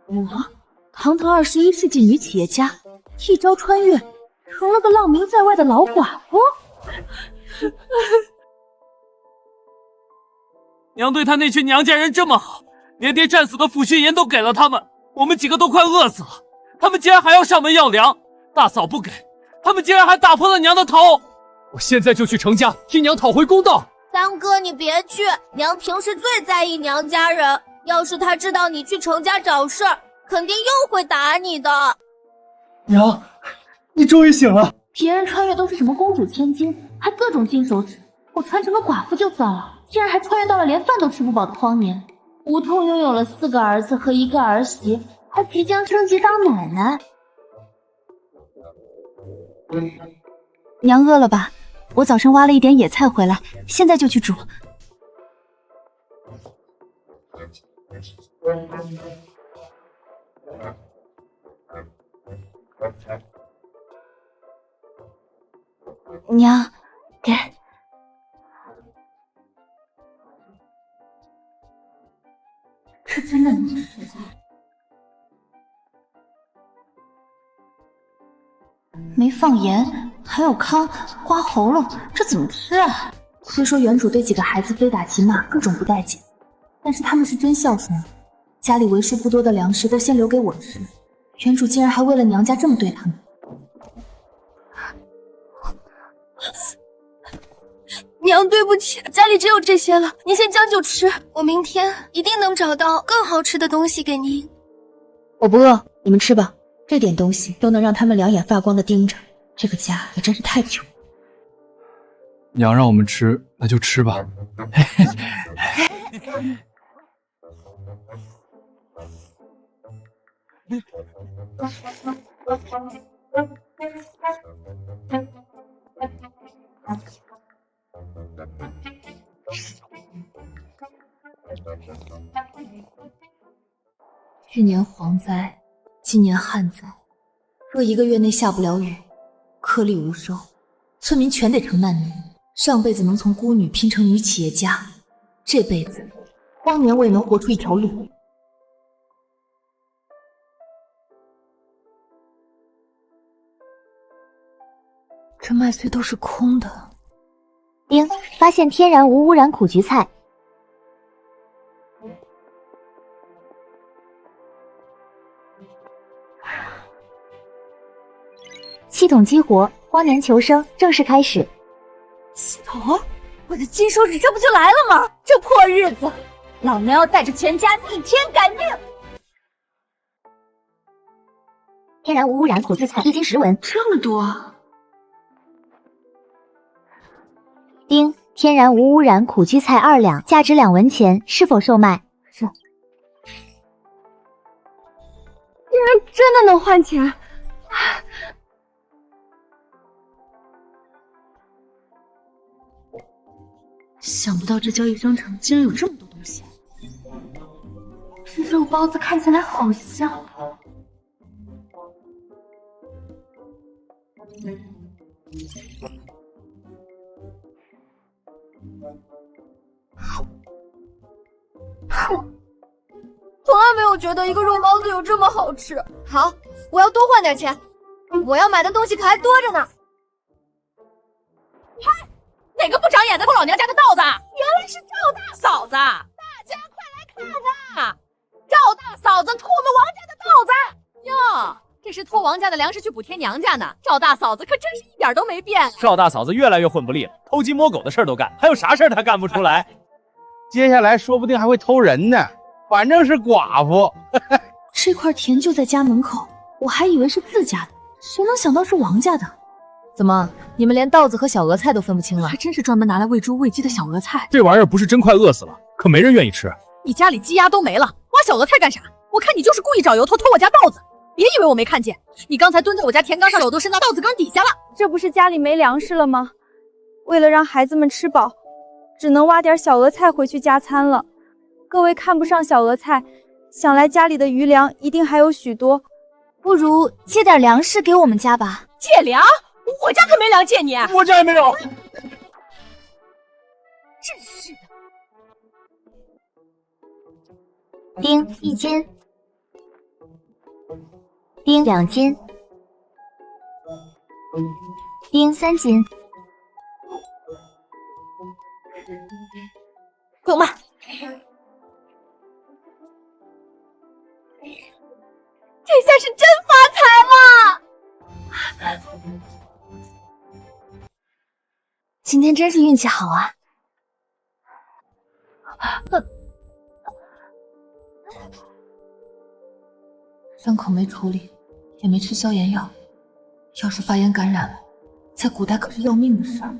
我，堂堂21世纪女企业家，一朝穿越，成了个浪名在外的老寡妇。娘对她那群娘家人这么好，连爹战死的抚恤银都给了他们，我们几个都快饿死了，他们竟然还要上门要粮，大嫂不给，他们竟然还打破了娘的头！我现在就去程家替娘讨回公道。三哥，你别去，娘平时最在意娘家人，要是她知道你去程家找事儿，肯定又会打你的。娘，你终于醒了。别人穿越都是什么公主千金，还各种金手指，我穿成个寡妇就算了，竟然还穿越到了连饭都吃不饱的荒年。无痛拥有了4个儿子和1个儿媳，还即将升级当奶奶。娘饿了吧？我早上挖了一点野菜回来，现在就去煮。娘，给。这真的能吃菜？没放盐，还有糠，刮喉咙，这怎么吃啊？虽说原主对几个孩子非打即骂，各种不待见，但是他们是真孝顺，家里为数不多的粮食都先留给我吃，原主竟然还为了娘家这么对他们。娘，对不起，家里只有这些了，您先将就吃，我明天一定能找到更好吃的东西给您。我不饿，你们吃吧。这点东西都能让他们两眼发光的盯着，这个家也真是太穷。娘让我们吃，那就吃吧。去年蝗灾，今年旱灾，若1个月内下不了雨，颗粒无收，村民全得成难民。上辈子能从孤女拼成女企业家，这辈子荒年我也能活出一条路。这麦穗都是空的。丁，发现天然无污染苦菊菜。系统激活，荒年求生正式开始。系统，我的金手指这不就来了吗？这破日子，老娘要带着全家逆天改命！天然无污染苦菊菜，1斤10文。这么多。丁，天然无污染苦菊菜2两，价值2文钱，是否售卖？是。竟然真的能换钱！想不到这交易商场竟然有这么多东西。这肉包子看起来好香。从来没有觉得一个肉包子有这么好吃。好，我要多换点钱，我要买的东西可还多着呢。嗨，哪个不长眼的偷老娘家的稻子？原来是赵大嫂子！大家快来看啊！赵大嫂子偷我们王家的稻子哟！这是偷王家的粮食去补贴娘家呢。赵大嫂子可真是一点都没变。赵大嫂子越来越混不吝了，偷鸡摸狗的事儿都干，还有啥事儿她干不出来？接下来说不定还会偷人呢，反正是寡妇。这块田就在家门口，我还以为是自家的，谁能想到是王家的？怎么，你们连稻子和小额菜都分不清了？还真是专门拿来喂猪喂鸡的小额菜。这玩意儿不是真快饿死了，可没人愿意吃。你家里鸡鸭都没了，挖小额菜干啥？我看你就是故意找由头偷我家稻子。别以为我没看见，你刚才蹲在我家田缸上，手都伸到稻子缸底下了。这不是家里没粮食了吗？为了让孩子们吃饱，只能挖点小额菜回去加餐了。各位看不上小额菜，想来家里的余粮一定还有许多，不如借点粮食给我们家吧。借粮？我家可没粮借你。我家也没有。真是的。丁1斤。丁2斤，丁3斤。给我卖！这下是真发财了！今天真是运气好啊！伤口没处理，也没吃消炎药，要是发炎感染了，在古代可是要命的事儿。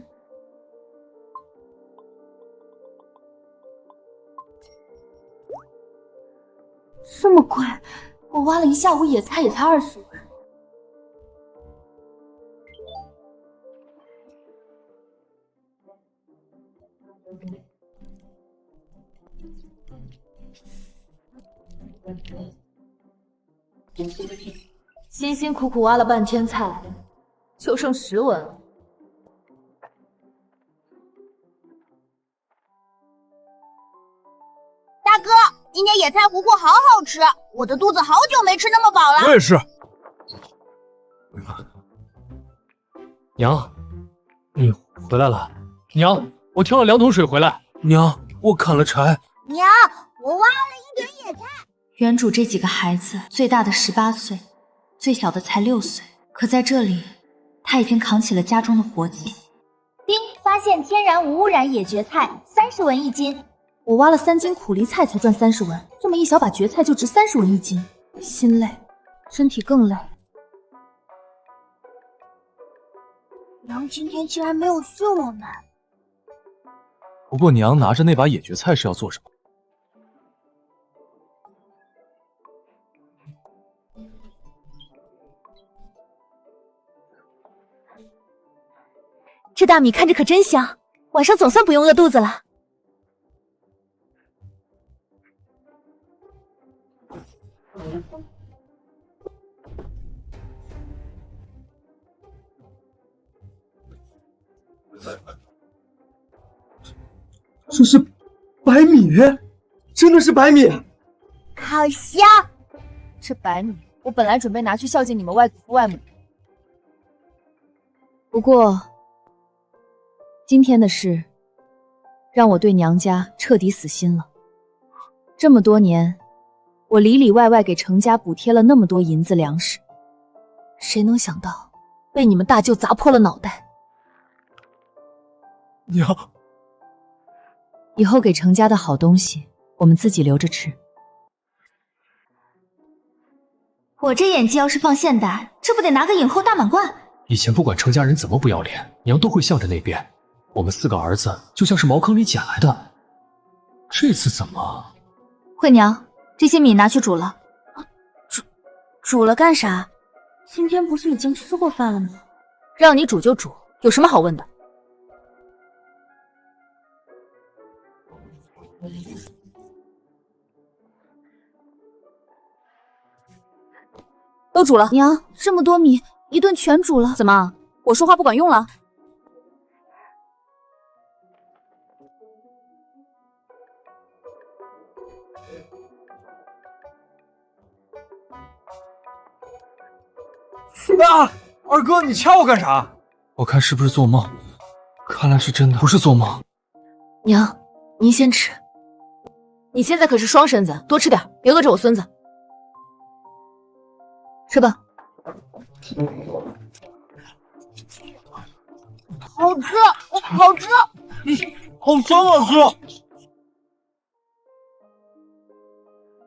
这么贵，我挖了一下午野菜也才20文。辛辛苦苦挖了半天菜，就剩10文了。大哥，今天野菜糊糊好好吃，我的肚子好久没吃那么饱了。我也是。娘，你回来了。娘，我挑了2桶水回来。娘，我砍了柴。娘，我挖了一点野菜。原主这几个孩子，最大的18岁，最小的才6岁，可在这里，他已经扛起了家中的活计。丁发现天然无污染野蕨菜，30文1斤。我挖了3斤苦梨菜才赚30文，这么一小把蕨菜就值30文1斤，心累，身体更累。娘今天竟然没有训我们。不过娘拿着那把野蕨菜是要做什么？这大米看着可真香，晚上总算不用饿肚子了。这是白米，真的是白米，好香！这白米，我本来准备拿去孝敬你们外祖父外母，不过今天的事让我对娘家彻底死心了。这么多年，我里里外外给程家补贴了那么多银子粮食，谁能想到被你们大舅砸破了脑袋。娘，以后给程家的好东西我们自己留着吃。我这演技要是放现代，这不得拿个影后大满贯？以前不管程家人怎么不要脸，娘都会向着那边。我们4个儿子就像是茅坑里捡来的，这次怎么？惠娘，这些米拿去煮了。煮了干啥？今天不是已经吃过饭了吗？让你煮就煮，有什么好问的？都煮了。娘，这么多米，一顿全煮了。怎么，我说话不管用了？啊！二哥，你掐我干啥？我看是不是做梦？看来是真的，不是做梦。娘，您先吃。你现在可是双身子，多吃点，别饿着我孙子。吃吧。好吃，好吃，好香啊！哥，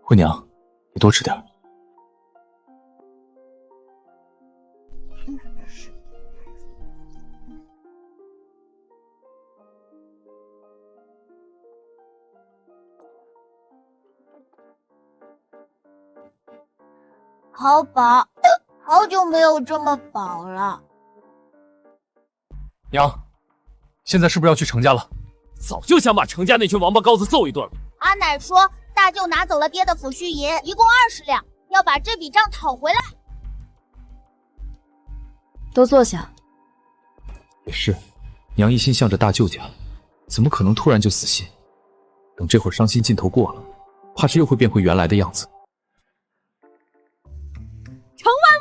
惠娘，你多吃点。好饱，好久没有这么饱了。娘，现在是不是要去程家了？早就想把程家那群王八羔子揍一顿了。阿奶说，大舅拿走了爹的抚恤银，一共20两，要把这笔账讨回来。都坐下。也是，娘一心向着大舅家，怎么可能突然就死心？等这会儿伤心劲头过了，怕是又会变回原来的样子。程万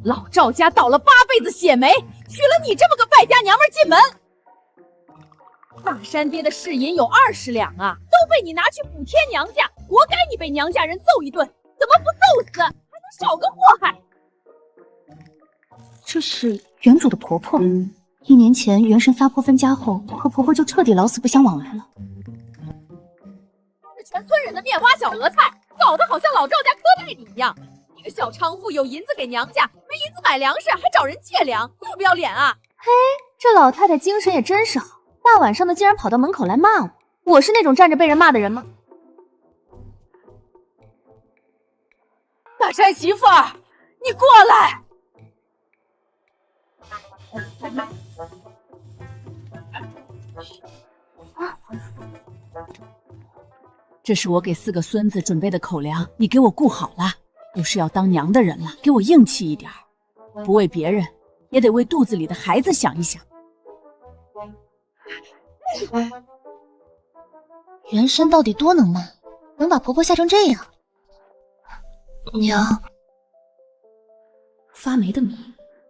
老赵家倒了8辈子血霉，娶了你这么个败家娘们进门。大山爹的市银有20两啊，都被你拿去补贴娘家，活该你被娘家人揍一顿，怎么不揍死，还能少个祸害？这是原主的婆婆。1年前元神发婆分家后，和婆婆就彻底老死不相往来了。是全村人的面花小额菜，搞得好像老赵家磕代理一样。你个小娼妇，有银子给娘家，没银子买粮食，还找人借粮，要不要脸啊？嘿，这老太太精神也真是好，大晚上的竟然跑到门口来骂我。我是那种站着被人骂的人吗？大山媳妇儿，你过来。这是我给4个孙子准备的口粮，你给我顾好了。都是要当娘的人了，给我硬气一点，不为别人，也得为肚子里的孩子想一想。元神到底多能骂，能把婆婆吓成这样？娘，发霉的米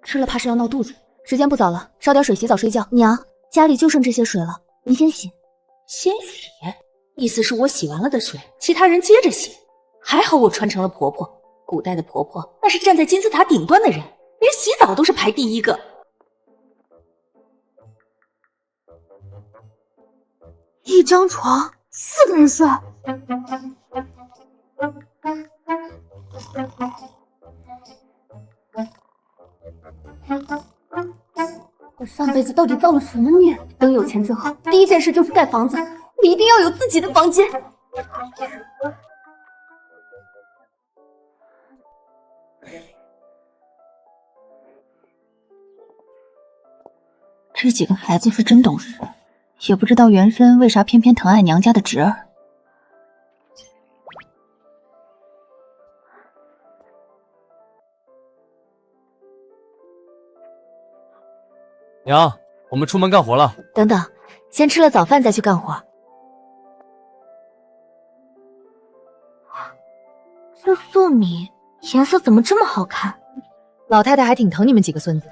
吃了怕是要闹肚子。时间不早了，烧点水洗澡睡觉。娘，家里就剩这些水了，您先洗。先洗？意思是我洗完了的水，其他人接着洗。还好我传承了婆婆，古代的婆婆那是站在金字塔顶端的人，连洗澡都是排第1个。一张床4个人睡，我上辈子到底造了什么孽？等有钱之后，第一件事就是盖房子，我一定要有自己的房间。这几个孩子是真懂事，也不知道元神为啥偏偏疼爱娘家的侄儿。娘，我们出门干活了。等等，先吃了早饭再去干活。这粟米颜色怎么这么好看？老太太还挺疼你们几个孙子，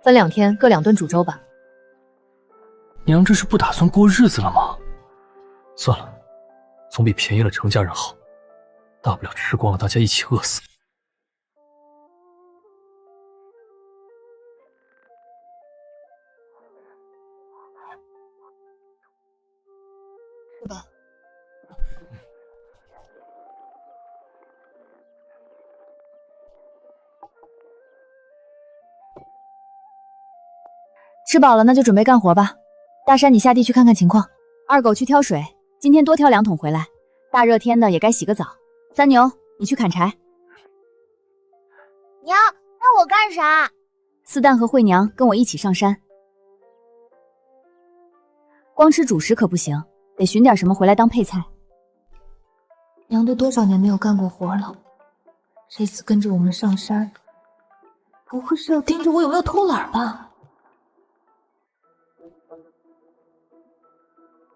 分2天各2顿煮粥吧。娘这是不打算过日子了吗？算了，总比便宜了程家人好，大不了吃光了大家一起饿死。是吧？吃饱了那就准备干活吧。大山，你下地去看看情况。二狗去挑水，今天多挑2桶回来。大热天的也该洗个澡。三牛，你去砍柴。娘，那我干啥？四蛋和慧娘跟我一起上山。光吃主食可不行，得寻点什么回来当配菜。娘都多少年没有干过活了，这次跟着我们上山，不会是要盯着我有没有偷懒吧？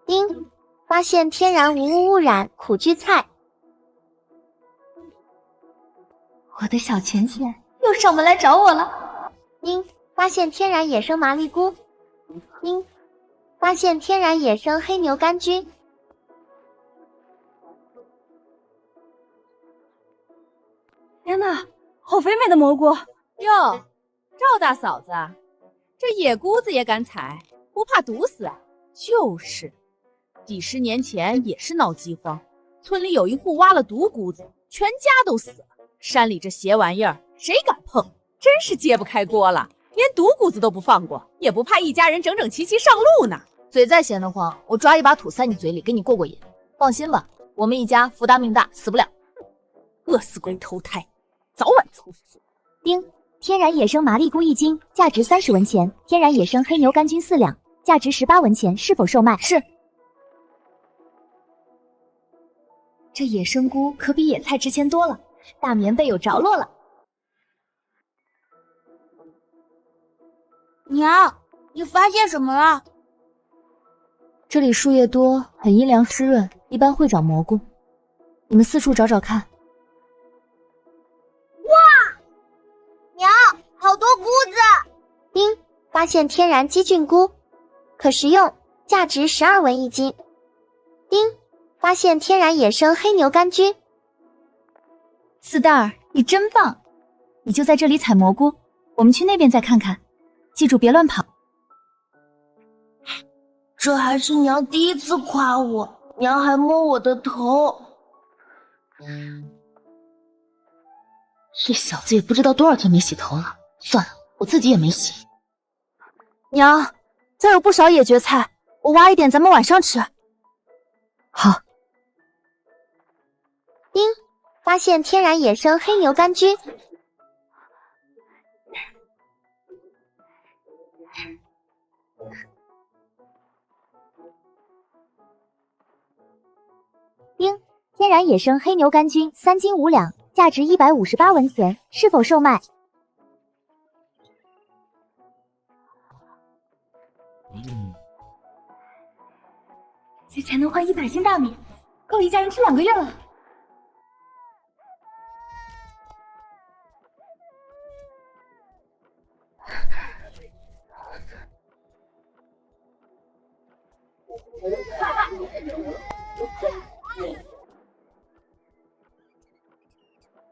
丁，发现天然无污污染苦苣菜。我的小钱钱又上门来找我了。丁，发现天然野生麻栗菇。丁，发现天然野生黑牛肝菌。天哪，好肥美的蘑菇！哟，赵大嫂子，这野菇子也敢采，不怕毒死啊？就是，几10年前也是闹饥荒，村里有一户挖了毒菇子，全家都死了。山里这邪玩意儿，谁敢碰？真是揭不开锅了，连毒菇子都不放过，也不怕一家人整整齐齐上路呢。嘴再闲得慌，我抓一把土塞你嘴里，给你过过瘾。放心吧，我们一家福大命大，死不了。饿死鬼投胎，早晚出事。丁，天然野生麻栗菇1斤，价值30文钱；天然野生黑牛肝菌4两，价值18文钱，是否售卖？是。这野生菇可比野菜值钱多了，大棉被有着落了。娘，你发现什么了？这里树叶多，很阴凉湿润，一般会长蘑菇。你们四处找找看。哇，娘，发现天然鸡菌菇，可食用，价值12文1斤。丁，发现天然野生黑牛肝菌。四蛋儿，你真棒！你就在这里采蘑菇，我们去那边再看看，记住别乱跑。这还是娘第一次夸我，娘还摸我的头。这小子也不知道多少天没洗头了，算了，我自己也没洗。娘，这有不少野蕨菜，我挖一点，咱们晚上吃。好。丁，发现天然野生黑牛肝菌。丁，天然野生黑牛肝菌3斤5两，价值158文钱，是否售卖？这才能换100斤大米，够一家人吃2个月了。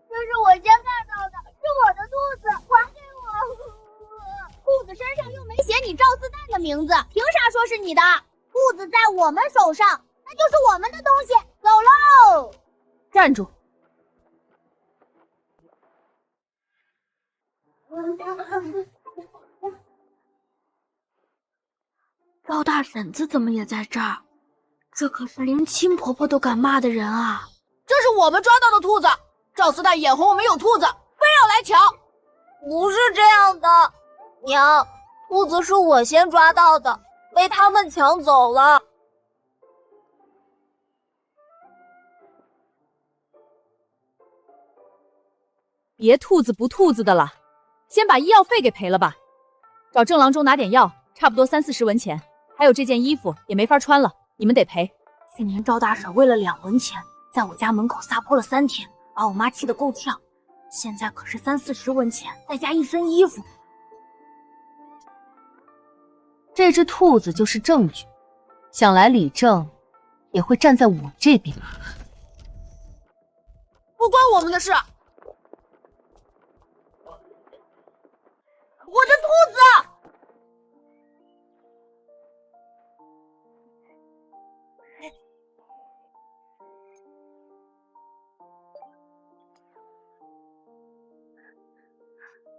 这是我先看到的，是我的兔子，还给我！兔子身上又没写你赵四蛋的名字，凭啥说是你的？兔子在我们手上，那就是我们的东西。走喽！站住！赵大婶子怎么也在这儿？这可是连亲婆婆都敢骂的人啊！这是我们抓到的兔子，赵四蛋眼红我们有兔子，非要来抢。不是这样的，娘，兔子是我先抓到的，被他们抢走了。别兔子不兔子的了，先把医药费给赔了吧。找郑郎中拿点药，差不多30-40文钱。还有这件衣服也没法穿了，你们得赔。去年赵大婶为了2文钱，在我家门口撒泼了3天，把我妈气得够呛。现在可是30-40文钱，再加1身衣服。这只兔子就是证据，想来李正也会站在我这边。不关我们的事。我的兔子！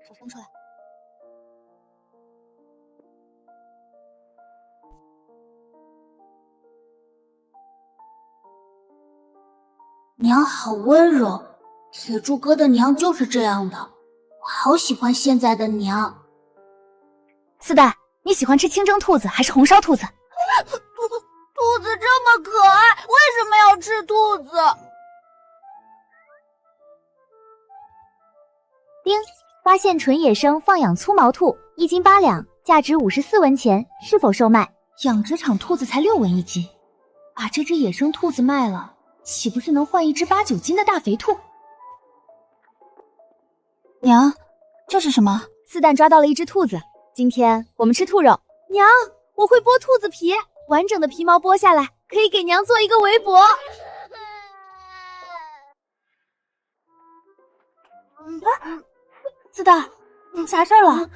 手伸出来。娘好温柔，铁柱哥的娘就是这样的，我好喜欢现在的娘。四蛋，你喜欢吃清蒸兔子还是红烧兔子？兔子这么可爱，为什么要吃兔子？丁，发现纯野生放养粗毛兔，1斤8两，价值54文钱，是否售卖？养殖场兔子才6文1斤，把这只野生兔子卖了，岂不是能换一只8-9斤的大肥兔？娘，这是什么？四蛋抓到了一只兔子，今天我们吃兔肉。娘，我会剥兔子皮，完整的皮毛剥下来，可以给娘做一个围脖。四蛋，你啥事儿了？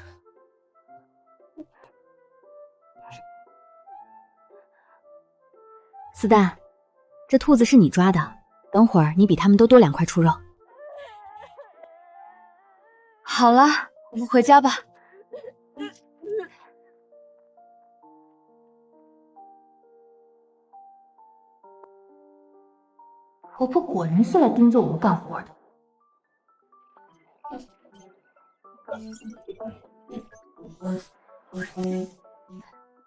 四蛋，这兔子是你抓的，等会儿你比他们都多2块兔肉。好了，我们回家吧。婆婆果然是来盯着我们干活的。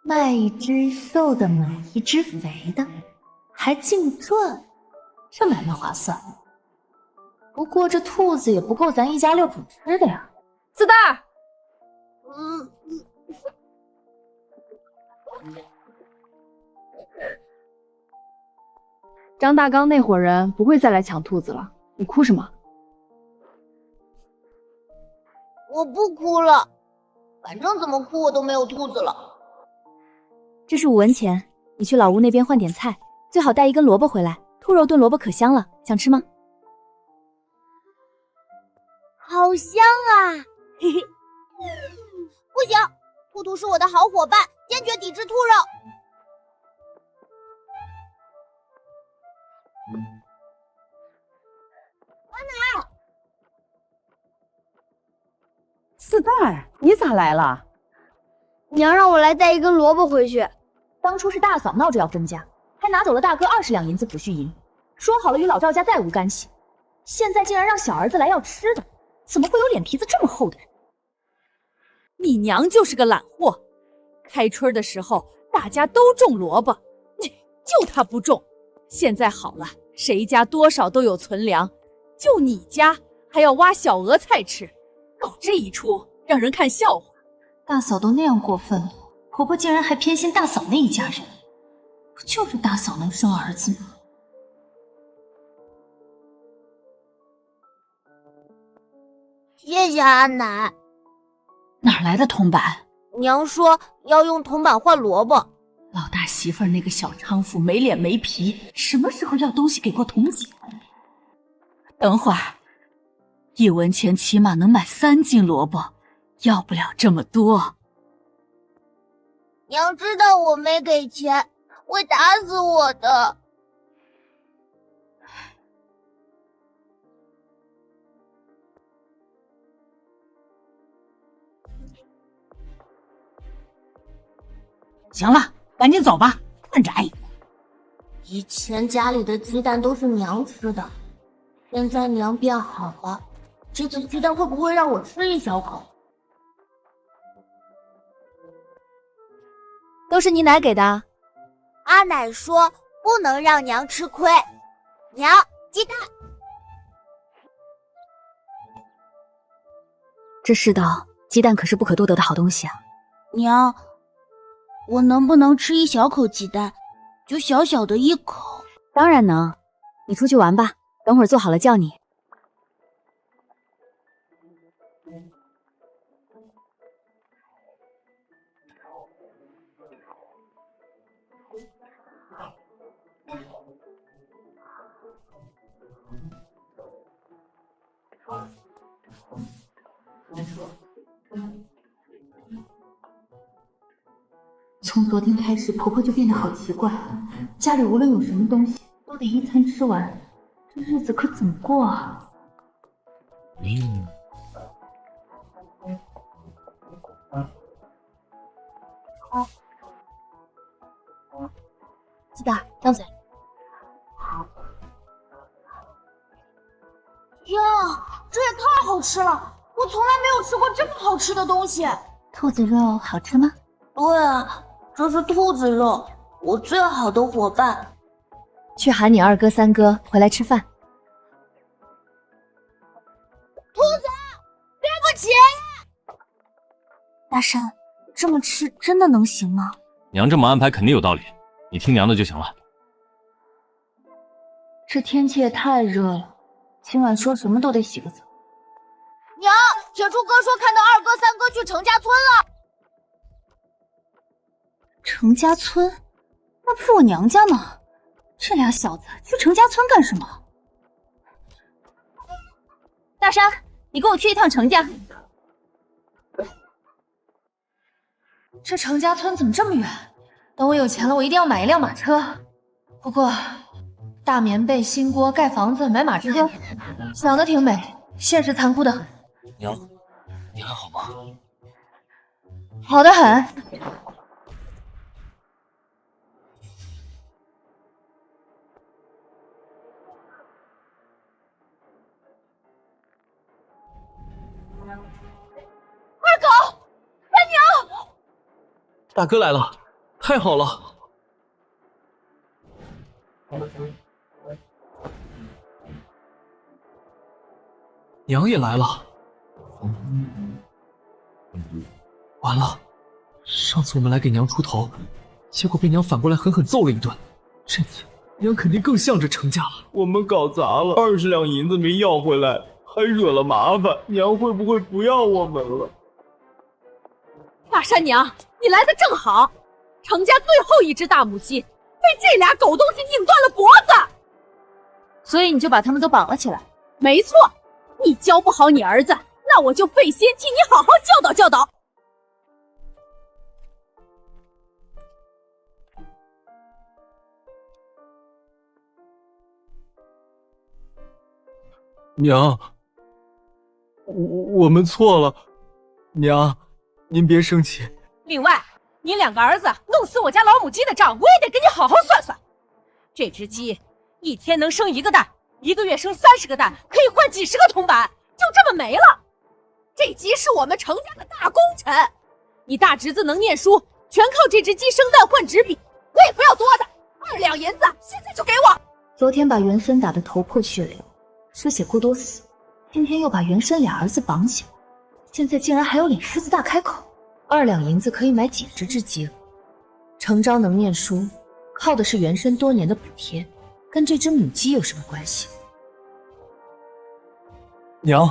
卖一只瘦的，买一只肥的，还净赚，这买卖划算。不过这兔子也不够咱一家6口吃的呀。四蛋儿，张大刚那伙人不会再来抢兔子了，你哭什么？我不哭了，反正怎么哭我都没有兔子了。这是5文钱，你去老吴那边换点菜，最好带一根萝卜回来，兔肉炖萝卜可香了，想吃吗？好香啊！嘿嘿，不行，兔兔是我的好伙伴，坚决抵制兔肉。阿奶，四蛋儿，你咋来了？娘让我来带一根萝卜回去。当初是大嫂闹着要分家，还拿走了大哥20两银子抚恤银，说好了与老赵家再无干系，现在竟然让小儿子来要吃的，怎么会有脸皮子这么厚的人？你娘就是个懒货，开春的时候大家都种萝卜，就她不种。现在好了，谁家多少都有存粮，就你家还要挖小额菜吃，搞这一出让人看笑话。大嫂都那样过分了，婆婆竟然还偏心大嫂那一家人，不就是大嫂能生儿子吗？谢谢阿奶。哪来的铜板？娘说要用铜板换萝卜。老大媳妇儿那个小娼妇没脸没皮，什么时候要东西给过铜钱？等会儿，1文钱起码能买3斤萝卜，要不了这么多。娘知道我没给钱，会打死我的。行了，赶紧走吧，看着挨。以前家里的鸡蛋都是娘吃的，现在娘变好了，这个鸡蛋会不会让我吃一小口？都是你奶给的。阿奶说不能让娘吃亏。娘，鸡蛋。这世道，鸡蛋可是不可多得的好东西啊。娘，我能不能吃一小口鸡蛋？就小小的一口。当然能，你出去玩吧，等会儿做好了叫你。从昨天开始，婆婆就变得好奇怪，家里无论有什么东西，都得一餐吃完，这日子可怎么过啊？鸡蛋，张嘴。天啊，这也太好吃了！我从来没有吃过这么好吃的东西。兔子肉好吃吗？对啊，这是兔子肉，我最好的伙伴。去喊你2哥3哥回来吃饭。兔子，对不起。大山，这么吃真的能行吗？娘这么安排肯定有道理，你听娘的就行了。这天气也太热了，今晚说什么都得洗个澡。娘，铁柱哥说看到2哥3哥去程家村了。程家村？那不是我娘家吗？这俩小子去程家村干什么？大山，你跟我去一趟程家。这程家村怎么这么远？等我有钱了，我一定要买一辆马车。不过，大棉被、新锅、盖房子、买马车，想得挺美，现实残酷的很。娘，你还好吗？好的很。二狗，三娘，大哥来了，太好了！娘也来了。完了，上次我们来给娘出头，结果被娘反过来狠狠揍了一顿。这次娘肯定更向着程家了。我们搞砸了，20两银子没要回来，还惹了麻烦，娘会不会不要我们了？大山娘，你来的正好，程家最后一只大母鸡被这俩狗东西拧断了脖子，所以你就把他们都绑了起来。没错，你教不好你儿子，那我就费心替你好好教导教导。娘，我们错了，娘，您别生气。另外，你两个儿子弄死我家老母鸡的账，我也得跟你好好算算。这只鸡一天能生1个蛋，1个月生30个蛋，可以换几十个铜板，就这么没了。这鸡是我们程家的大功臣，你大侄子能念书，全靠这只鸡生蛋换纸笔，我也不要多的，2两银子现在就给我。昨天把元生打得头破血流，失血过多死，今天又把元生俩儿子绑起来，现在竟然还有脸狮子大开口！2两银子可以买几十只鸡了。程昭能念书，靠的是元生多年的补贴，跟这只母鸡有什么关系？娘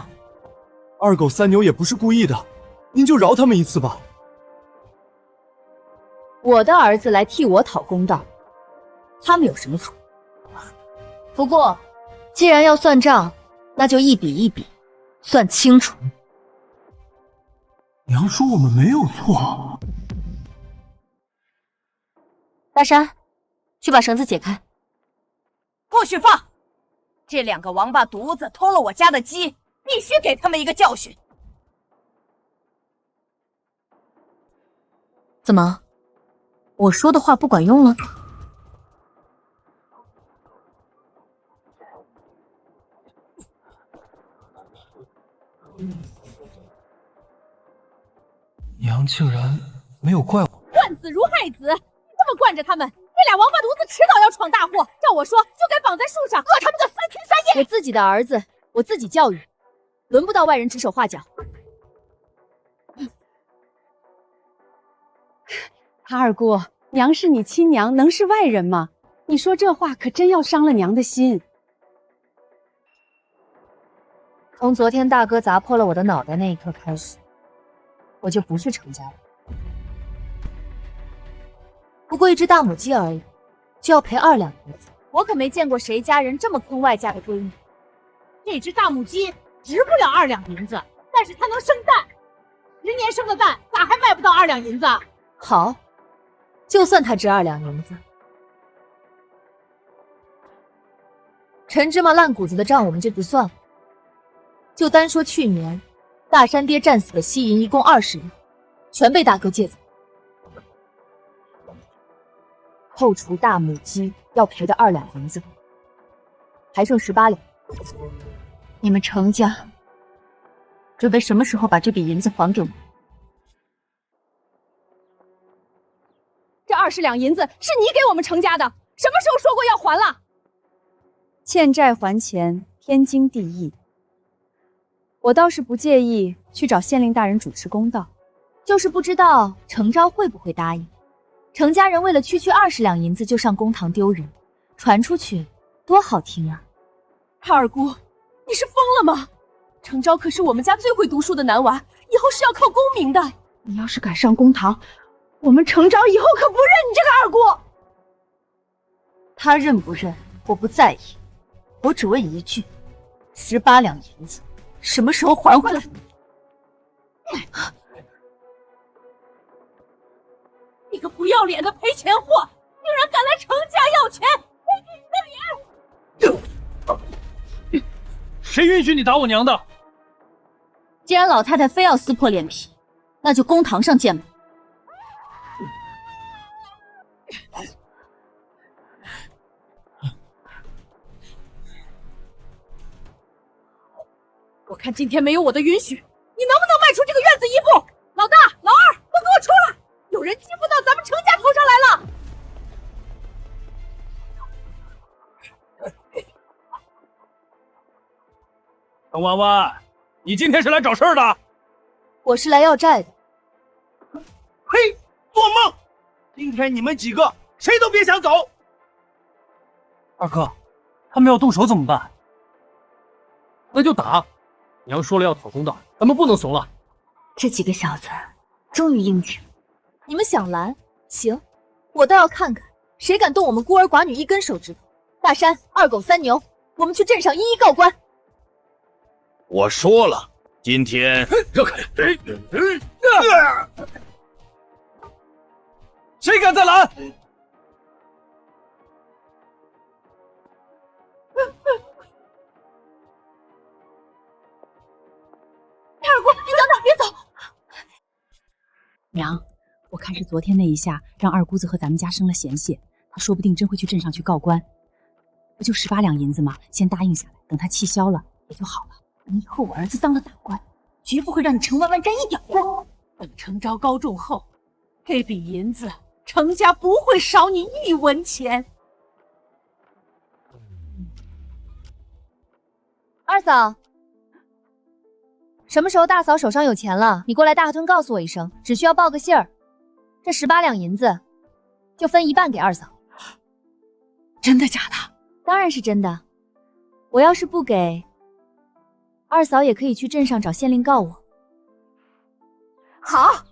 ，2狗3牛也不是故意的，您就饶他们一次吧。我的儿子来替我讨公道，他们有什么错？不过，既然要算账，那就一笔一笔算清楚。娘说我们没有错。大山，去把绳子解开。不许放！这2个王八犊子偷了我家的鸡，必须给他们一个教训。怎么，我说的话不管用了？娘竟然没有怪我。惯子如害子，你这么惯着他们，这俩王八犊子迟早要闯大祸。照我说，就该绑在树上，饿他们个3天3夜。我自己的儿子，我自己教育，轮不到外人指手画脚。二姑，娘是你亲娘，能是外人吗？你说这话可真要伤了娘的心。从昨天大哥砸破了我的脑袋那一刻开始，我就不是程家人。不过一只大母鸡而已，就要赔2两银子，我可没见过谁家人这么坑外嫁的闺女。这只大母鸡值不了2两银子，但是它能生蛋，10年生的蛋咋还卖不到2两银子？好，就算它值2两银子。陈芝麻烂谷子的账我们就不算了，就单说去年大山爹战死的西银一共20两，全被大哥借走，扣除大母鸡要赔的2两银子，还剩18两。你们程家准备什么时候把这笔银子还给我？这20两银子是你给我们程家的，什么时候说过要还了？欠债还钱，天经地义。我倒是不介意去找县令大人主持公道，就是不知道程昭会不会答应。程家人为了区区20两银子就上公堂丢人，传出去多好听啊！二姑，你是疯了吗？程昭可是我们家最会读书的男娃，以后是要靠功名的。你要是敢上公堂，我们程昭以后可不认你这个二姑。他认不认我不在意，我只问一句：18两银子什么时候还回来？你个不要脸的赔钱货，竟然敢来程家要钱，赔给你的脸！谁允许你打我娘的？既然老太太非要撕破脸皮，那就公堂上见吧。我看今天没有我的允许，你能不能迈出这个院子一步？老大、老二，都给我出来！有人欺负到咱们程家头上来了！程弯弯，你今天是来找事儿的？我是来要债的。嘿，做梦！今天你们几个谁都别想走！二哥，他们要动手怎么办？那就打！娘说了要讨公道，咱们不能怂了。这几个小子终于应景。你们想拦？行，我倒要看看谁敢动我们孤儿寡女一根手指头。大山、二狗、三牛，我们去镇上一一告官。我说了，今天让开！谁敢再拦？二姑，你等等，别走！娘，我看是昨天那一下让二姑子和咱们家生了嫌隙，她说不定真会去镇上去告官。不就18两银子吗？先答应下来，等她气消了也就好了。以后我儿子当了大官，绝不会让你程弯弯沾一点光。等程昭高中后，这笔银子程家不会少你一文钱。二嫂，什么时候大嫂手上有钱了，你过来大河屯告诉我一声，只需要报个信儿。这18两银子，就分一半给二嫂。真的假的？当然是真的。我要是不给，二嫂也可以去镇上找县令告我。好。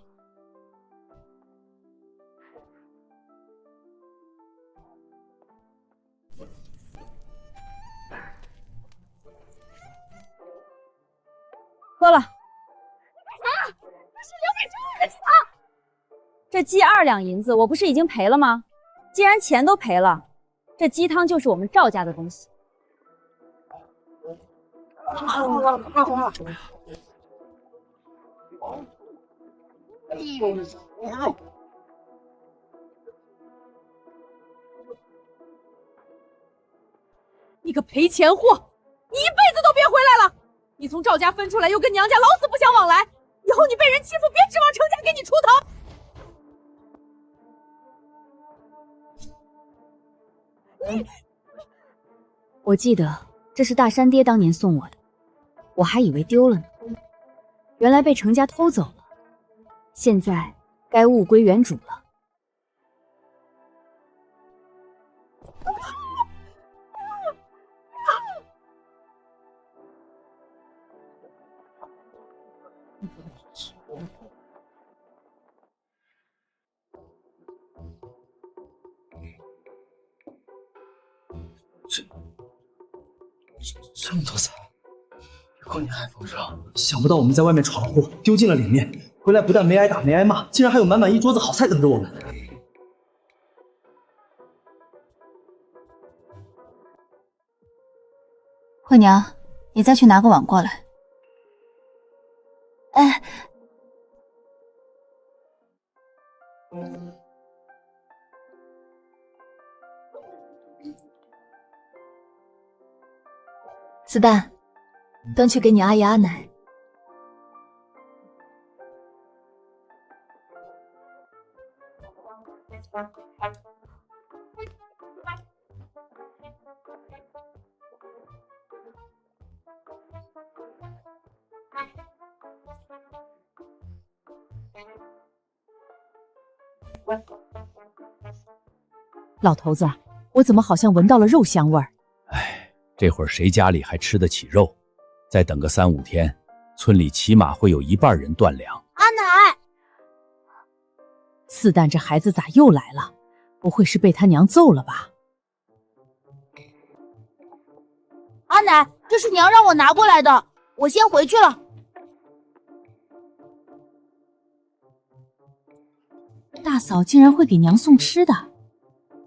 喝了。干啥？这是留给周二的鸡汤。这鸡2两银子，我不是已经赔了吗？既然钱都赔了，这鸡汤就是我们赵家的东西。你个赔钱货，你一辈子都别回来了！你从赵家分出来，又跟娘家老死不相往来，以后你被人欺负，别指望程家给你出头。我记得这是大山爹当年送我的，我还以为丢了呢，原来被程家偷走了。现在该物归原主了。这么多财，以后你还丰盛。想不到我们在外面闯了祸，丢尽了脸面，回来不但没挨打没挨骂，竟然还有满满一桌子好菜等着我们。惠娘，你再去拿个碗过来。哎，子弹，端去给你阿姨阿奶。老头子，我怎么好像闻到了肉香味儿？这会儿谁家里还吃得起肉？再等个3、5天，村里起码会有一半人断粮。阿奶，四蛋这孩子咋又来了？不会是被他娘揍了吧？阿奶，这是娘让我拿过来的，我先回去了。大嫂竟然会给娘送吃的。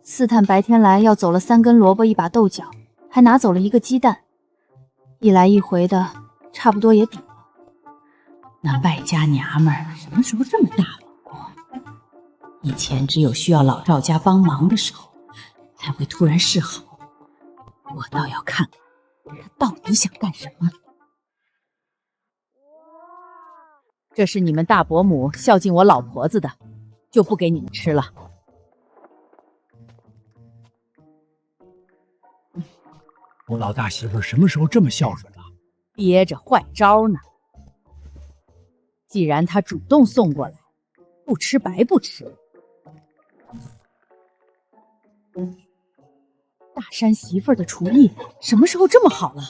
四探白天来要走了3根萝卜1把豆角，还拿走了1个鸡蛋，一来一回的差不多也抵了。那外家娘们儿什么时候这么大方过？以前只有需要老赵家帮忙的时候才会突然示好，我倒要看看他到底想干什么。这是你们大伯母孝敬我老婆子的，就不给你们吃了。我老大媳妇什么时候这么孝顺了？憋着坏招呢。既然他主动送过来，不吃白不吃。大山媳妇儿的厨艺什么时候这么好了？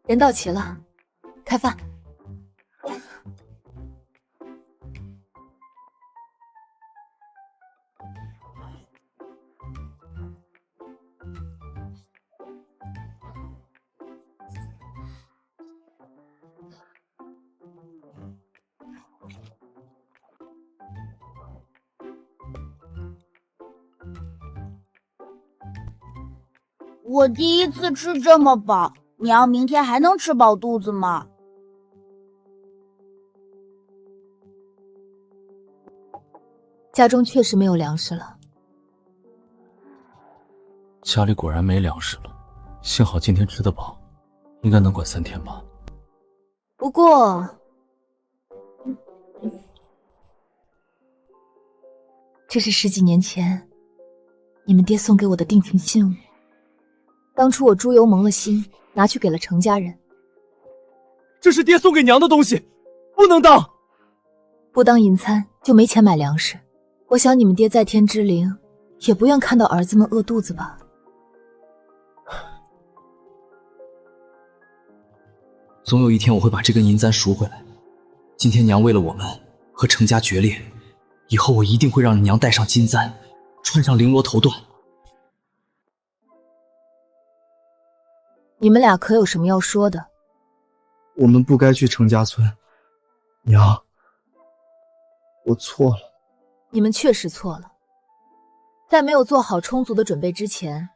人到齐了，开饭。我第一次吃这么饱，娘明天还能吃饱肚子吗？家中确实没有粮食了。家里果然没粮食了，幸好今天吃得饱，应该能管3天吧。不过，这是10几年前你们爹送给我的定情信物。当初我猪油蒙了心，拿去给了程家人。这是爹送给娘的东西，不能当。不当银餐就没钱买粮食。我想你们爹在天之灵，也不愿看到儿子们饿肚子吧。总有一天我会把这根银簪赎回来。今天娘为了我们和程家决裂，以后我一定会让娘戴上金簪，穿上绫罗头缎。你们俩可有什么要说的？我们不该去程家村，娘，我错了。你们确实错了。在没有做好充足的准备之前，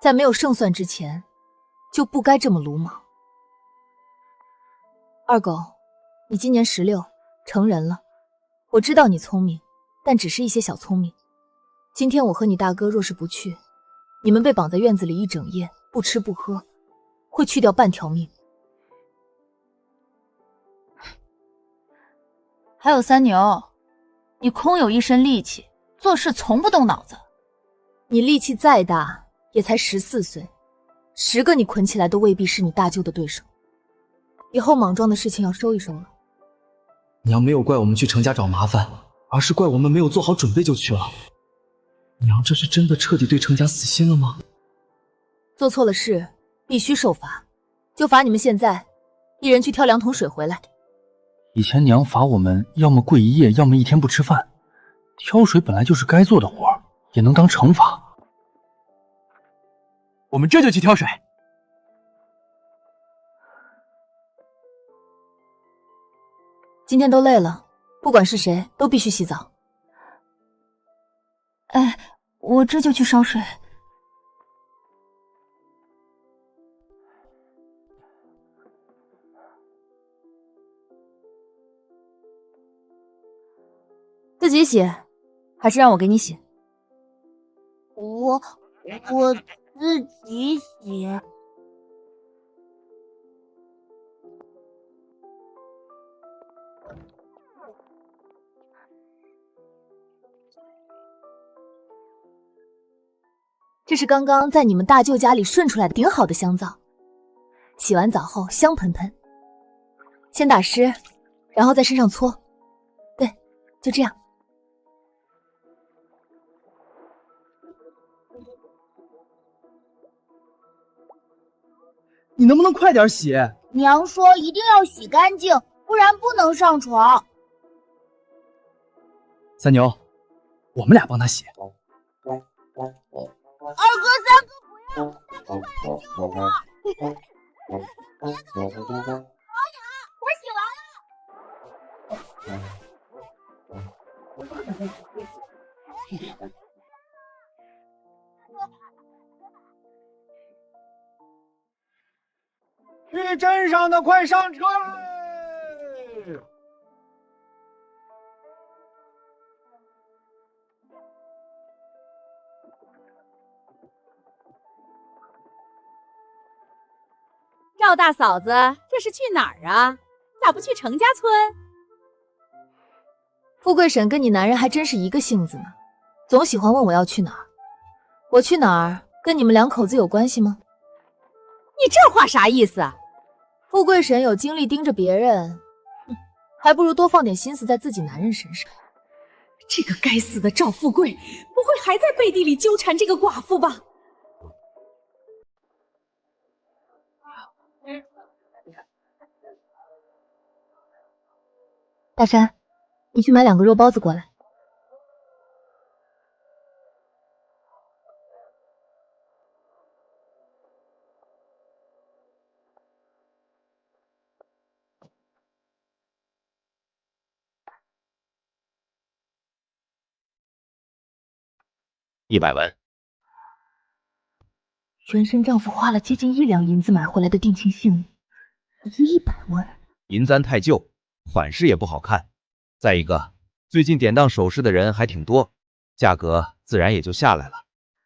在没有胜算之前，就不该这么鲁莽。二狗，你今年16，成人了。我知道你聪明，但只是一些小聪明。今天我和你大哥若是不去，你们被绑在院子里一整夜，不吃不喝，会去掉半条命。还有三牛，你空有一身力气，做事从不动脑子。你力气再大，也才14岁，10个你捆起来都未必是你大舅的对手。以后莽撞的事情要收一收了。娘没有怪我们去程家找麻烦，而是怪我们没有做好准备就去了。娘这是真的彻底对程家死心了吗？做错了事必须受罚，就罚你们现在一人去挑2桶水回来。以前娘罚我们要么跪1夜，要么1天不吃饭。挑水本来就是该做的活，也能当惩罚。我们这就去挑水。今天都累了，不管是谁都必须洗澡。哎，我这就去烧水。自己洗，还是让我给你洗？我自己洗。这是刚刚在你们大舅家里顺出来的顶好的香皂，洗完澡后香喷喷。先打湿，然后在身上搓。对，就这样。你能不能快点洗？娘说一定要洗干净，不然不能上床。三牛，我们俩帮他洗。二哥、三哥不要，大哥快来救我！别搞这个，好痒，我洗完了。去镇上的快上车嘞！赵大嫂子，这是去哪儿啊？咋不去程家村？富贵婶跟你男人还真是一个性子呢，总喜欢问我要去哪儿。我去哪儿跟你们2口子有关系吗？你这话啥意思？富贵婶有精力盯着别人，还不如多放点心思在自己男人身上。这个该死的赵富贵，不会还在背地里纠缠这个寡妇吧？大山，你去买2个肉包子过来。100文。原生丈夫花了接近1两银子买回来的定情信物，值100万。银簪太旧，款式也不好看。再一个，最近典当首饰的人还挺多，价格自然也就下来了。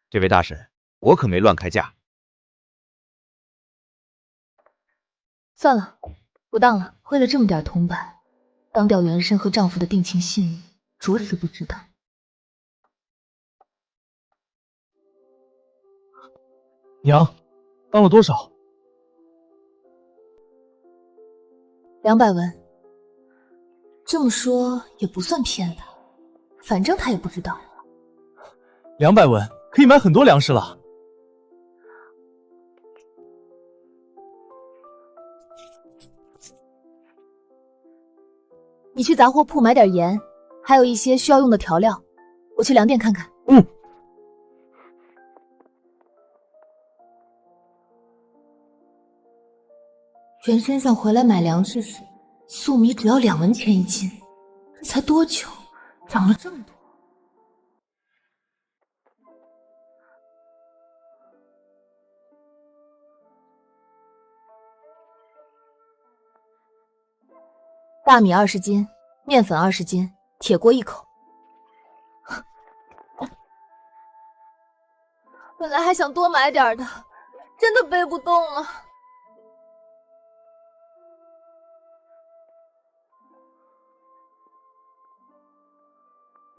这位大婶，我可没乱开价。算了，不当了。为了这么点铜板，当掉原生和丈夫的定情信物，着实不值当。娘，当了多少？200文。这么说也不算骗他，反正他也不知道。200文可以买很多粮食了。你去杂货铺买点盐，还有一些需要用的调料。我去粮店看看。原身上回来买粮食时，粟米只要2文钱1斤，这才多久，涨了这么多。大米20斤，面粉20斤，铁锅1口。本来还想多买点的，真的背不动了。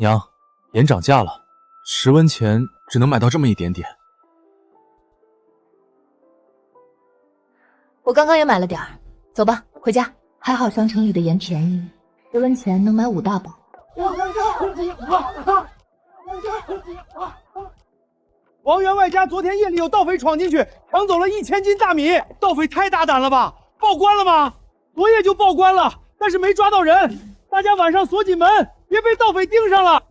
娘，盐涨价了，10文钱只能买到这么一点点。我刚刚也买了点儿，走吧，回家。还好商城里的盐便宜，10文钱能买5大包。王员外家昨天夜里有盗匪闯进去，抢走了1000斤大米，盗匪太大胆了吧？报官了吗？昨夜就报官了，但是没抓到人。大家晚上锁紧门，别被盗匪盯上了。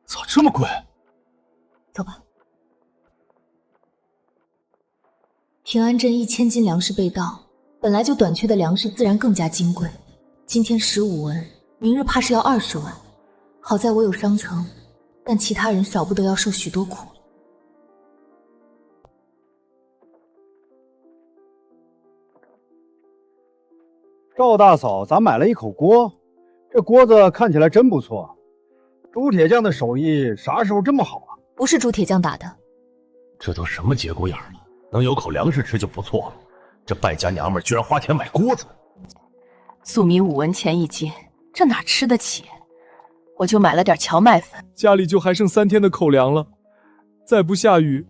咋这么贵？走吧。平安镇1000斤粮食被盗，本来就短缺的粮食自然更加金贵。今天15文，明日怕是要20文。好在我有商城，但其他人少不得要受许多苦。赵大嫂，咱买了一口锅，这锅子看起来真不错。朱铁匠的手艺啥时候这么好啊？不是朱铁匠打的。这都什么节骨眼了，能有口粮食吃就不错了。这败家娘们居然花钱买锅子。粟米5文钱1斤，这哪吃得起？我就买了点荞麦粉。家里就还剩3天的口粮了，再不下雨，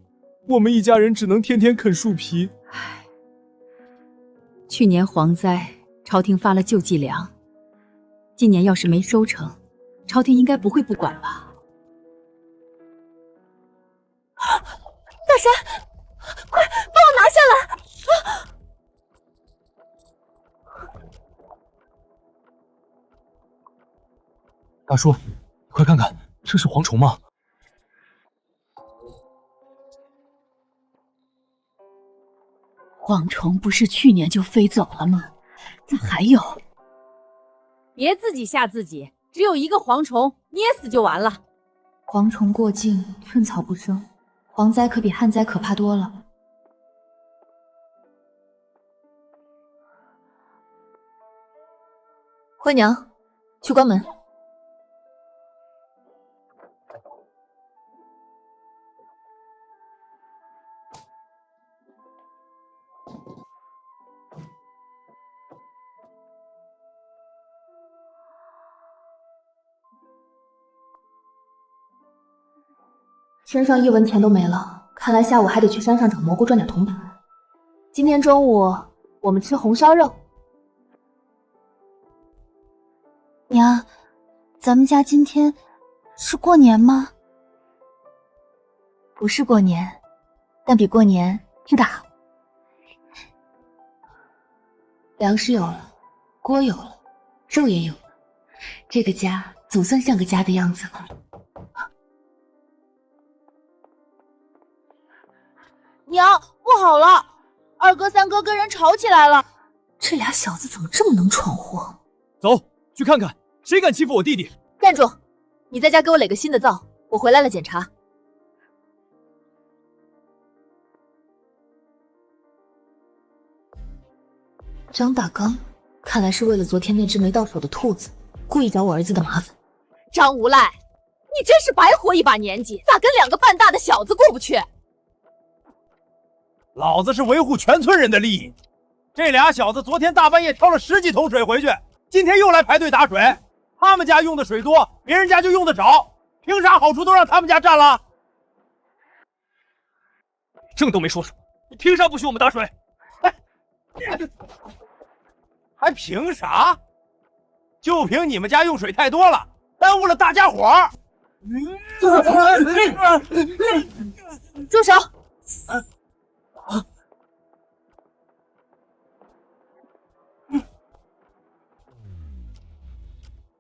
我们一家人只能天天啃树皮。去年蝗灾，朝廷发了救济粮，今年要是没收成，朝廷应该不会不管吧？大神，快帮我拿下来！大叔，快看看，这是蝗虫吗？蝗虫不是去年就飞走了吗？咋还有？别自己吓自己，只有一个蝗虫，捏死就完了。蝗虫过境，寸草不生，蝗灾可比旱灾可怕多了。惠娘，去关门。身上1文钱都没了，看来下午还得去山上找蘑菇赚点铜板。今天中午我们吃红烧肉。娘，咱们家今天是过年吗？不是过年，但比过年吃得好。粮食有了，锅有了，肉也有了，这个家总算像个家的样子了。娘，不好了！2哥、3哥跟人吵起来了。这俩小子怎么这么能闯祸？走去看看谁敢欺负我弟弟。站住！你在家给我垒个新的灶，我回来了检查。张大刚，看来是为了昨天那只没到手的兔子，故意找我儿子的麻烦。张无赖，你真是白活一把年纪，咋跟2个半大的小子过不去？老子是维护全村人的利益。这俩小子昨天大半夜挑了10几桶水回去，今天又来排队打水。他们家用的水多，别人家就用的少，凭啥好处都让他们家占了？正都没说出，你凭啥不许我们打水？还凭啥？就凭你们家用水太多了，耽误了大家伙儿。住手！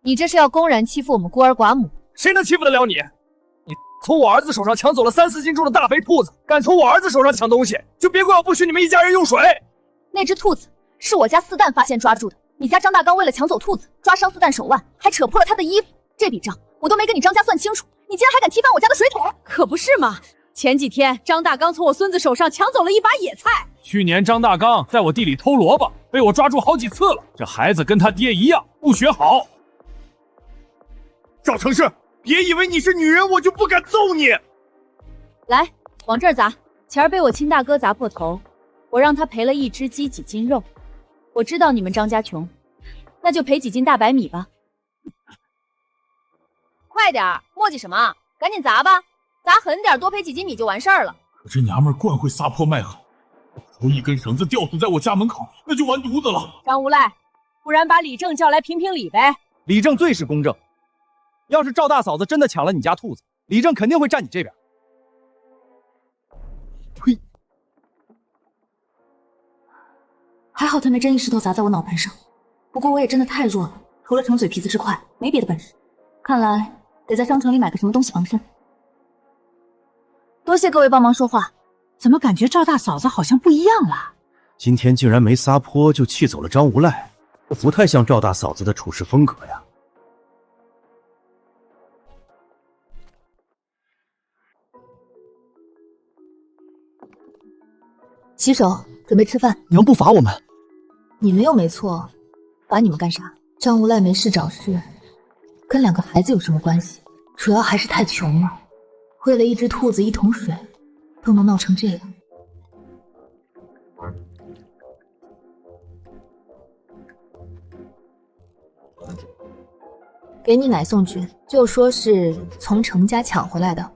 你这是要公然欺负我们孤儿寡母？谁能欺负得了你？你从我儿子手上抢走了3、4斤重的大肥兔子，敢从我儿子手上抢东西，就别怪我不许你们一家人用水。那只兔子是我家四蛋发现抓住的，你家张大刚为了抢走兔子，抓伤四蛋手腕，还扯破了他的衣服，这笔账我都没跟你张家算清楚，你竟然还敢踢翻我家的水桶？可不是嘛！前几天张大刚从我孙子手上抢走了一把野菜，去年张大刚在我地里偷萝卜，被我抓住好几次了。这孩子跟他爹一样，不学好。赵成胜，别以为你是女人，我就不敢揍你。来，往这儿砸！前儿被我亲大哥砸破头，我让他赔了1只鸡几斤肉。我知道你们张家穷，那就赔几斤大白米吧。快点儿，磨叽什么？赶紧砸吧！砸狠点，多赔几斤米就完事儿了。可这娘们儿惯会撒泼卖狠，头一根绳子吊死在我家门口，那就完犊子了。张无赖，不然把李正叫来评评理呗。李正最是公正，要是赵大嫂子真的抢了你家兔子，李正肯定会站你这边。呸！还好他没真一石头砸在我脑盆上，不过我也真的太弱了，除了逞嘴皮子之快，没别的本事。看来得在商城里买个什么东西防身。多谢各位帮忙说话。怎么感觉赵大嫂子好像不一样了？今天竟然没撒泼就气走了张无赖，这不太像赵大嫂子的处事风格呀。洗手，准备吃饭。娘不罚我们？你们又没错，罚你们干啥？张无赖没事找事，跟2个孩子有什么关系？主要还是太穷了，为了1只兔子1桶水，都能闹成这样。给你奶送去，就说是从程家抢回来的。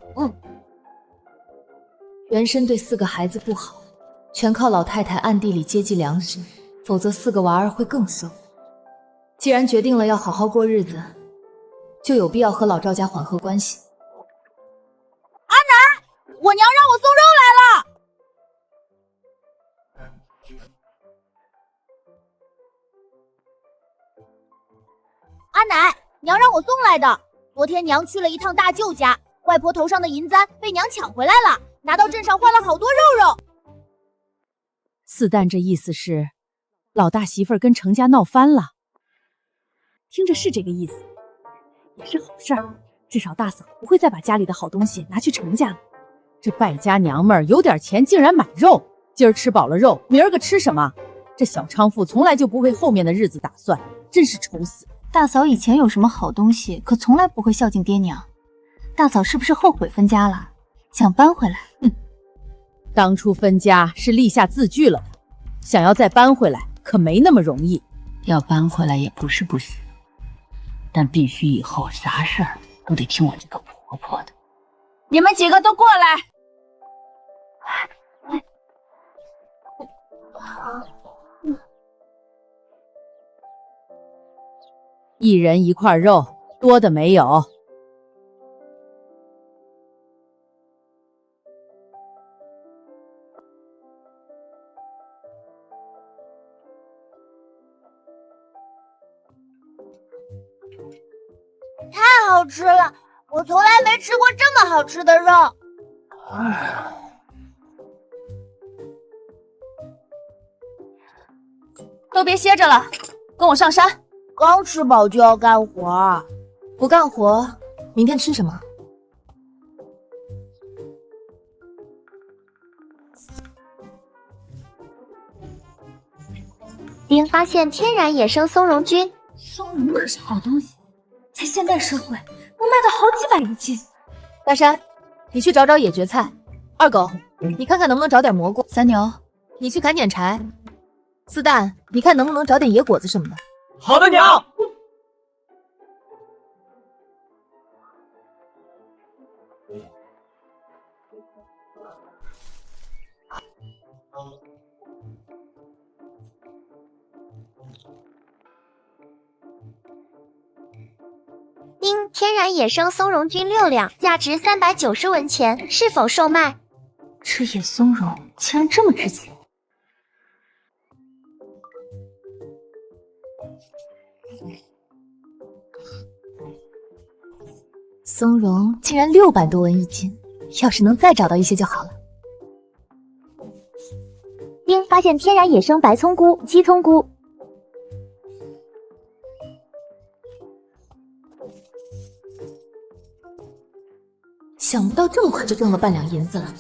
原身对4个孩子不好，全靠老太太暗地里接济粮食，否则4个娃儿会更瘦。既然决定了要好好过日子，就有必要和老赵家缓和关系。阿奶，我娘让我送肉来了。阿奶，娘让我送来的。昨天娘去了一趟大舅家，外婆头上的银簪被娘抢回来了，拿到镇上换了好多肉肉。四蛋这意思是，老大媳妇儿跟程家闹翻了。听着是这个意思，也是好事儿，至少大嫂不会再把家里的好东西拿去程家了。这败家娘们儿有点钱竟然买肉，今儿吃饱了肉，明儿个吃什么？这小娼妇从来就不为后面的日子打算，真是愁死。大嫂以前有什么好东西，可从来不会孝敬爹娘。大嫂是不是后悔分家了，想搬回来？当初分家是立下字据了的，想要再搬回来可没那么容易。要搬回来也不是不行，但必须以后啥事儿都得听我这个婆婆的。你们几个都过来。一人一块肉，多的没有。太好吃了，我从来没吃过这么好吃的肉。都别歇着了，跟我上山。刚吃饱就要干活，不干活，明天吃什么？丁发现天然野生松茸菌，松茸可是好东西，在现代社会能卖到好几百一斤。大山，你去找找野蕨菜。二狗，你看看能不能找点蘑菇。三牛，你去砍点柴。四蛋，你看能不能找点野果子什么的。好的，娘。丁天然野生松茸菌6两，价值390文钱，是否售卖？吃野松茸竟然这么值钱！松茸竟然600多文一斤，要是能再找到一些就好了。丁发现天然野生白葱菇、鸡葱菇。想不到这么快就挣了半两银子了。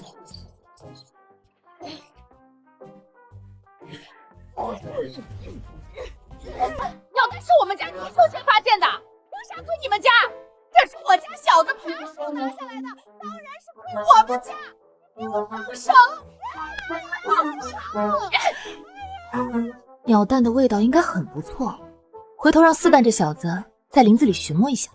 药袋是我们家泥鳅先发现的，为啥归你们家？这是我家小子爬树拿下来的，当然是归我们家。给我放手！鸟蛋的味道应该很不错，回头让四蛋这小子在林子里寻摸一下。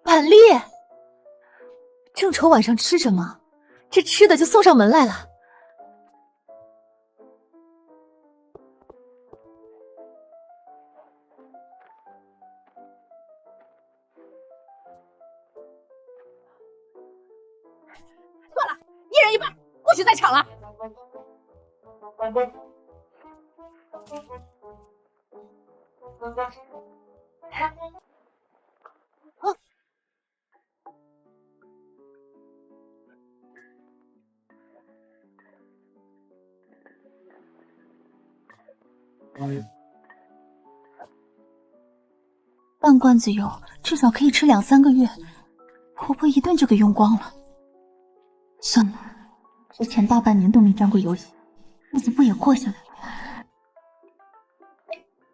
板栗，正愁晚上吃什么，这吃的就送上门来了。算了，一人一半，不许再抢了。半罐子油至少可以吃2、3个月，婆婆一顿就给用光了。算了，之前大半年都没沾过油血，日子不也过下来了？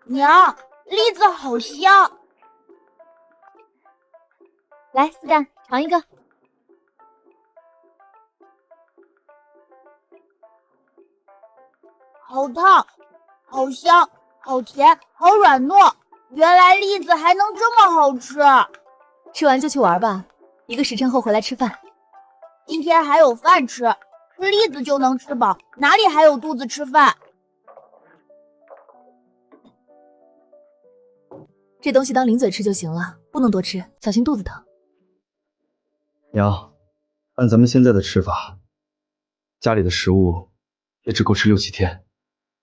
娘，栗子好香！来，四蛋尝一个。好烫，好香，好甜，好软糯。原来栗子还能这么好吃！吃完就去玩吧，1个时辰后回来吃饭。今天还有饭吃，吃栗子就能吃饱，哪里还有肚子吃饭？这东西当零嘴吃就行了，不能多吃，小心肚子疼。娘，按咱们现在的吃法，家里的食物也只够吃6、7天。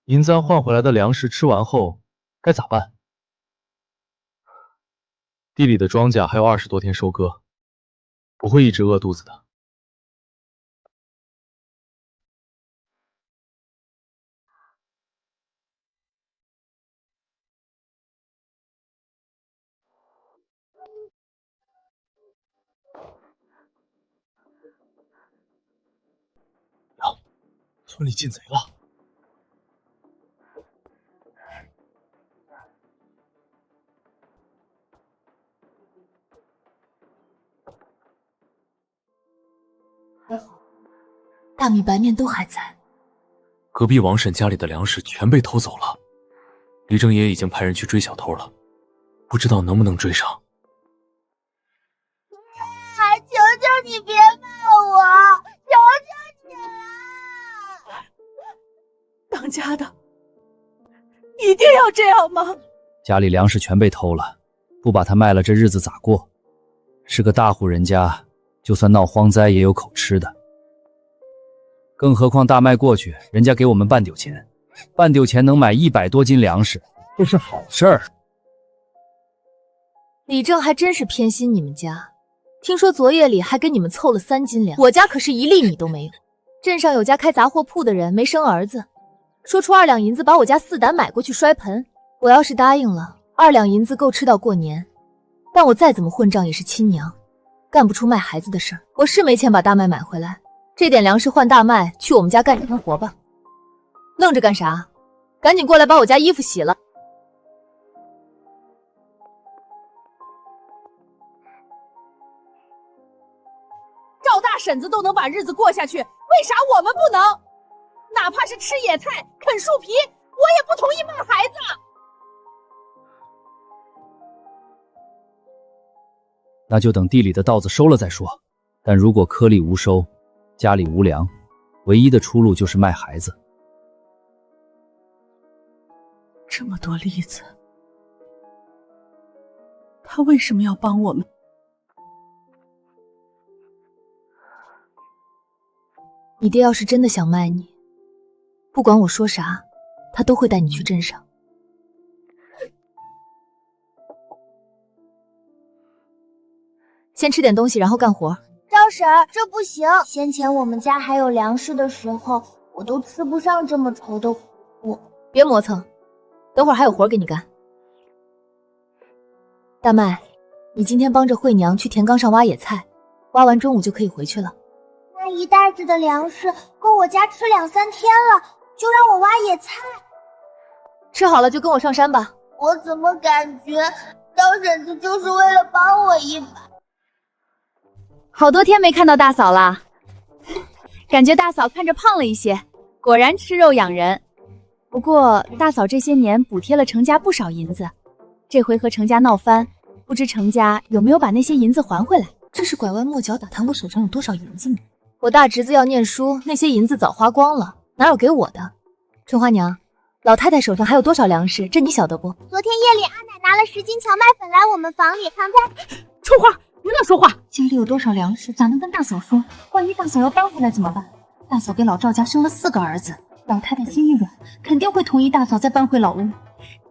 银簪换回来的粮食吃完后该咋办？地里的庄稼还有20多天收割，不会一直饿肚子的。娘，村里进贼了！还好，大米白面都还在。隔壁王婶家里的粮食全被偷走了，李正也已经派人去追小偷了，不知道能不能追上。求求你别骂我，求求你了！当家的一定要这样吗？家里粮食全被偷了，不把它卖了，这日子咋过？是个大户人家，就算闹荒灾也有口吃的。更何况大卖过去，人家给我们半丢钱，半丢钱能买100多斤粮食，这是好事儿。李正还真是偏心你们家，听说昨夜里还给你们凑了3斤粮，我家可是1粒米都没有。镇上有家开杂货铺的人没生儿子，说出2两银子把我家4胆买过去摔盆。我要是答应了，2两银子够吃到过年，但我再怎么混账也是亲娘，干不出卖孩子的事儿。我是没钱把大麦买回来，这点粮食换大麦，去我们家干干活吧。愣着干啥？赶紧过来把我家衣服洗了。赵大婶子都能把日子过下去，为啥我们不能？哪怕是吃野菜、啃树皮，我也不同意骂孩子。那就等地里的稻子收了再说。但如果颗粒无收，家里无粮，唯一的出路就是卖孩子。这么多例子，他为什么要帮我们？你爹要是真的想卖你，不管我说啥，他都会带你去镇上。先吃点东西，然后干活。赵婶，这不行。先前我们家还有粮食的时候，我都吃不上这么稠的苦。别磨蹭，等会儿还有活给你干。大麦，你今天帮着惠娘去田岗上挖野菜，挖完中午就可以回去了。那一袋子的粮食够我家吃2、3天了，就让我挖野菜。吃好了就跟我上山吧。我怎么感觉赵婶子就是为了帮我一把？好多天没看到大嫂了，感觉大嫂看着胖了一些，果然吃肉养人。不过大嫂这些年补贴了程家不少银子，这回和程家闹翻，不知程家有没有把那些银子还回来？这是拐弯抹角打探我手上有多少银子呢？我大侄子要念书，那些银子早花光了，哪有给我的？春花娘，老太太手上还有多少粮食？这你晓得不？昨天夜里阿奶拿了10斤荞麦粉来我们房里，藏在……春花，别乱说话！家里有多少粮食，咋能跟大嫂说？万一大嫂要搬回来怎么办？大嫂给老赵家生了4个儿子，老太太心一软，肯定会同意大嫂再搬回老屋。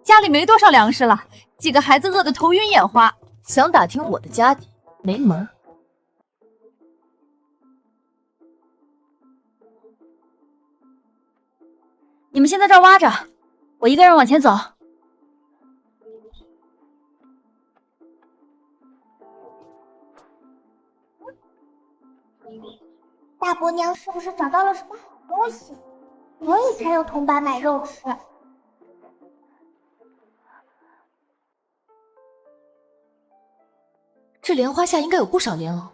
家里没多少粮食了，几个孩子饿得头晕眼花，想打听我的家底，没门。你们先在这儿挖着，我一个人往前走。大伯娘是不是找到了什么好东西，所以才用铜板买肉吃？这莲花下应该有不少莲藕，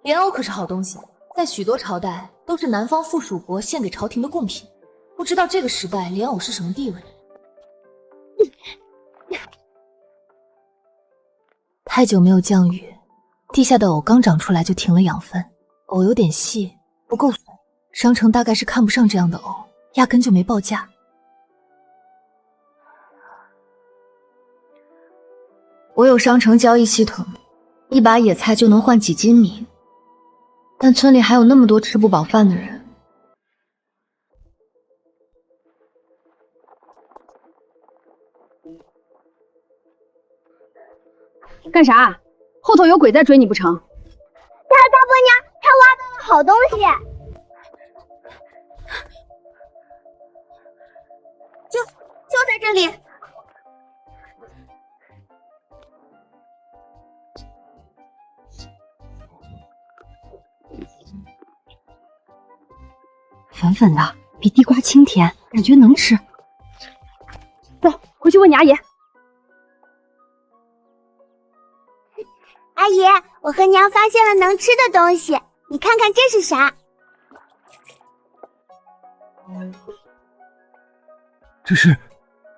莲藕可是好东西，在许多朝代都是南方附属国献给朝廷的贡品。不知道这个时代莲藕是什么地位？太久没有降雨，地下的藕刚长出来就停了养分，藕有点细，不够粉。商城大概是看不上这样的藕，压根就没报价。我有商城交易系统，一把野菜就能换几斤米，但村里还有那么多吃不饱饭的人。干啥？后头有鬼在追你不成？大伯娘，她挖到了好东西，就在这里。粉粉的，比地瓜清甜，感觉能吃。走，回去问你阿爷。阿姨，我和娘发现了能吃的东西，你看看这是啥？这是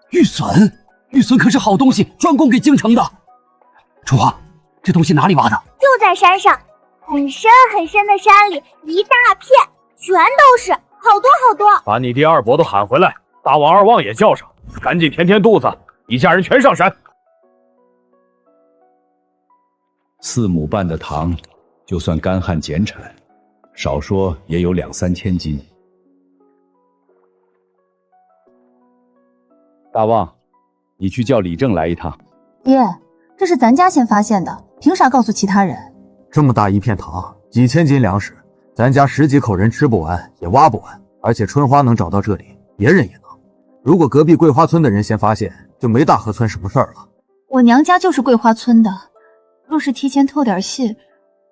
玉笋，玉笋可是好东西，专供给京城的。春花，这东西哪里挖的？就在山上，很深很深的山里，一大片，全都是，好多好多。把你爹二伯都喊回来，大王二旺也叫上，赶紧填填肚子，一家人全上山。4亩半的糖，就算干旱减产，少说也有2、3千斤。大旺，你去叫李正来一趟。爹，这是咱家先发现的，凭啥告诉其他人？这么大一片塘，几千斤粮食，咱家10几口人吃不完也挖不完，而且春花能找到这里，别人也能。如果隔壁桂花村的人先发现，就没大河村什么事儿了。我娘家就是桂花村的，若是提前透点信，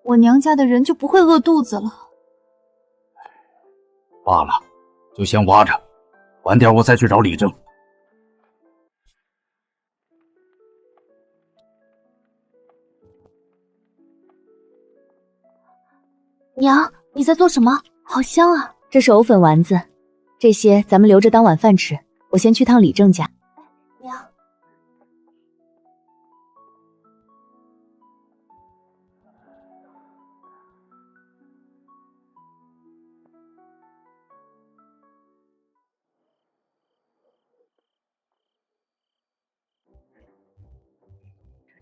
我娘家的人就不会饿肚子了。罢了，就先挖着，晚点我再去找李正。娘，你在做什么？好香啊！这是藕粉丸子，这些咱们留着当晚饭吃。我先去趟李正家。娘，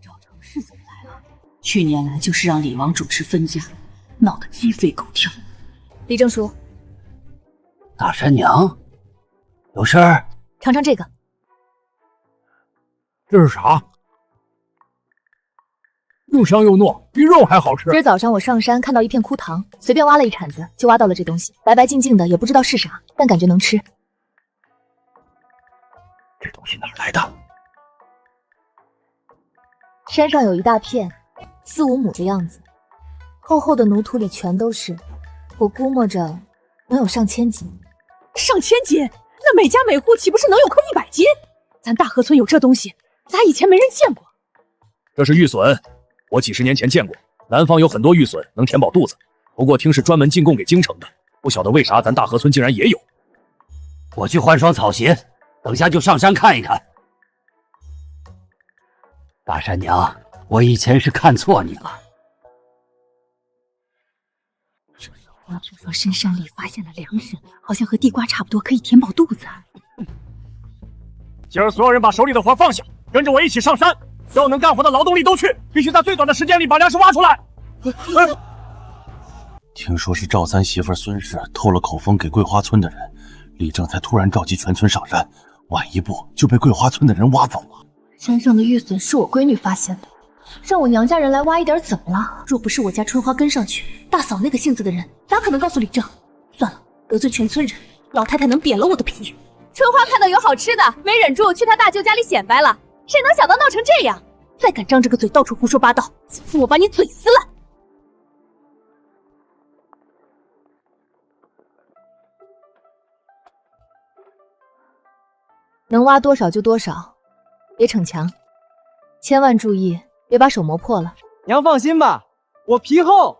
赵成是怎么来了？去年来就是让李王主持分家，闹得鸡飞狗跳。李正叔，大山娘，有事儿？尝尝这个。这是啥？又香又糯，比肉还好吃。今儿早上我上山看到一片枯塘，随便挖了一铲子就挖到了这东西，白白净净的，也不知道是啥，但感觉能吃。这东西哪来的？山上有一大片，4、5亩的样子，厚厚的泥土里全都是，我估摸着能有上千斤。上千斤？那每家每户岂不是能有颗100斤？咱大河村有这东西，咋以前没人见过？这是玉笋，我几10年前见过，南方有很多玉笋能填饱肚子，不过听是专门进贡给京城的，不晓得为啥咱大河村竟然也有。我去换双草鞋，等下就上山看一看。大山娘，我以前是看错你了。我听说深山里发现了粮食，好像和地瓜差不多，可以填饱肚子。今儿所有人把手里的活放下，跟着我一起上山。所有能干活的劳动力都去，必须在最短的时间里把粮食挖出来。听说是赵三媳妇孙氏透了口风给桂花村的人，李正才突然召集全村上山，晚一步就被桂花村的人挖走了。山上的玉笋是我闺女发现的，让我娘家人来挖一点怎么了？若不是我家春花跟上去，大嫂那个性子的人咋可能告诉李正？算了，得罪全村人，老太太能扁了我的皮。春花看到有好吃的，没忍住去她大舅家里显摆了，谁能想到闹成这样？再敢张这个嘴到处胡说八道，今天我把你嘴撕烂！能挖多少就多少，别逞强，千万注意别把手磨破了。娘放心吧，我皮厚。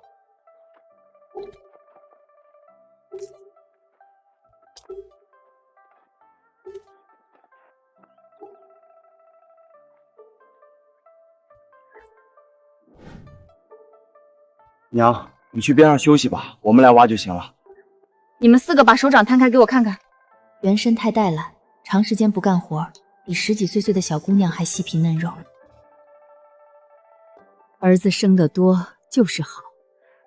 娘，你去边上休息吧，我们来挖就行了。你们4个把手掌摊开给我看看。原身太带懒，长时间不干活，比10几岁的小姑娘还细皮嫩肉。儿子生得多就是好，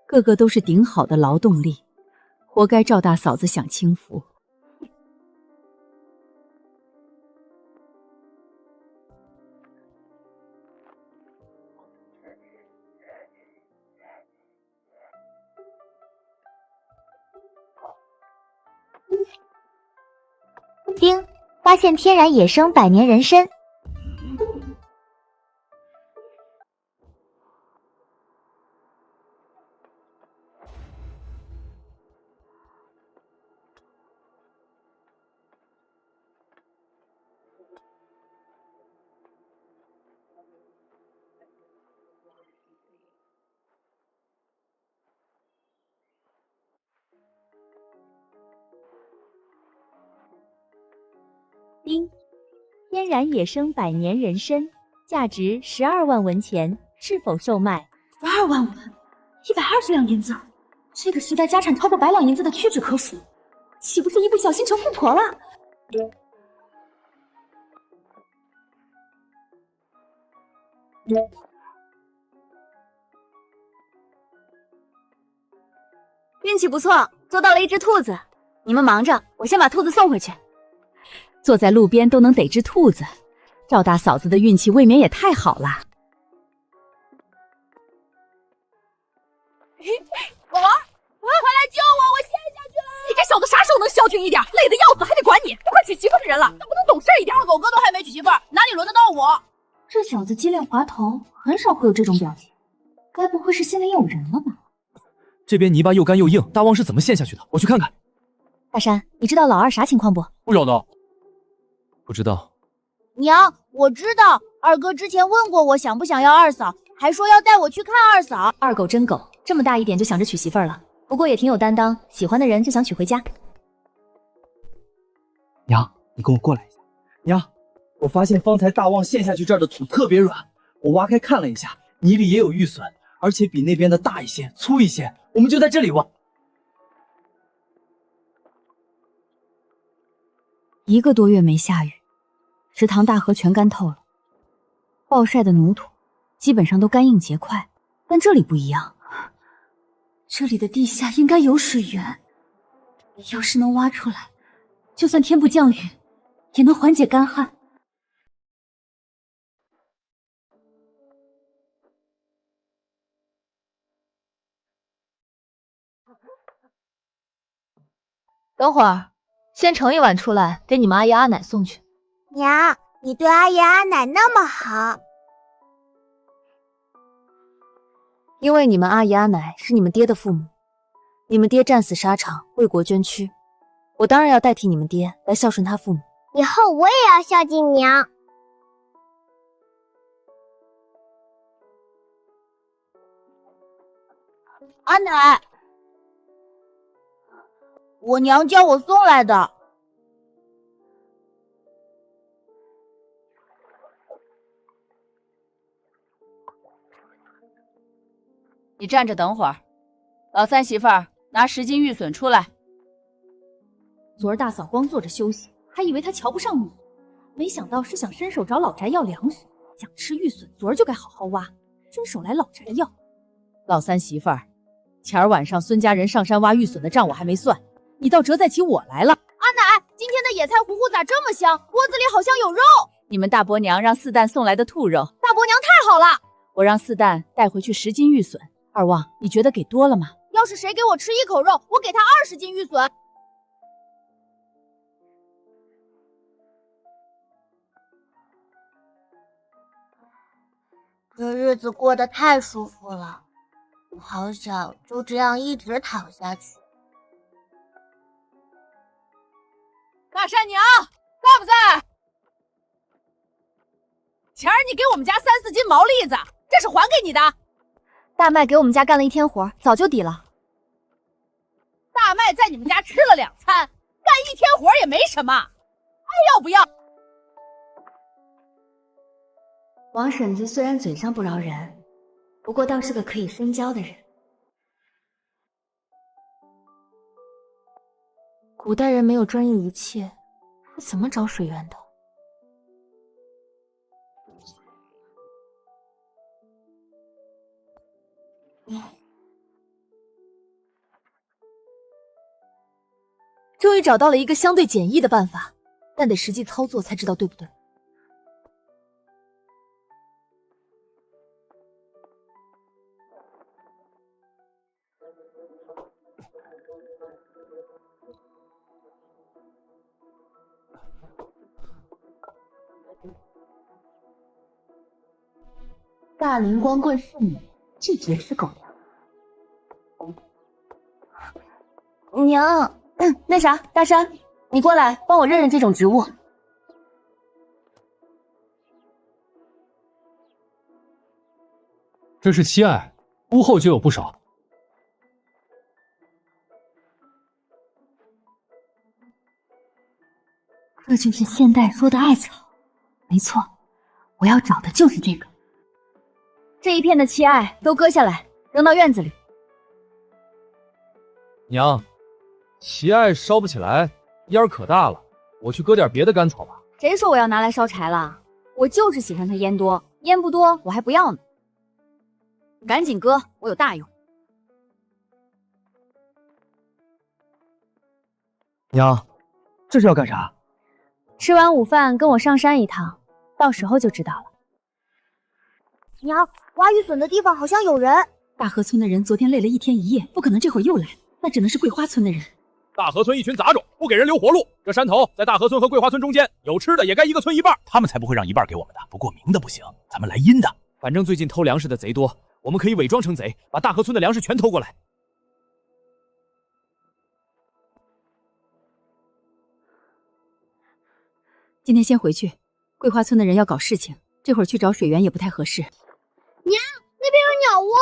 个个都是顶好的劳动力，活该赵大嫂子享清福。丁，发现天然野生百年人参。丁，天然野生百年人参，价值12万文钱，是否售卖？12万文，120两银子，这个时代家产超过100两银子的屈指可数，岂不是一不小心成富婆了？运气不错，捉到了一只兔子。你们忙着，我先把兔子送回去。坐在路边都能逮只兔子，赵大嫂子的运气未免也太好了。人了，怎么不能懂事一点？二狗哥都还没娶媳妇儿，哪里轮得到我？这小子机灵滑头，很少会有这种表情，该不会是心里有人了吧？这边泥巴又干又硬，大旺是怎么陷下去的？我去看看。大山，你知道老二啥情况不？不知道。不知道。娘，我知道，二哥之前问过我想不想要二嫂，还说要带我去看二嫂。二狗真狗，这么大一点就想着娶媳妇儿了，不过也挺有担当，喜欢的人就想娶回家。娘，你跟我过来一下。娘，我发现方才大旺陷下去这儿的土特别软，我挖开看了一下，泥里也有玉笋，而且比那边的大一些、粗一些。我们就在这里挖。1个多月没下雨，池塘大河全干透了，暴晒的泥土基本上都干硬结块，但这里不一样，这里的地下应该有水源，要是能挖出来，就算天不降雨，也能缓解干旱。等会儿，先盛一碗出来，给你们阿姨阿奶送去。娘，你对阿姨阿奶那么好，因为你们阿姨阿奶是你们爹的父母，你们爹战死沙场，为国捐躯，我当然要代替你们爹来孝顺他父母。以后我也要孝敬娘。阿奶，我娘叫我送来的。你站着等会儿，老三媳妇儿拿10斤玉笋出来。昨儿大嫂光坐着休息，还以为她瞧不上玉笋，没想到是想伸手找老宅要粮食，想吃玉笋，昨儿就该好好挖，伸手来老宅要。老三媳妇儿，前儿晚上孙家人上山挖玉笋的账我还没算，你倒折在起我来了。阿奶，今天的野菜糊糊咋这么香？锅子里好像有肉。你们大伯娘让四蛋送来的兔肉，大伯娘太好了，我让四蛋带回去10斤玉笋。二旺，你觉得给多了吗？要是谁给我吃1口肉，我给他20斤玉笋。这日子过得太舒服了，我好想就这样一直躺下去。大山娘在不在？前儿你给我们家3、4斤毛栗子，这是还给你的。大麦给我们家干了1天活，早就抵了。大麦在你们家吃了2餐，干1天活也没什么，还要不要？王婶子虽然嘴上不饶人，不过倒是个可以深交的人。古代人没有专业仪器，是怎么找水源的？终于找到了一个相对简易的办法，但得实际操作才知道对不对。大灵光棍是你，这绝吃狗粮。娘，那啥，大山，你过来帮我认认这种植物。这是七艾，屋后就有不少。这就是现代说的艾草，没错，我要找的就是这个。这一片的七艾都割下来，扔到院子里。娘，奇艾烧不起来，烟儿可大了，我去割点别的干草吧。谁说我要拿来烧柴了？我就是喜欢它烟多，烟不多我还不要呢。赶紧割，我有大用。娘，这是要干啥？吃完午饭跟我上山一趟，到时候就知道了。娘，挖玉笋的地方好像有人。大河村的人昨天累了1天1夜，不可能这会儿又来，那只能是桂花村的人。大河村一群杂种，不给人留活路。这山头在大河村和桂花村中间，有吃的也该一个村一半，他们才不会让一半给我们的。不过明的不行，咱们来阴的。反正最近偷粮食的贼多，我们可以伪装成贼，把大河村的粮食全偷过来。今天先回去，桂花村的人要搞事情，这会儿去找水源也不太合适。娘，那边有鸟窝。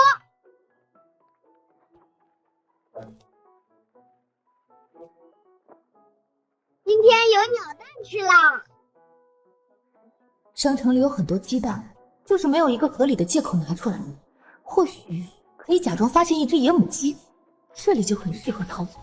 今天有鸟蛋吃啦！商城里有很多鸡蛋，就是没有一个合理的借口拿出来。或许可以假装发现一只野母鸡，这里就很适合操作。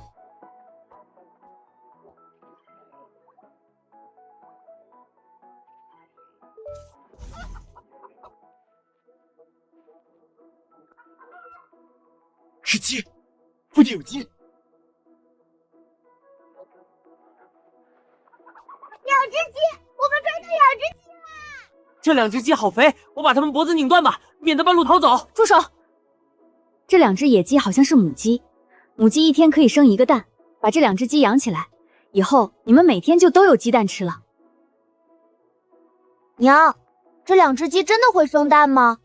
是鸡，附近有鸡。2只鸡，我们抓到2只鸡啦！这2只鸡好肥，我把它们脖子拧断吧，免得半路逃走。住手！这2只野鸡好像是母鸡，母鸡一天可以生1个蛋，把这2只鸡养起来，以后你们每天就都有鸡蛋吃了。娘，这2只鸡真的会生蛋吗？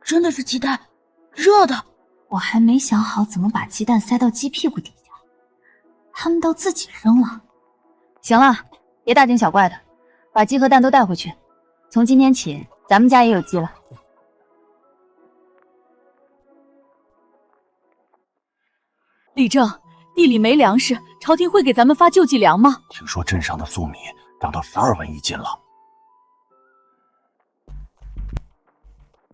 真的是鸡蛋，热的。我还没想好怎么把鸡蛋塞到鸡屁股底下，它们都自己扔了。行了，别大惊小怪的，把鸡和蛋都带回去。从今天起，咱们家也有鸡了。李正，地里没粮食，朝廷会给咱们发救济粮吗？听说镇上的粟米涨到12文一斤了。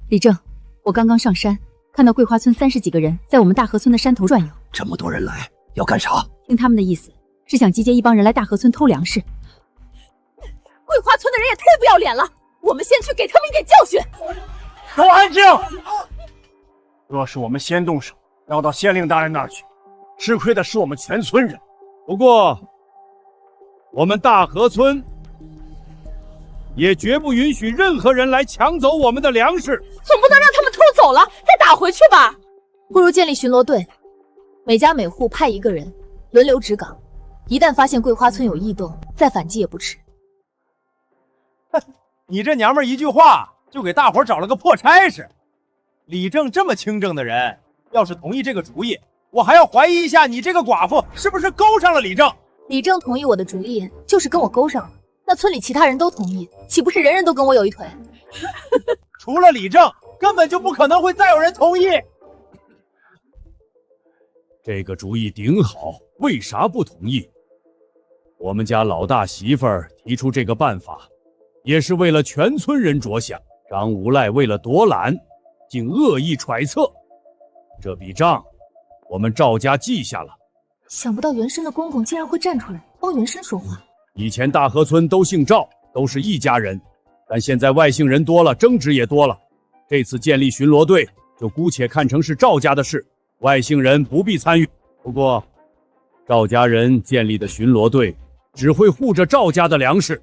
李正，我刚刚上山，看到桂花村30几个人在我们大河村的山头转悠。这么多人来，要干啥？听他们的意思，是想集结一帮人来大河村偷粮食。桂花村的人也太不要脸了，我们先去给他们一点教训。都安静！若是我们先动手，要到县令大人那儿去，吃亏的是我们全村人。不过，我们大河村也绝不允许任何人来抢走我们的粮食。总不能让他们偷走了再打回去吧？不如建立巡逻队，每家每户派1个人，轮流值岗。一旦发现桂花村有异动，再反击也不迟。你这娘们一句话就给大伙找了个破差事。李正这么清正的人，要是同意这个主意，我还要怀疑一下你这个寡妇是不是勾上了李正。李正同意我的主意，就是跟我勾上了。那村里其他人都同意，岂不是人人都跟我有一腿？除了李正，根本就不可能会再有人同意。这个主意顶好，为啥不同意？我们家老大媳妇儿提出这个办法，也是为了全村人着想。张无赖为了夺揽，竟恶意揣测，这笔账我们赵家记下了。想不到原生的公公竟然会站出来帮原生说话。以前大河村都姓赵，都是一家人，但现在外姓人多了，争执也多了。这次建立巡逻队，就姑且看成是赵家的事，外姓人不必参与。不过，赵家人建立的巡逻队只会护着赵家的粮食。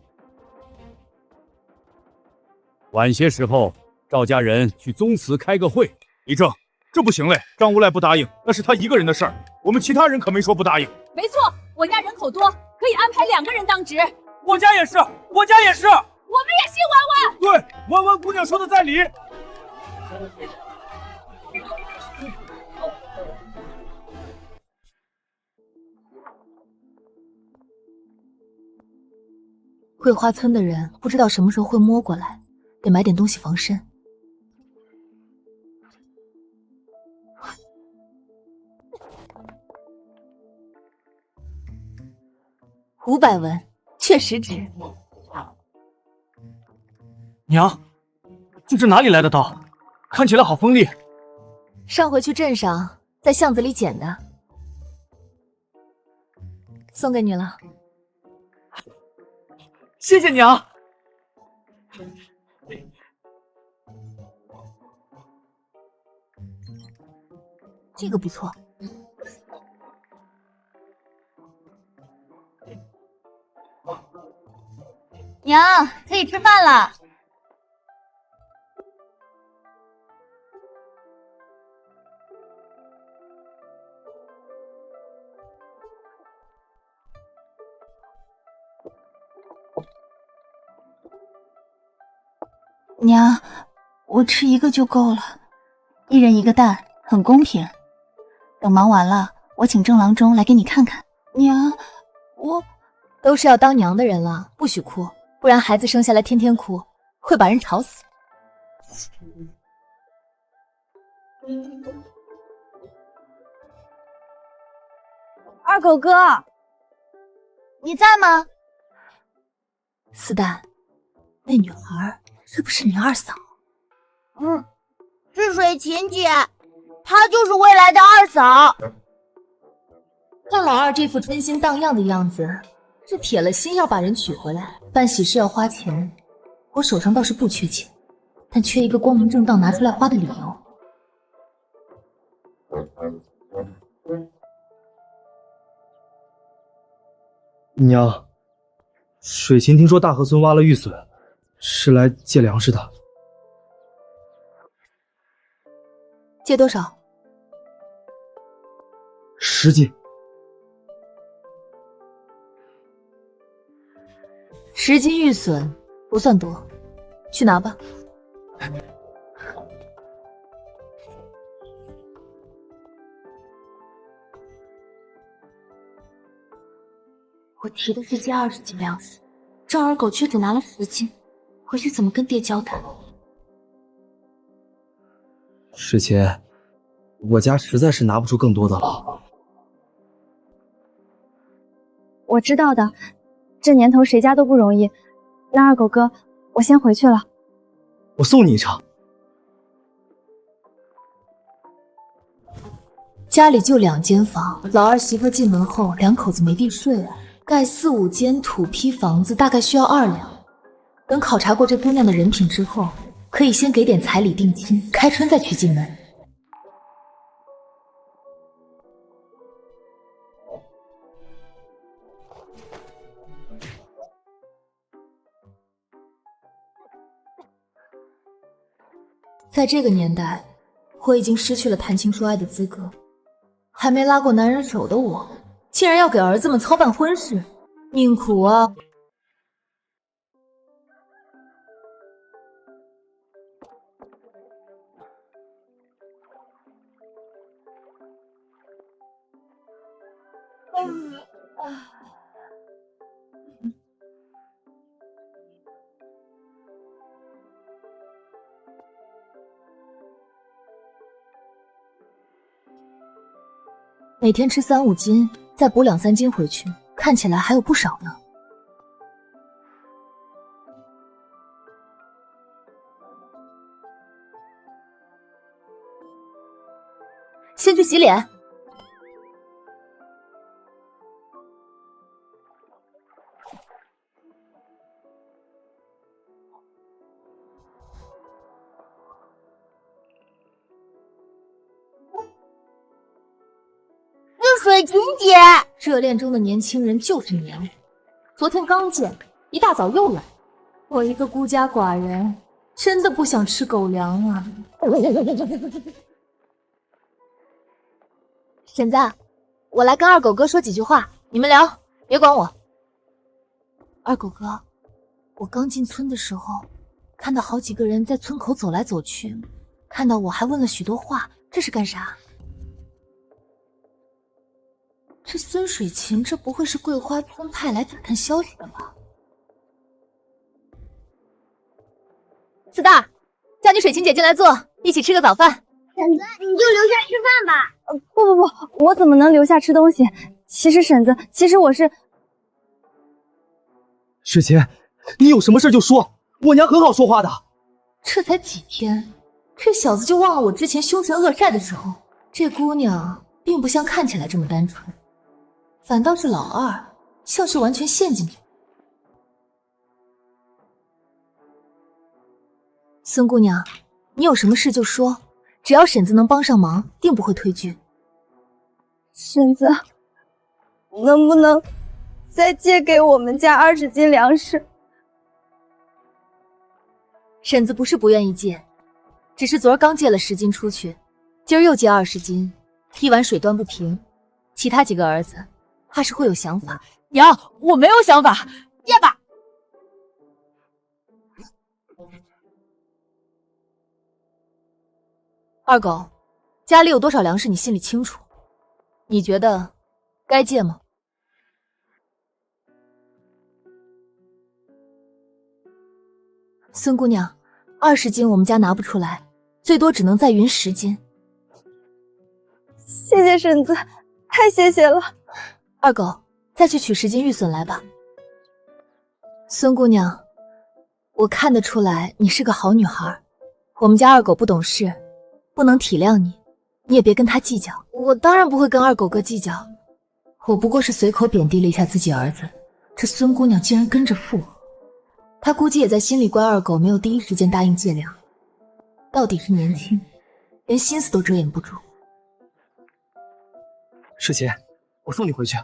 晚些时候，赵家人去宗祠开个会。李正，这不行嘞！张无赖不答应，那是他一个人的事儿，我们其他人可没说不答应。没错，我家人口多，可以安排2个人当值。我家也是，我家也是。我们也姓婉婉。对，婉婉姑娘说的在理。桂花村的人不知道什么时候会摸过来，得买点东西防身。500文，确实值。娘，这是哪里来的刀？看起来好锋利。上回去镇上，在巷子里捡的，送给你了。谢谢娘。这个不错。娘，可以吃饭了。娘，我吃一个就够了，一人一个蛋，很公平。等忙完了，我请郑郎中来给你看看。娘，我都是要当娘的人了，不许哭，不然孩子生下来天天哭，会把人吵死。二狗哥，你在吗？四蛋，那女孩是不是你二嫂？是水琴姐，她就是未来的二嫂。看老二这副春心荡漾的样子，是铁了心要把人娶回来。办喜事要花钱，我手上倒是不缺钱，但缺一个光明正大拿出来花的理由。娘，水琴听说大河村挖了玉笋，是来借粮食的。借多少？10斤。10斤玉笋不算多，去拿吧。我提的是借20斤粮食，赵二狗却只拿了10斤，回去怎么跟爹交代？水琴，我家实在是拿不出更多的了。我知道的，这年头谁家都不容易。那二狗哥，我先回去了。我送你一程。家里就2间房，老二媳妇进门后，2口子没地睡了。盖4、5间土坯房子大概需要2两。等考察过这姑娘的人品之后，可以先给点彩礼定亲，开春再娶进门。在这个年代，我已经失去了谈情说爱的资格。还没拉过男人手的我，竟然要给儿子们操办婚事，命苦啊！每天吃3、5斤，再补2、3斤回去，看起来还有不少呢。先去洗脸。水琴姐，热恋中的年轻人就是黏。昨天刚见，一大早又来。我一个孤家寡人，真的不想吃狗粮啊。婶子，我来跟二狗哥说几句话，你们聊，别管我。二狗哥，我刚进村的时候，看到好几个人在村口走来走去，看到我还问了许多话，这是干啥？这孙水琴，这不会是桂花村派来打探消息的吧？四大，叫你水琴姐进来坐，一起吃个早饭。婶子，你就留下吃饭吧。不，我怎么能留下吃东西？其实婶子，我是……水琴，你有什么事就说，我娘很好说话的。这才几天，这小子就忘了我之前凶神恶煞的时候。这姑娘并不像看起来这么单纯。反倒是老二，像是完全陷进去。孙姑娘，你有什么事就说，只要婶子能帮上忙，定不会推拒。婶子，能不能再借给我们家20斤粮食？婶子不是不愿意借，只是昨儿刚借了10斤出去，今儿又借20斤，一碗水端不平。其他几个儿子怕是会有想法。娘，我没有想法，借吧。二狗，家里有多少粮食你心里清楚，你觉得该借吗？孙姑娘，20斤我们家拿不出来，最多只能再匀10斤。谢谢婶子，太谢谢了。二狗，再去取10斤玉笋来吧。孙姑娘，我看得出来你是个好女孩，我们家二狗不懂事，不能体谅你，你也别跟他计较。我当然不会跟二狗哥计较，我不过是随口贬低了一下自己儿子，这孙姑娘竟然跟着附和，她估计也在心里怪二狗没有第一时间答应借粮，到底是年轻，连心思都遮掩不住。世杰，我送你回去。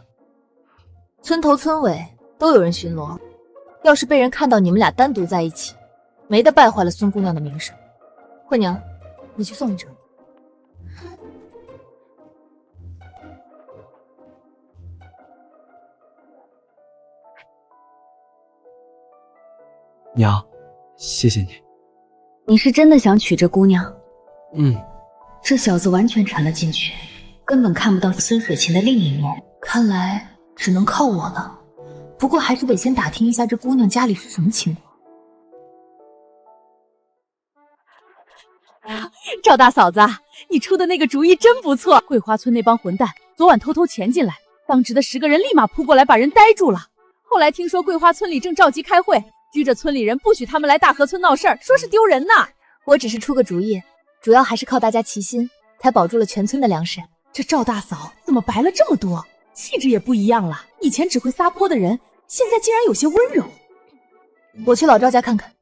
村头村尾都有人巡逻，要是被人看到你们俩单独在一起，没得败坏了孙姑娘的名声。慧娘，你去送一程。娘，谢谢你。你是真的想娶这姑娘？这小子完全沉了进去，根本看不到孙水琴的另一面。看来只能靠我了，不过还是得先打听一下这姑娘家里是什么情况。赵大嫂子，你出的那个主意真不错。桂花村那帮混蛋昨晚偷偷潜进来，当值的10个人立马扑过来把人逮住了。后来听说桂花村里正召集开会，拘着村里人不许他们来大河村闹事儿，说是丢人呢。我只是出个主意，主要还是靠大家齐心，才保住了全村的粮食。这赵大嫂怎么白了这么多，气质也不一样了。以前只会撒泼的人，现在竟然有些温柔。我去老赵家看看。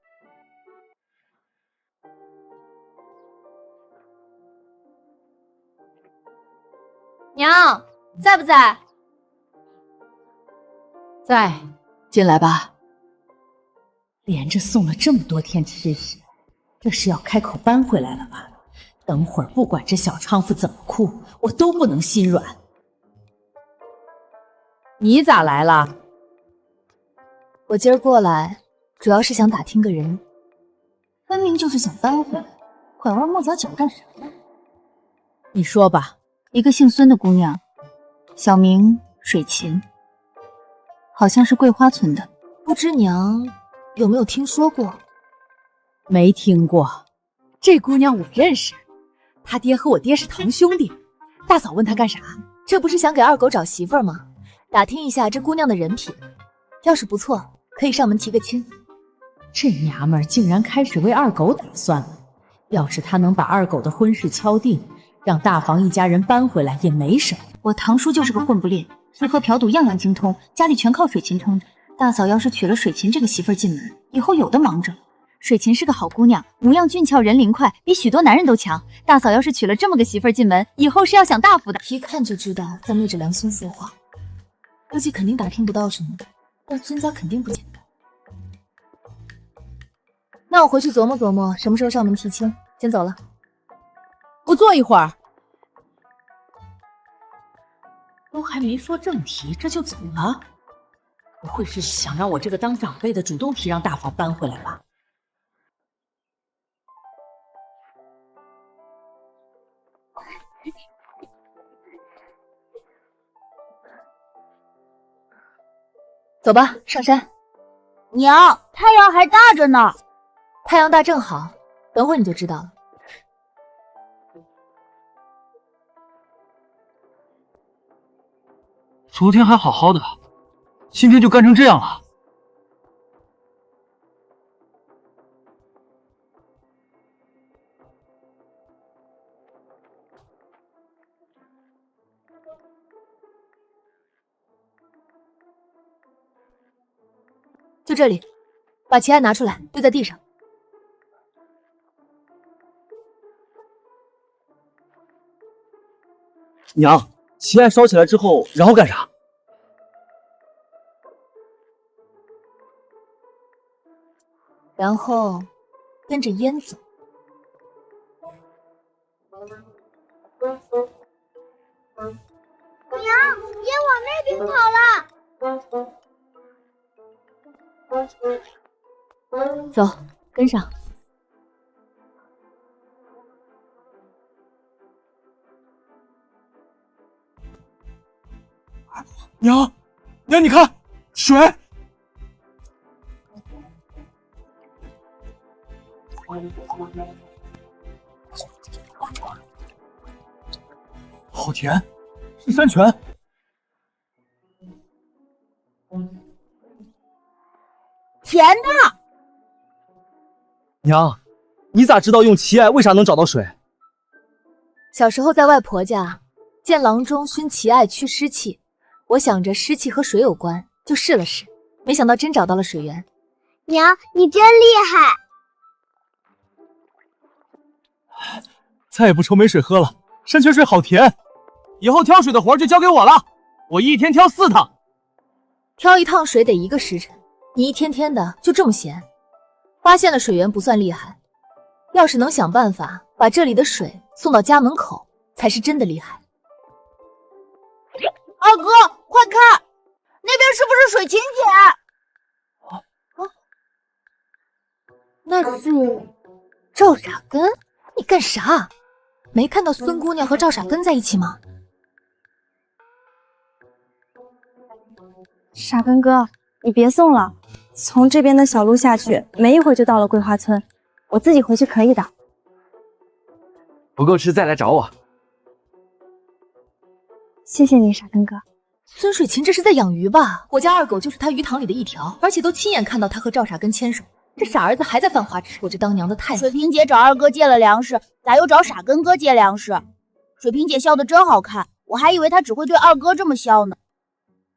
娘，在不在？在，进来吧。连着送了这么多天吃食，这是要开口搬回来了吧？等会儿不管这小娼妇怎么哭，我都不能心软。你咋来了？我今儿过来，主要是想打听个人。分明就是想搬回来，拐弯抹角讲干什么？你说吧。一个姓孙的姑娘，小名水琴，好像是桂花村的。不知娘有没有听说过？没听过。这姑娘我认识，她爹和我爹是堂兄弟。大嫂问她干啥？这不是想给二狗找媳妇儿吗？打听一下这姑娘的人品，要是不错，可以上门提个亲。这娘们儿竟然开始为二狗打算了。要是她能把二狗的婚事敲定，让大房一家人搬回来也没什么。我堂叔就是个混不吝，吃喝嫖赌样样精通，家里全靠水琴撑着。大嫂要是娶了水琴这个媳妇儿进门，以后有的忙着。水琴是个好姑娘，模样俊俏，人灵快，比许多男人都强。大嫂要是娶了这么个媳妇儿进门，以后是要享大福的。一看就知道在昧着良心说话，估计肯定打听不到什么，但孙家肯定不简单。那我回去琢磨琢磨，什么时候上门提亲。先走了。不坐一会儿。都还没说正题，这就走了？不会是想让我这个当长辈的主动提让大房搬回来吧？走吧，上山。娘，太阳还大着呢。太阳大正好，等会儿你就知道了。昨天还好好的，今天就干成这样了。就这里，把旗案拿出来，丢在地上。娘，旗案烧起来之后，然后干啥？然后跟着烟走。娘，烟往那边跑了。走，跟上。娘，娘，你看，水！好甜，是山泉。甜的。娘，你咋知道用奇艾为啥能找到水？小时候在外婆家见郎中熏奇艾去湿气，我想着湿气和水有关，就试了试，没想到真找到了水源。娘，你真厉害！再也不愁没水喝了，山泉水好甜。以后挑水的活就交给我了，我一天挑4趟。挑一趟水得1个时辰，你一天天的就这么闲？发现了水源不算厉害，要是能想办法把这里的水送到家门口，才是真的厉害。二哥，快看，那边是不是水芹姐？那是赵傻根？你干啥？没看到孙姑娘和赵傻根在一起吗？傻根哥，你别送了，从这边的小路下去，没一会儿就到了桂花村，我自己回去可以的。不够吃再来找我。谢谢你，傻根哥。孙水芹这是在养鱼吧？我家二狗就是他鱼塘里的一条，而且都亲眼看到他和赵傻根牵手。这傻儿子还在犯花痴，我这当娘的太……水萍姐找二哥借了粮食，咋又找傻根哥借粮食？水萍姐笑得真好看，我还以为她只会对二哥这么笑呢。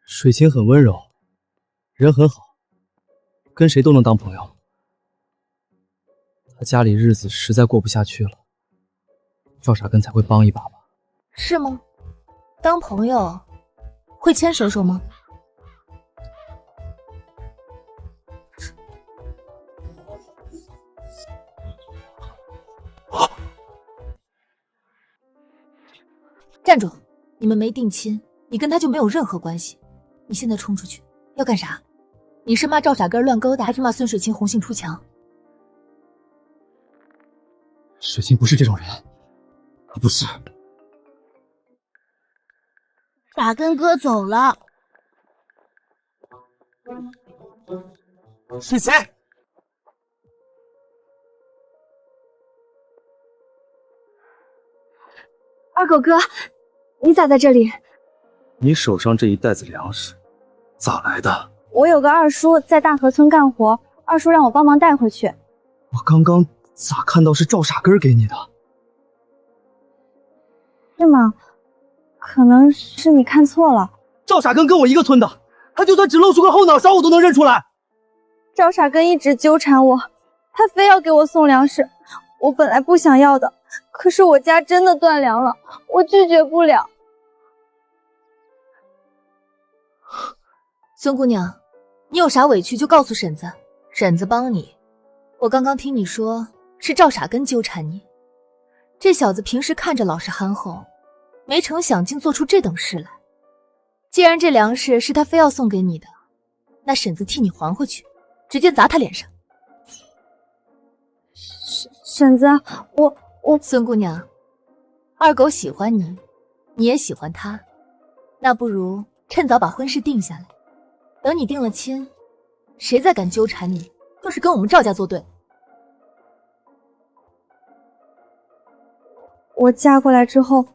水芹很温柔，人很好，跟谁都能当朋友。他家里日子实在过不下去了，赵傻根才会帮一把吧？是吗？当朋友会牵手手吗？站住！你们没定亲，你跟他就没有任何关系。你现在冲出去要干啥？你是骂赵傻根乱勾搭，还是骂孙水芹红杏出墙？水芹不是这种人，他不是。傻根哥走了。水芹，二狗哥，你咋在这里？你手上这一袋子粮食咋来的？我有个二叔在大河村干活，二叔让我帮忙带回去。我刚刚咋看到是赵傻根给你的？是吗？可能是你看错了。赵傻根跟我一个村的，他就算只露出个后脑勺我都能认出来。赵傻根一直纠缠我，他非要给我送粮食，我本来不想要的，可是我家真的断粮了，我拒绝不了。孙姑娘，你有啥委屈就告诉婶子，婶子帮你。我刚刚听你说是赵傻根纠缠你，这小子平时看着老实憨厚，没成想竟做出这等事来。既然这粮食是他非要送给你的，那婶子替你还回去，直接砸他脸上。婶子，我孙姑娘，二狗喜欢你，你也喜欢他，那不如趁早把婚事定下来。等你定了亲，谁再敢纠缠你，就是跟我们赵家作对。我嫁过来之后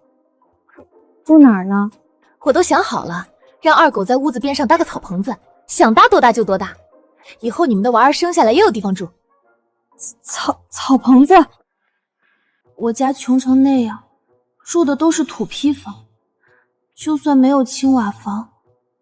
住哪儿呢？我都想好了，让二狗在屋子边上搭个草棚子，想搭多大就多大。以后你们的娃儿生下来也有地方住。草棚子？我家穷成那样，住的都是土坯房，就算没有青瓦房，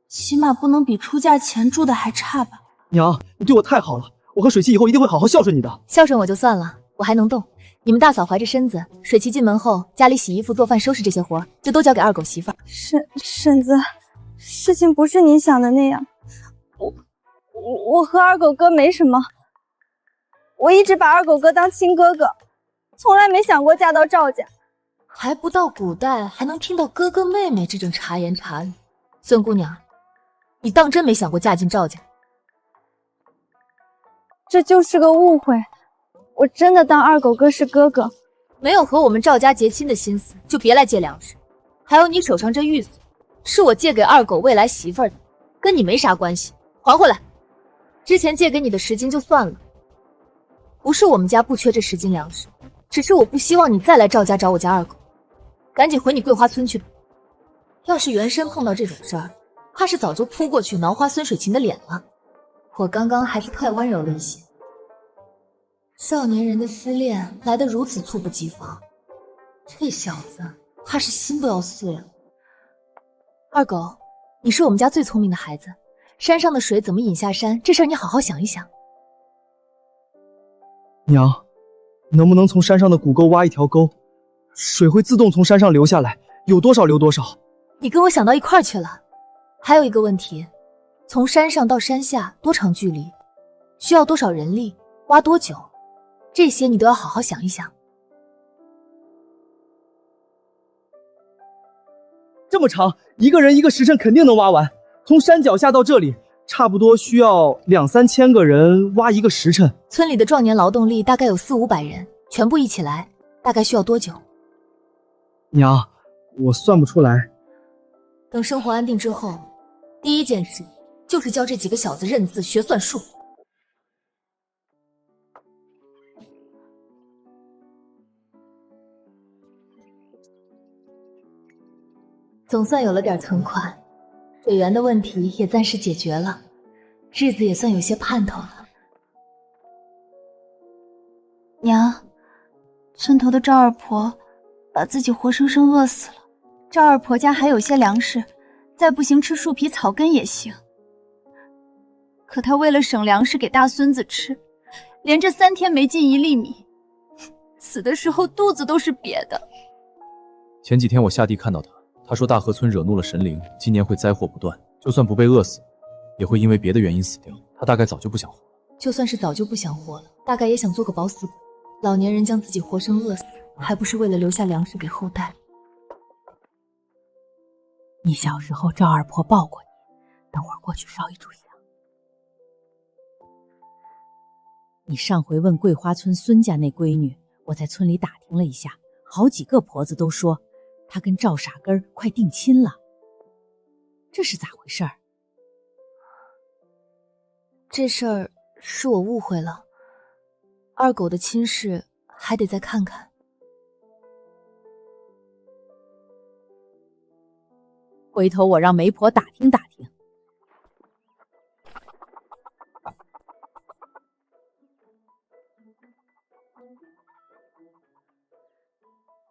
起码不能比出嫁前住的还差吧。娘，你对我太好了，我和水芹以后一定会好好孝顺你的。孝顺我就算了，我还能动。你们大嫂怀着身子，水芹进门后，家里洗衣服、做饭、收拾这些活就都交给二狗媳妇儿。婶子，事情不是你想的那样，我和二狗哥没什么，我一直把二狗哥当亲哥哥，从来没想过嫁到赵家。还不到古代，还能听到哥哥妹妹这种茶言茶语。孙姑娘，你当真没想过嫁进赵家？这就是个误会，我真的当二狗哥是哥哥。没有和我们赵家结亲的心思，就别来借粮食。还有你手上这玉锁，是我借给二狗未来媳妇儿的，跟你没啥关系，还回来。之前借给你的10斤就算了，不是我们家不缺这10斤粮食，只是我不希望你再来赵家找我家二狗。赶紧回你桂花村去吧。要是原身碰到这种事儿，怕是早就扑过去挠花孙水琴的脸了。我刚刚还是太温柔了一些。少年人的失恋来得如此猝不及防，这小子怕是心都要碎了。二狗，你是我们家最聪明的孩子，山上的水怎么引下山，这事儿你好好想一想。娘，能不能从山上的谷沟挖一条沟，水会自动从山上流下来，有多少流多少？你跟我想到一块儿去了。还有一个问题，从山上到山下多长距离，需要多少人力，挖多久，这些你都要好好想一想。这么长，一个人1个时辰肯定能挖完。从山脚下到这里，差不多需要2、3千个人挖1个时辰。村里的壮年劳动力大概有400、500人，全部一起来，大概需要多久？娘，我算不出来。等生活安定之后，第一件事就是教这几个小子认字学算术。总算有了点存款，水源的问题也暂时解决了，日子也算有些盼头了。娘，村头的赵二婆把自己活生生饿死了。赵二婆家还有些粮食，再不行吃树皮草根也行。可她为了省粮食给大孙子吃，连着3天没进1粒米，死的时候肚子都是瘪的。前几天我下地看到他说大河村惹怒了神灵，今年会灾祸不断，就算不被饿死，也会因为别的原因死掉。他大概早就不想活了。就算是早就不想活了，大概也想做个饱死鬼。老年人将自己活生饿死，还不是为了留下粮食给后代？你小时候赵二婆抱过你，等会儿过去烧一炷香。你上回问桂花村孙家那闺女，我在村里打听了一下，好几个婆子都说她跟赵傻根儿快定亲了，这是咋回事儿？这事儿是我误会了，二狗的亲事还得再看看。回头我让媒婆打听打听。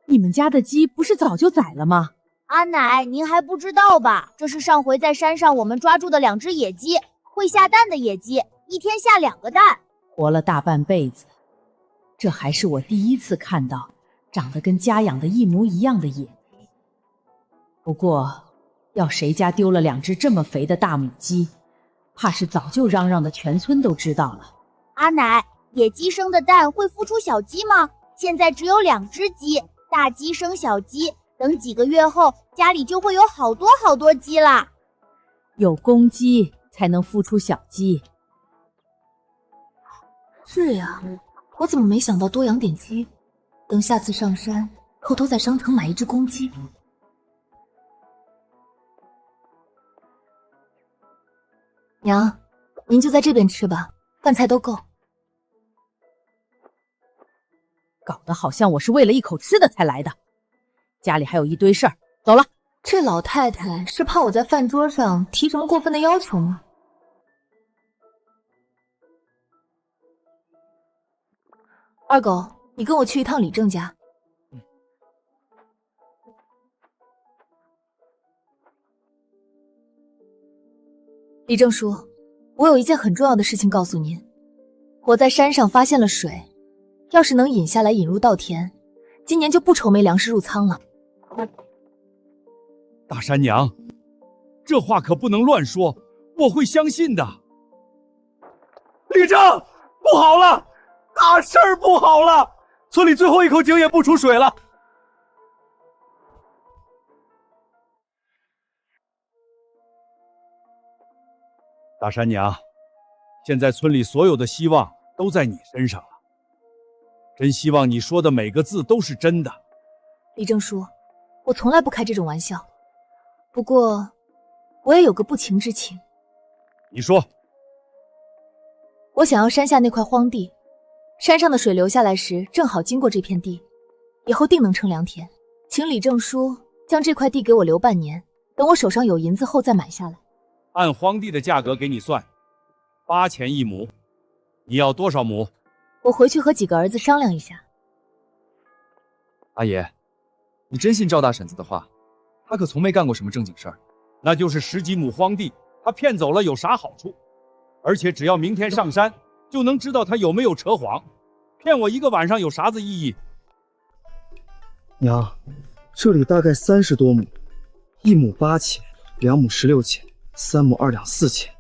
你们家的鸡不是早就宰了吗？阿奶，您还不知道吧？这是上回在山上我们抓住的2只野鸡，会下蛋的野鸡，一天下2个蛋。活了大半辈子，这还是我第一次看到长得跟家养的一模一样的野鸡。不过，要谁家丢了2只这么肥的大母鸡，怕是早就嚷嚷的全村都知道了。阿奶，野鸡生的蛋会孵出小鸡吗？现在只有2只鸡，大鸡生小鸡，等几个月后，家里就会有好多好多鸡啦。有公鸡才能孵出小鸡。是呀，我怎么没想到多养点鸡？等下次上山，偷偷在商城买1只公鸡。娘，您就在这边吃吧，饭菜都够。搞得好像我是为了一口吃的才来的，家里还有一堆事儿，走了。这老太太是怕我在饭桌上提什么过分的要求吗？二狗，你跟我去一趟李正家。李正叔，我有一件很重要的事情告诉您。我在山上发现了水，要是能引下来引入稻田，今年就不愁没粮食入仓了。大山娘，这话可不能乱说，我会相信的。李正，不好了，大事儿不好了！村里最后一口井也不出水了。大山娘，现在村里所有的希望都在你身上了，真希望你说的每个字都是真的。李正叔，我从来不开这种玩笑，不过我也有个不情之请。你说。我想要山下那块荒地，山上的水流下来时正好经过这片地，以后定能乘良田。请李正叔将这块地给我留半年，等我手上有银子后再买下来。按荒地的价格给你算，8钱1亩。你要多少亩？我回去和几个儿子商量一下。阿爷，你真信赵大婶子的话？她可从没干过什么正经事儿。那就是10几亩荒地，她骗走了有啥好处？而且只要明天上山，就能知道她有没有扯谎。骗我1个晚上有啥子意义？娘，这里大概30多亩，1亩8钱，2亩16钱，3亩2两4钱。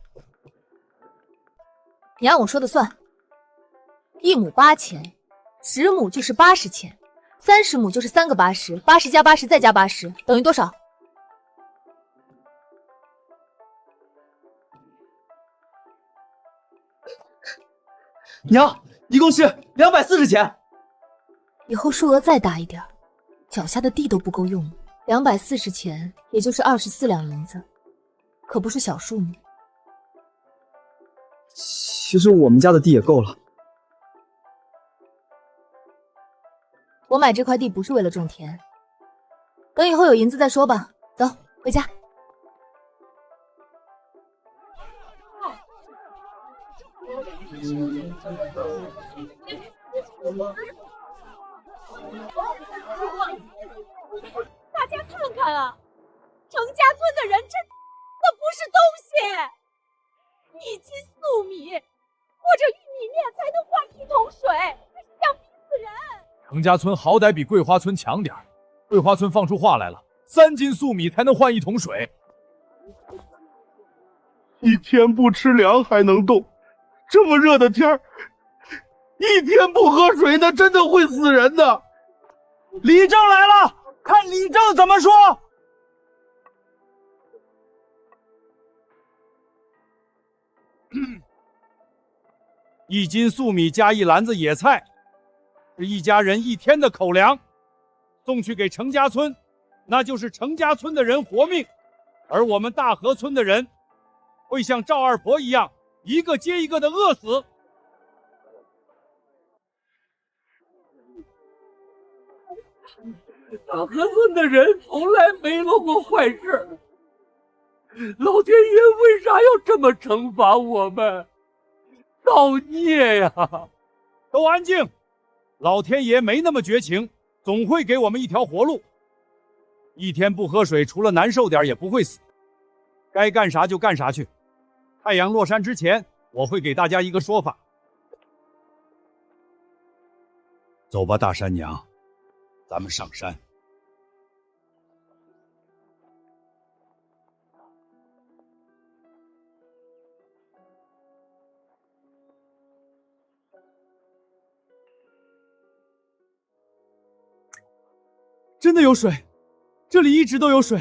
你按我说的算，1亩8钱，10亩就是80钱，30亩就是3个80，80加80再加80，等于多少？娘，一共是240钱。以后数额再大一点，脚下的地都不够用了。240钱，也就是24两银子，可不是小数目。其实我们家的地也够了。我买这块地不是为了种田，等以后有银子再说吧。走，回家。大家看看啊，程家村的人那不是东西，1斤粟米或者玉米面才能换1桶水，这是想逼死人。程家村好歹比桂花村强点儿，桂花村放出话来了，3斤粟米才能换1桶水。1天不吃粮还能动，这么热的天儿，1天不喝水那真的会死人的。李正来了，看李正怎么说。1斤粟米加1篮子野菜，是一家人1天的口粮，送去给程家村，那就是程家村的人活命，而我们大河村的人会像赵二婆一样，一个接一个的饿死。大河村的人从来没做过坏事，老天爷为啥要这么惩罚我们？造孽呀！都安静！老天爷没那么绝情，总会给我们一条活路。1天不喝水，除了难受点也不会死。该干啥就干啥去。太阳落山之前，我会给大家一个说法。走吧，大山娘，咱们上山。真的有水，这里一直都有水，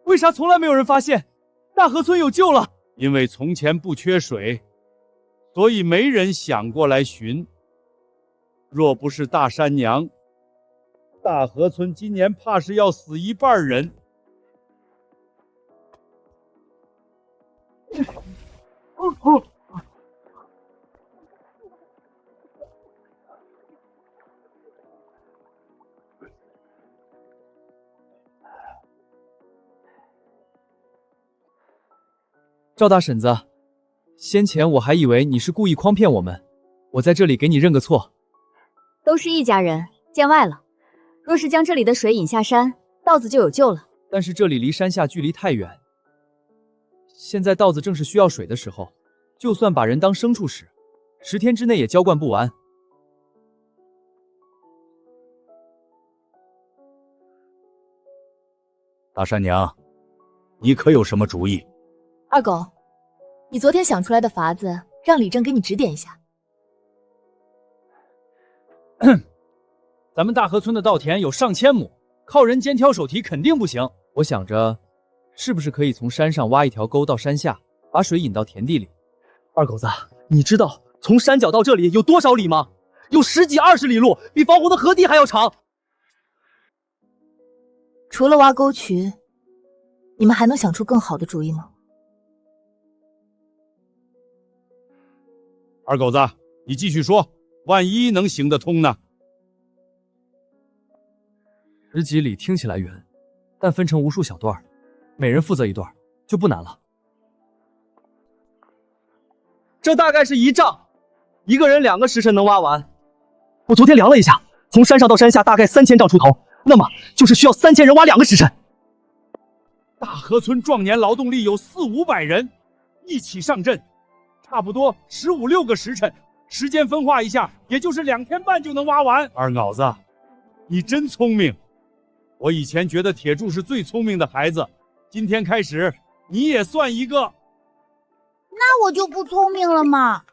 为啥从来没有人发现？大河村有救了。因为从前不缺水，所以没人想过来寻。若不是大山娘，大河村今年怕是要死1半人。赵大婶子，先前我还以为你是故意诓骗我们，我在这里给你认个错。都是一家人，见外了。若是将这里的水引下山，稻子就有救了。但是这里离山下距离太远，现在稻子正是需要水的时候，就算把人当牲畜使，10天之内也浇灌不完。大山娘，你可有什么主意？二狗，你昨天想出来的法子，让李正给你指点一下。咱们大河村的稻田有上千亩，靠人肩挑手提肯定不行。我想着，是不是可以从山上挖一条沟到山下，把水引到田地里？二狗子，你知道从山脚到这里有多少里吗？有10几20里路，比防洪的河堤还要长。除了挖沟渠，你们还能想出更好的主意吗？二狗子，你继续说，万一能行得通呢？10几里听起来远，但分成无数小段，每人负责一段，就不难了。这大概是一丈，一个人2个时辰能挖完。我昨天量了一下，从山上到山下大概3000丈出头，那么就是需要3000人挖2个时辰。大河村壮年劳动力有400、500人，一起上阵，差不多15、16个时辰，时间分化一下，也就是2天半就能挖完。二鹗子，你真聪明！我以前觉得铁柱是最聪明的孩子，今天开始你也算一个。那我就不聪明了嘛。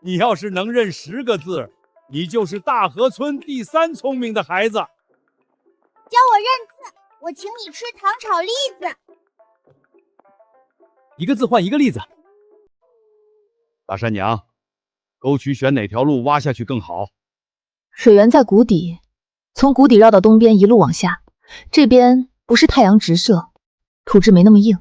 你要是能认10个字，你就是大河村第3聪明的孩子。教我认字，我请你吃糖炒栗子。一个字换一个栗子。大山娘，沟渠选哪条路挖下去更好？水源在谷底，从谷底绕到东边一路往下，这边不是太阳直射，土质没那么硬。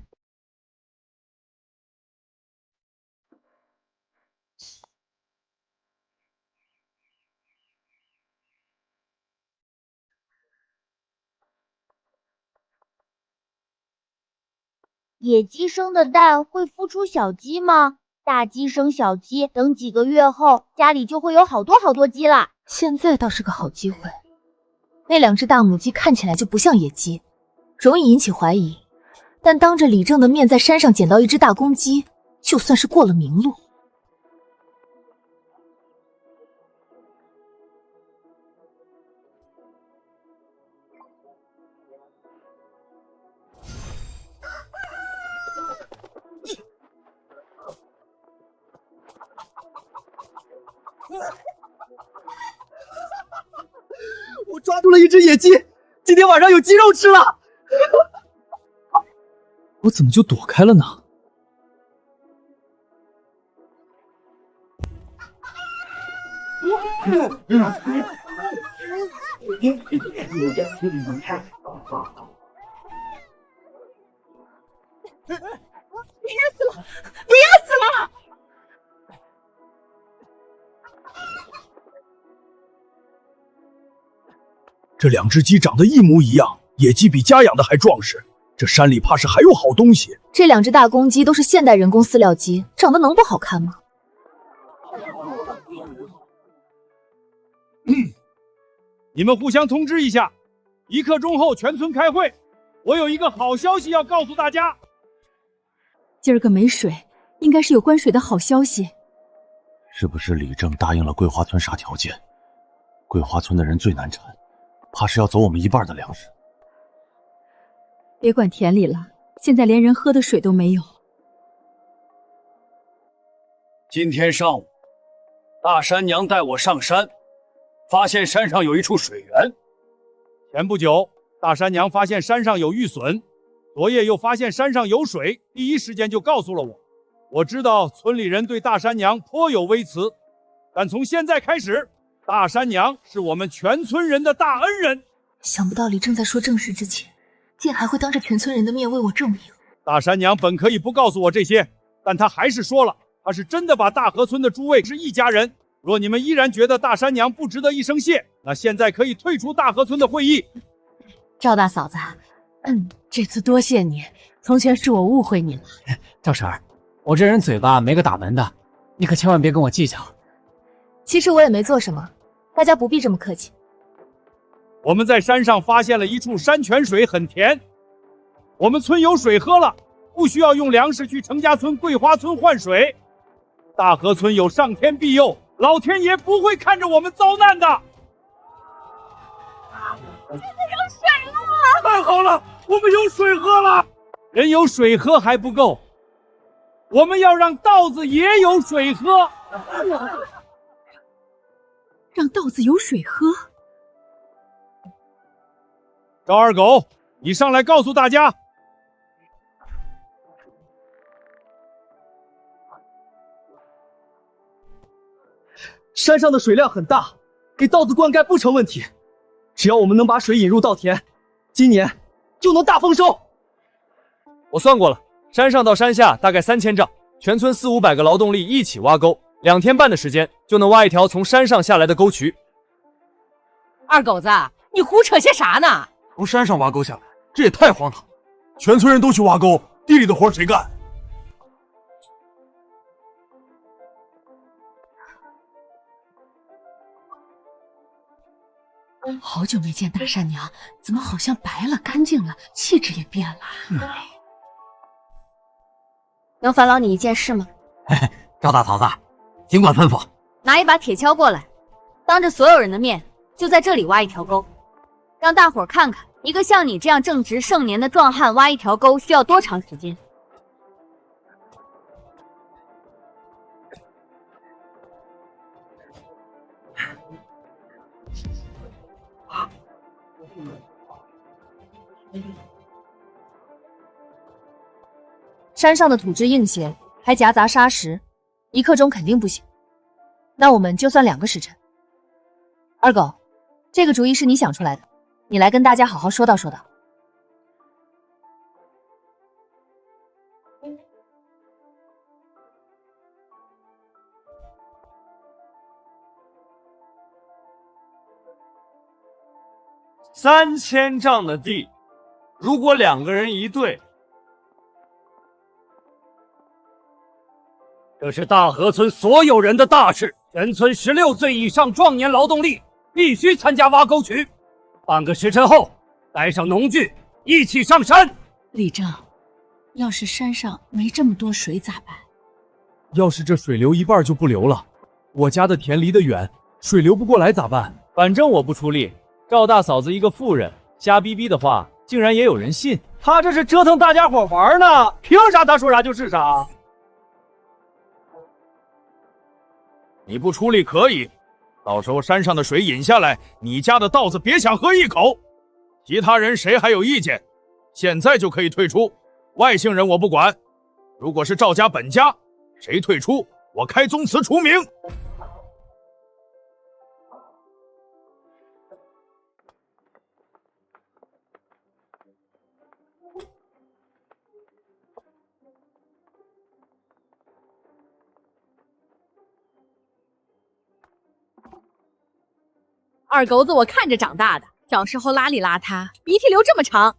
野鸡生的蛋会孵出小鸡吗？大鸡生小鸡，等几个月后，家里就会有好多好多鸡了。现在倒是个好机会。那2只大母鸡看起来就不像野鸡，容易引起怀疑。但当着李正的面在山上捡到一只大公鸡，就算是过了明路。我抓住了一只野鸡，今天晚上有鸡肉吃了。我怎么就躲开了呢？憋死了，憋死了！这2只鸡长得一模一样，野鸡比家养的还壮实。这山里怕是还有好东西。这2只大公鸡都是现代人工饲料鸡，长得能不好看吗？你们互相通知一下，1刻钟后全村开会。我有一个好消息要告诉大家。今儿个没水，应该是有关水的好消息。是不是李正答应了桂花村啥条件？桂花村的人最难缠，怕是要走我们一半的粮食。别管田里了，现在连人喝的水都没有。今天上午，大山娘带我上山，发现山上有一处水源。前不久，大山娘发现山上有玉笋，昨夜又发现山上有水，第一时间就告诉了我。我知道村里人对大山娘颇有微词，但从现在开始，大山娘是我们全村人的大恩人。想不到李正在说正事之前，竟还会当着全村人的面为我证明。大山娘本可以不告诉我这些，但她还是说了，她是真的把大河村的诸位是一家人。若你们依然觉得大山娘不值得一声谢，那现在可以退出大河村的会议。赵大嫂子，这次多谢你，从前是我误会你了。赵婶儿，我这人嘴巴没个打门的，你可千万别跟我计较。其实我也没做什么，大家不必这么客气。我们在山上发现了一处山泉水，很甜，我们村有水喝了，不需要用粮食去程家村、桂花村换水。大河村有上天庇佑，老天爷不会看着我们遭难的。现在有水了！太好了，我们有水喝了。人有水喝还不够，我们要让稻子也有水喝。让稻子有水喝。赵二狗，你上来告诉大家，山上的水量很大，给稻子灌溉不成问题。只要我们能把水引入稻田，今年就能大丰收。我算过了，山上到山下大概3000丈，全村400-500个劳动力一起挖沟，2天半的时间就能挖一条从山上下来的沟渠。二狗子，你胡扯些啥呢？从山上挖沟下来，这也太荒唐了！全村人都去挖沟，地里的活谁干？好久没见大善娘，怎么好像白了、干净了，气质也变了？能烦劳你一件事吗？嘿嘿，赵大嫂子，尽管吩咐。拿一把铁锹过来，当着所有人的面，就在这里挖一条沟，让大伙儿看看，一个像你这样正值盛年的壮汉挖一条沟需要多长时间。山上的土质硬些，还夹杂沙石，1刻钟肯定不行。那我们就算2个时辰。二狗，这个主意是你想出来的，你来跟大家好好说道说道。3000丈的地，如果2个人一队，这是大河村所有人的大事，全村16岁以上壮年劳动力必须参加挖沟渠。半个时辰后，带上农具一起上山。李正，要是山上没这么多水咋办？要是这水流一半就不流了，我家的田离得远，水流不过来咋办？反正我不出力。赵大嫂子一个妇人，瞎逼逼的话竟然也有人信。他这是折腾大家伙玩呢，凭啥他说啥就是啥？你不出力可以，到时候山上的水引下来，你家的稻子别想喝一口。其他人谁还有意见，现在就可以退出。外姓人我不管，如果是赵家本家，谁退出，我开宗祠除名。二狗子我看着长大的，小时候邋里邋遢，鼻涕流这么长，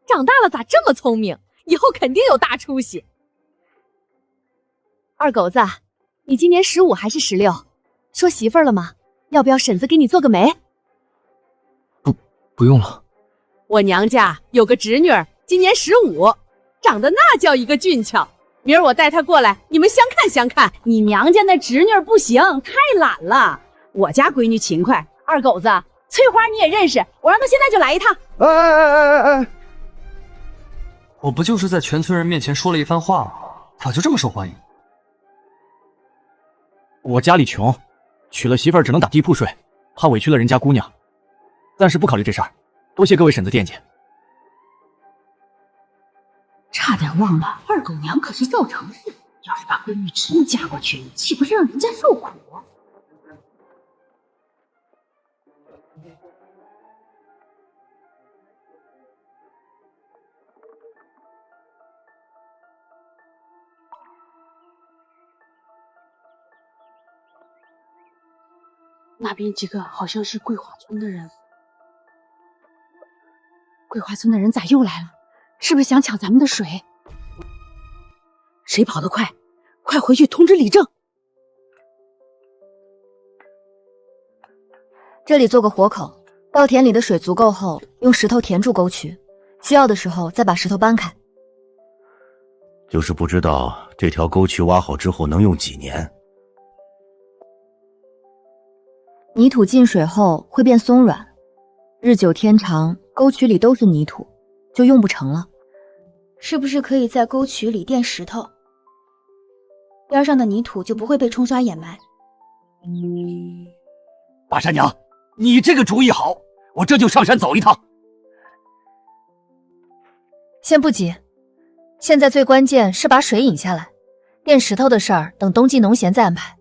长大了咋这么聪明？以后肯定有大出息。二狗子，你今年15还是16？说媳妇儿了吗？要不要婶子给你做个媒？不用了。我娘家有个侄女儿，今年15，长得那叫一个俊俏。明儿我带她过来，你们相看相看。你娘家那侄女儿不行，太懒了。我家闺女勤快。二狗子，翠花你也认识，我让她现在就来一趟。哎！我不就是在全村人面前说了一番话吗？咋就这么受欢迎？我家里穷，娶了媳妇儿只能打地铺睡，怕委屈了人家姑娘，暂时不考虑这事儿。多谢各位婶子惦记。差点忘了，二狗娘可是赵成氏，要是把闺女真嫁过去，岂不是让人家受苦？那边几个好像是桂花村的人。桂花村的人咋又来了？是不是想抢咱们的水？谁跑得快，快回去通知李正。这里做个活口，稻田里的水足够后，用石头填住沟渠，需要的时候再把石头搬开。就是不知道这条沟渠挖好之后能用几年。泥土进水后会变松软，日久天长，沟渠里都是泥土，就用不成了。是不是可以在沟渠里垫石头，边上的泥土就不会被冲刷掩埋？大山娘，你这个主意好，我这就上山走一趟。先不急，现在最关键是把水引下来，垫石头的事儿等冬季农闲再安排。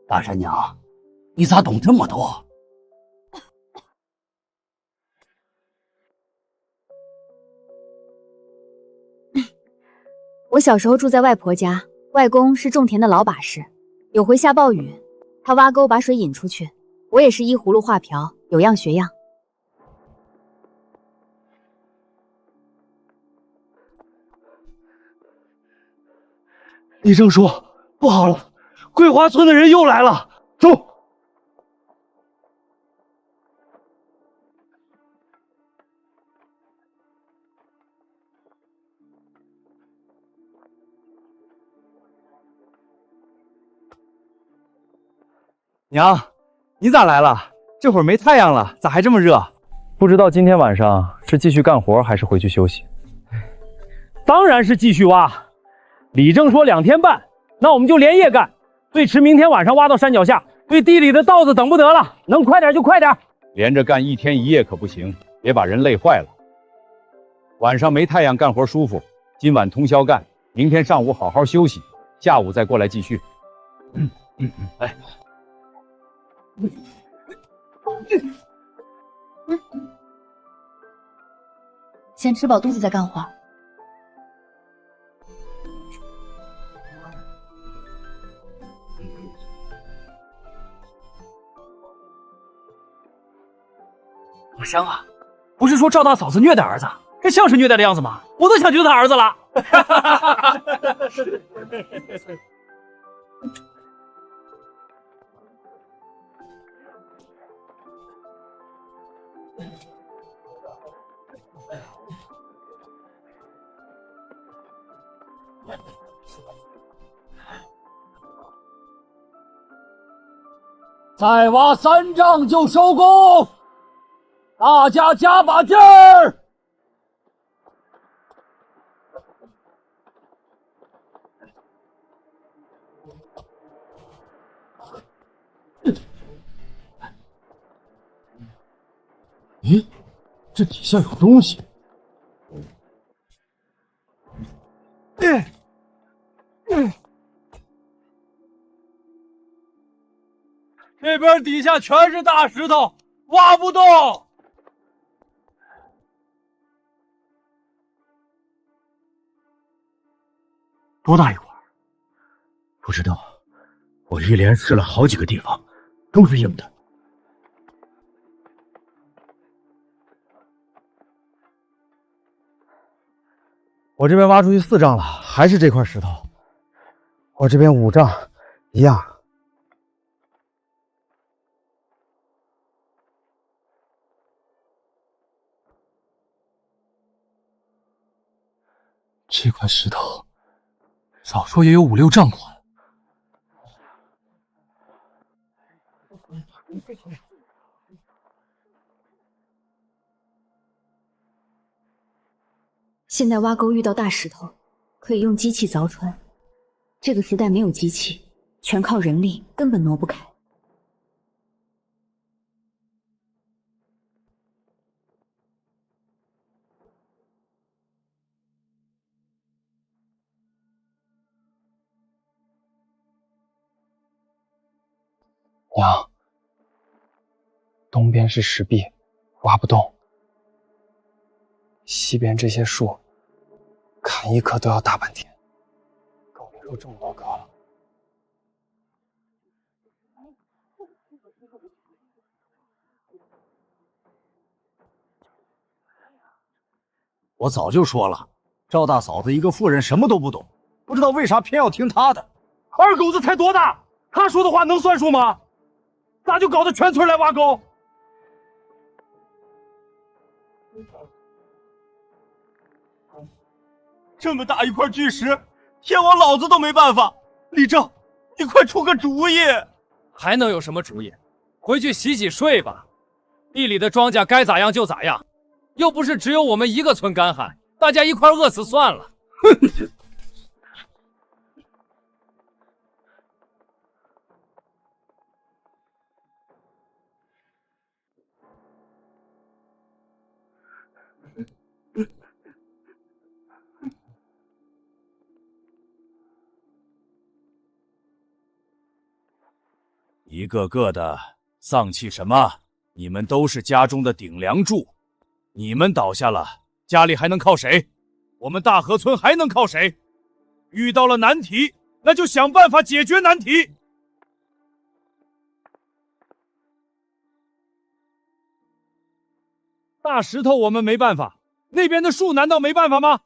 大山娘，你咋懂这么多？我小时候住在外婆家，外公是种田的老把式。有回下暴雨，他挖沟把水引出去，我也是依葫芦画瓢，有样学样。李正叔，不好了，桂花村的人又来了！走。娘，你咋来了？这会儿没太阳了，咋还这么热？不知道今天晚上是继续干活还是回去休息？当然是继续挖。李正说2天半，那我们就连夜干，最迟明天晚上挖到山脚下。对地里的稻子等不得了，能快点就快点。连着干1天1夜可不行，别把人累坏了。晚上没太阳干活舒服，今晚通宵干，明天上午好好休息，下午再过来继续。来。先吃饱肚子再干活。好香啊！不是说赵大嫂子虐待儿子，这像是虐待的样子吗？我都想救他儿子了。再挖3丈就收工，大家加把劲儿！咦，这底下有东西。这边底下全是大石头，挖不动。多大一块？不知道，我一连试了好几个地方，都是硬的。我这边挖出去4丈了，还是这块石头。我这边5丈，一样。这块石头，少说也有5、6丈宽。现在挖沟遇到大石头，可以用机器凿穿。这个时代没有机器，全靠人力，根本挪不开。娘，东边是石壁，挖不动。西边这些树，砍一棵都要大半天，更别说这么多棵了。我早就说了，赵大嫂子一个妇人什么都不懂，不知道为啥偏要听她的。二狗子才多大，他说的话能算数吗？咋就搞得全村来挖沟？这么大一块巨石，天王老子都没办法。李正，你快出个主意！还能有什么主意？回去洗洗睡吧。地里的庄稼该咋样就咋样，又不是只有我们一个村干旱，大家一块饿死算了。一个个的丧气什么？你们都是家中的顶梁柱，你们倒下了，家里还能靠谁？我们大河村还能靠谁？遇到了难题，那就想办法解决难题。大石头我们没办法，那边的树难道没办法吗？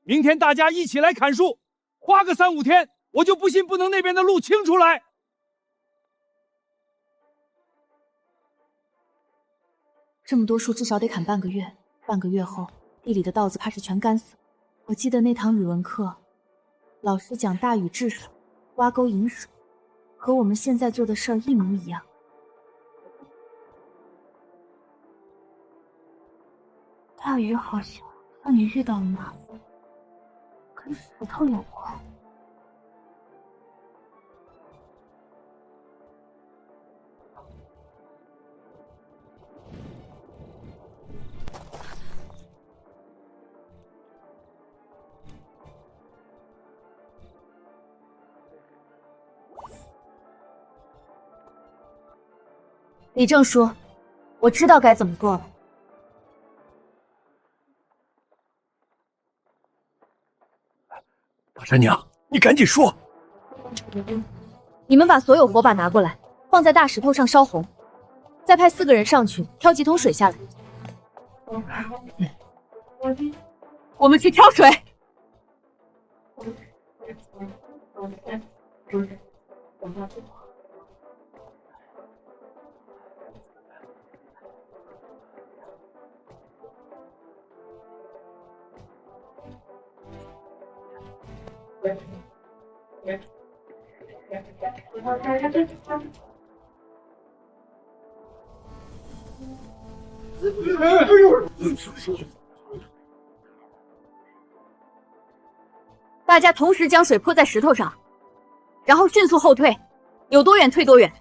明天大家一起来砍树，花个3、5天，我就不信不能那边的路清出来。这么多树至少得砍半个月，半个月后地里的稻子怕是全干死了。我记得那堂语文课，老师讲大禹治水，挖沟引水，和我们现在做的事儿一模一样。大禹好像让你遇到了麻烦，跟石头有关。李正叔，我知道该怎么做了。大山娘，你赶紧说！你们把所有火把拿过来，放在大石头上烧红，再派4个人上去挑几桶水下来。我们去挑水。大家同时将水泼在石头上，然后迅速后退，有多远退多远。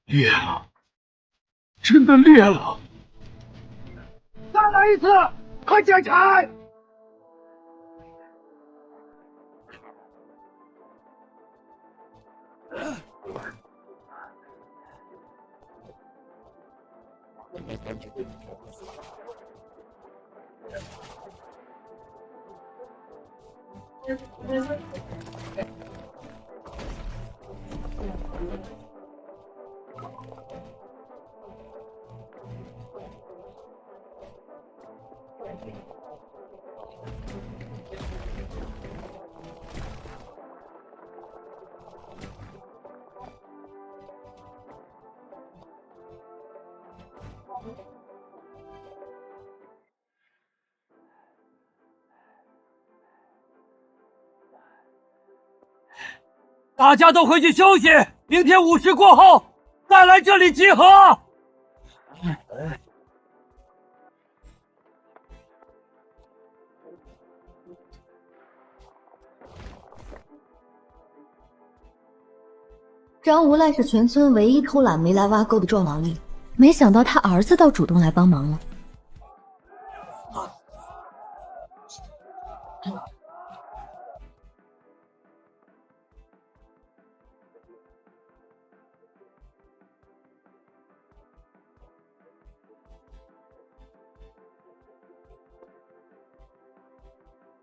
裂了，真的裂了！再来一次，快捡起来！大家都回去休息，明天午时过后再来这里集合。张无赖是全村唯一偷懒没来挖沟的壮劳力，没想到他儿子倒主动来帮忙了。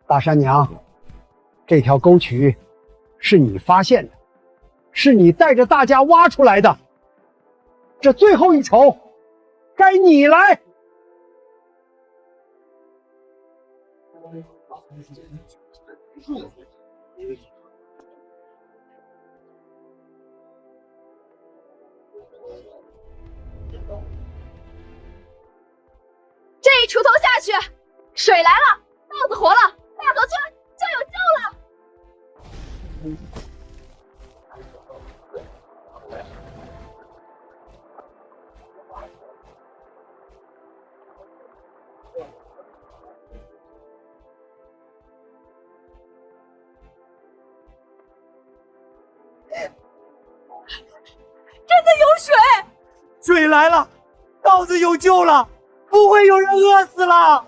大山娘，这条沟渠是你发现的，是你带着大家挖出来的，这最后一筹该你来。去！水来了，豆子活了，大嫂就有救了！真的有水！水来了，豆子有救了，不会有人饿死了。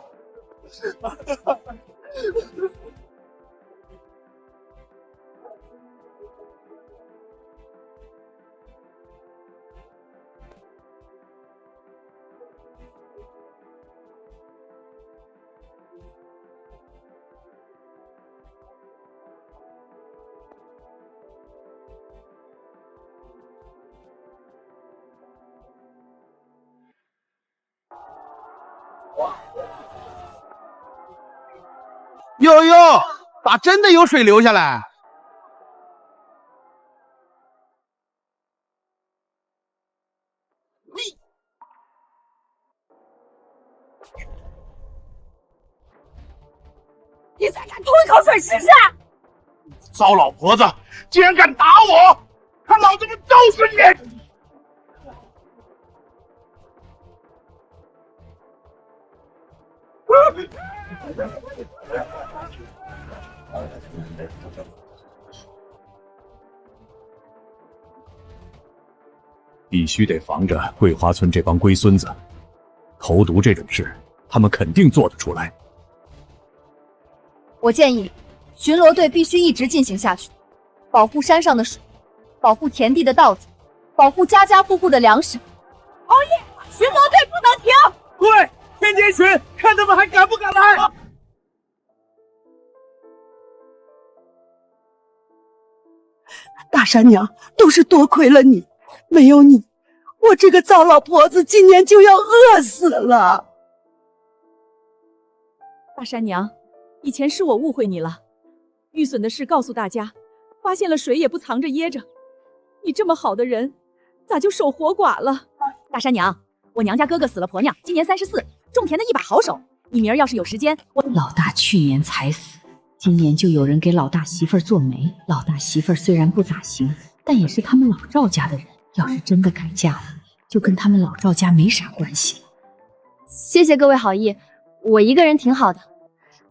哟哟，咋真的有水流下来？你再敢吐一口水试试！糟老婆子，竟然敢打我！看老子们揍死你！必须得防着桂花村这帮龟孙子，投毒这种事，他们肯定做得出来。我建议，巡逻队必须一直进行下去，保护山上的水，保护田地的稻子，保护家家户户的粮食。熬夜，巡逻队不能停！对，天天巡，看他们还敢不敢来！大山娘，都是多亏了你，没有你，我这个糟老婆子今年就要饿死了。大山娘，以前是我误会你了，玉笋的事告诉大家，发现了水也不藏着掖着。你这么好的人，咋就守活寡了？大山娘，我娘家哥哥死了婆娘，今年34，种田的一把好手。你明儿要是有时间，老大去年才死，今年就有人给老大媳妇儿做媒。老大媳妇儿虽然不咋行，但也是他们老赵家的人，要是真的改嫁了，就跟他们老赵家没啥关系了。谢谢各位好意，我一个人挺好的。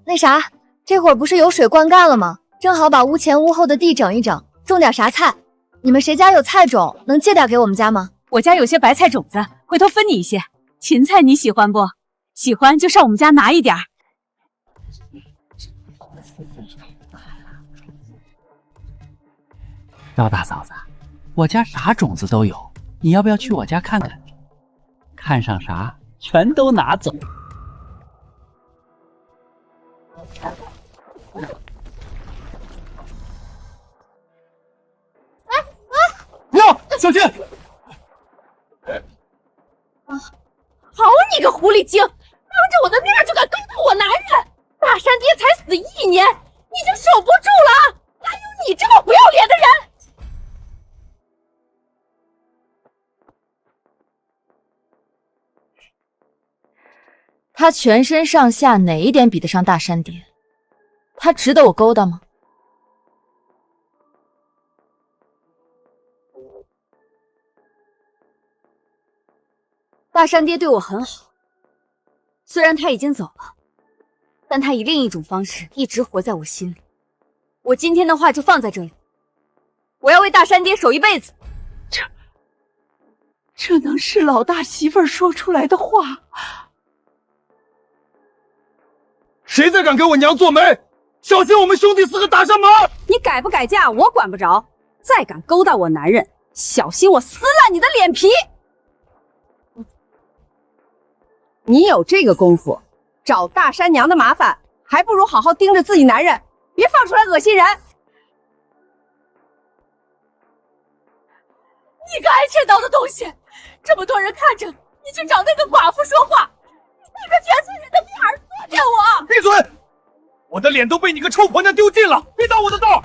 那啥，这会儿不是有水灌溉了吗？正好把屋前屋后的地整一整，种点啥菜。你们谁家有菜种，能借点给我们家吗？我家有些白菜种子，回头分你一些。芹菜你喜欢不？喜欢就上我们家拿一点。赵大嫂子，我家啥种子都有，你要不要去我家看看？看上啥全都拿走。娘，小心！好你个狐狸精，当着我的面就敢勾搭我男人！大山爹才死1年，已经守不住了，哪有你这么不要脸的人？他全身上下哪一点比得上大山爹？他值得我勾搭吗？大山爹对我很好，虽然他已经走了，但他以另一种方式一直活在我心里。我今天的话就放在这里，我要为大山爹守一辈子。这能是老大媳妇儿说出来的话？谁再敢给我娘做媒，小心我们兄弟4个打上门！你改不改嫁我管不着，再敢勾搭我男人，小心我撕烂你的脸皮！你有这个功夫，找大山娘的麻烦，还不如好好盯着自己男人，别放出来恶心人！你个爱欠刀的东西，这么多人看着，你去找那个寡妇说话，你当着全村人的面儿作践我！闭嘴！我的脸都被你个臭婆娘丢尽了，别挡我的道！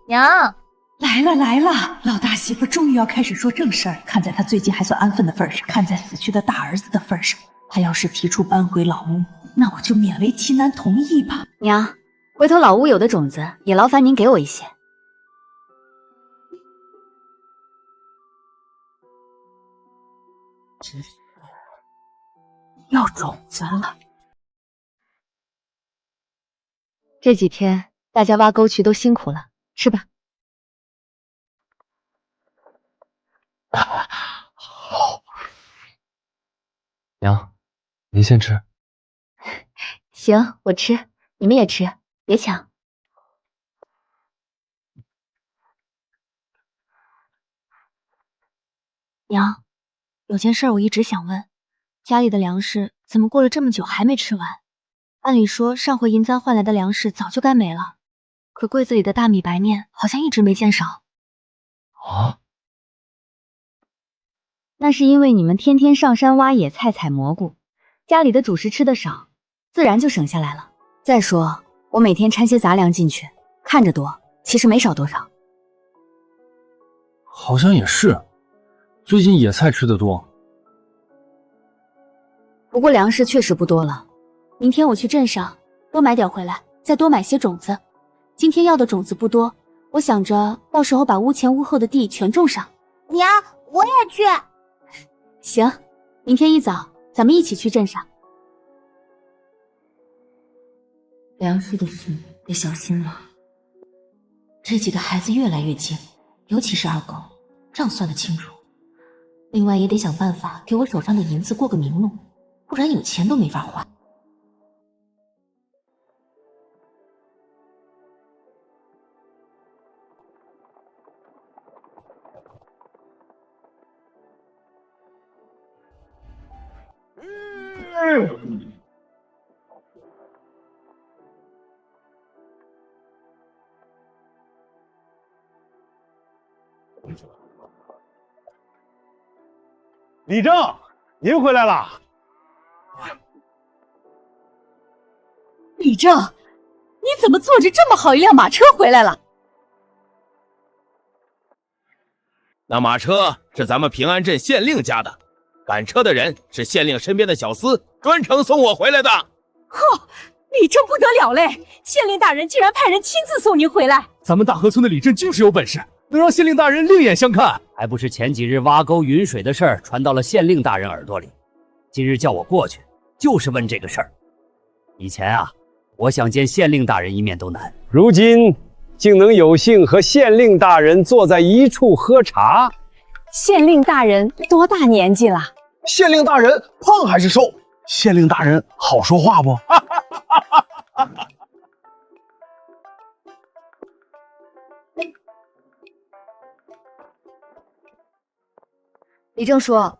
娘，来来了来了，老大媳妇终于要开始说正事儿。看在他最近还算安分的份上，看在死去的大儿子的份上，他要是提出搬回老屋，那我就勉为其难同意吧。娘，回头老屋有的种子也劳烦您给我一些。要种子了。这几天大家挖沟渠都辛苦了，吃吧。娘，您先吃。行，我吃，你们也吃，别抢。娘，有件事我一直想问，家里的粮食怎么过了这么久还没吃完？按理说上回银簪换来的粮食早就该没了，可柜子里的大米白面好像一直没见少。啊？那是因为你们天天上山挖野菜采蘑菇，家里的主食吃的少，自然就省下来了。再说我每天掺些杂粮进去，看着多，其实没少多少。好像也是，最近野菜吃的多。不过粮食确实不多了，明天我去镇上多买点回来，再多买些种子。今天要的种子不多，我想着到时候把屋前屋后的地全种上。娘，我也去。行，明天一早咱们一起去镇上。粮食的事得小心了。这几个孩子越来越精，尤其是二狗，账算得清楚。另外也得想办法给我手上的银子过个明路，不然有钱都没法花。李正，您回来了。李正，你怎么坐着这么好一辆马车回来了？那马车是咱们平安镇县令家的，赶车的人是县令身边的小厮，专程送我回来的。呵，李正不得了嘞！县令大人竟然派人亲自送您回来。咱们大河村的李正就是有本事，能让县令大人另眼相看。还不是前几日挖沟云水的事儿传到了县令大人耳朵里，今日叫我过去，就是问这个事儿。以前啊，我想见县令大人一面都难，如今竟能有幸和县令大人坐在一处喝茶。县令大人多大年纪了？县令大人胖还是瘦？县令大人好说话不？李正说，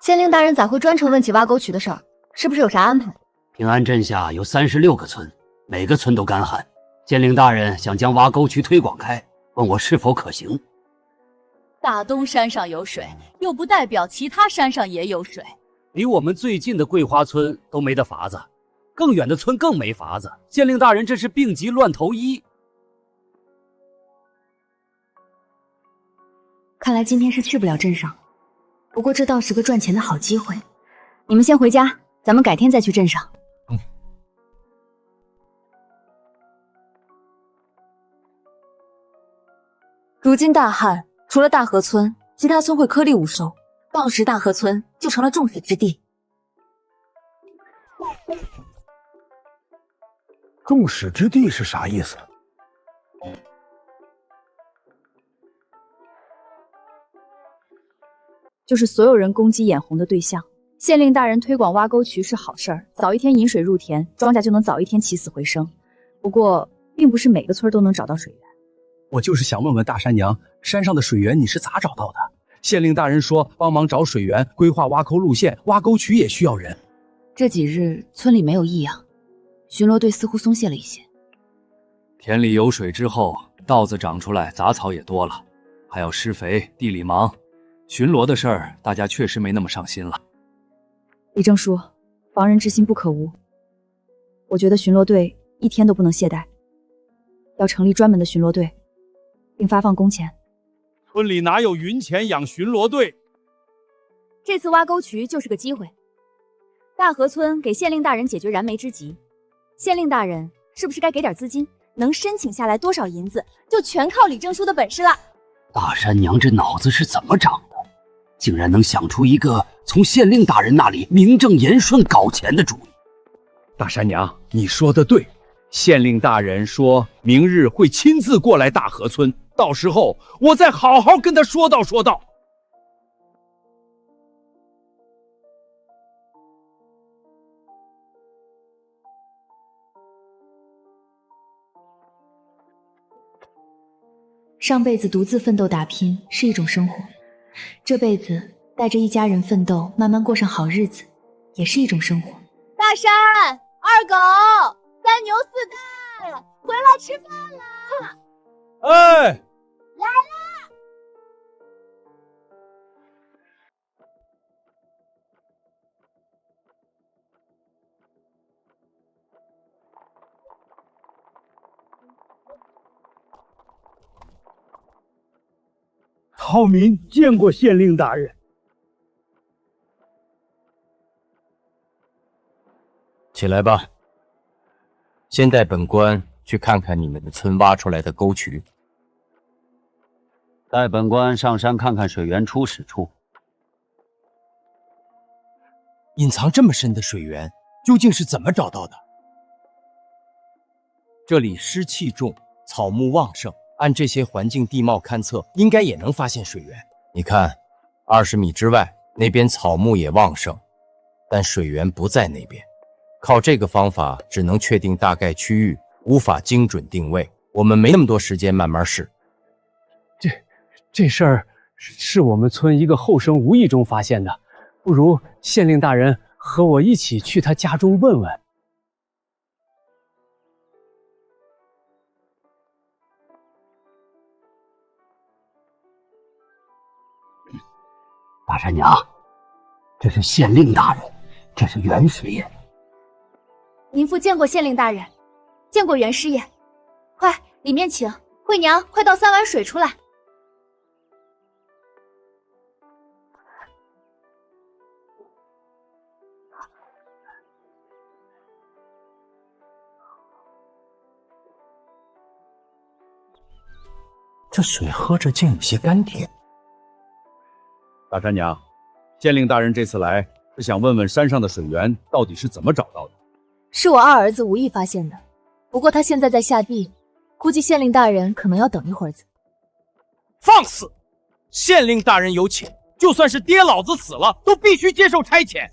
县令大人咋会专程问起挖沟渠的事儿？是不是有啥安排？平安镇下有36个村，每个村都干旱。县令大人想将挖沟渠推广开，问我是否可行。大东山上有水，又不代表其他山上也有水。离我们最近的桂花村都没得法子，更远的村更没法子。县令大人这是病急乱投医。看来今天是去不了镇上，不过这倒是个赚钱的好机会。你们先回家，咱们改天再去镇上。如今大旱，除了大河村，其他村会颗粒无收，到时大河村就成了众矢之的。众矢之的是啥意思？就是所有人攻击眼红的对象。县令大人推广挖沟渠是好事儿，早一天引水入田，庄稼就能早一天起死回生。不过，并不是每个村都能找到水源。我就是想问问大山娘，山上的水源你是咋找到的？县令大人说帮忙找水源，规划挖沟路线，挖沟渠也需要人。这几日村里没有异样，巡逻队似乎松懈了一些。田里有水之后，稻子长出来，杂草也多了，还要施肥，地里忙，巡逻的事儿大家确实没那么上心了。李正说，防人之心不可无。我觉得巡逻队一天都不能懈怠，要成立专门的巡逻队，并发放工钱，村里哪有云钱养巡逻队？这次挖沟渠就是个机会。大河村给县令大人解决燃眉之急，县令大人是不是该给点资金？能申请下来多少银子，就全靠李正书的本事了。大山娘这脑子是怎么长的？竟然能想出一个从县令大人那里名正言顺搞钱的主意。大山娘，你说的对，县令大人说明日会亲自过来大河村，到时候我再好好跟他说道说道。上辈子独自奋斗打拼是一种生活，这辈子带着一家人奋斗，慢慢过上好日子，也是一种生活。大山、二狗、三牛四蛋，回来吃饭了！哎，来啦！草民见过县令大人。起来吧，先带本官去看看你们的村挖出来的沟渠。带本官上山看看水源初始处。隐藏这么深的水源，究竟是怎么找到的？这里湿气重，草木旺盛，按这些环境地貌勘测，应该也能发现水源。你看，20米之外，那边草木也旺盛，但水源不在那边。靠这个方法，只能确定大概区域，无法精准定位。我们没那么多时间慢慢试。这事儿是我们村一个后生无意中发现的，不如县令大人和我一起去他家中问问。大山娘，这是县令大人，这是袁师爷。您父见过县令大人，见过袁师爷，快里面请。惠娘，快倒3碗水出来。这水喝着竟有些甘甜。大山娘，县令大人这次来是想问问山上的水源到底是怎么找到的。是我二儿子无意发现的，不过他现在在下地，估计县令大人可能要等一会儿子。放肆！县令大人有请，就算是爹老子死了，都必须接受差遣。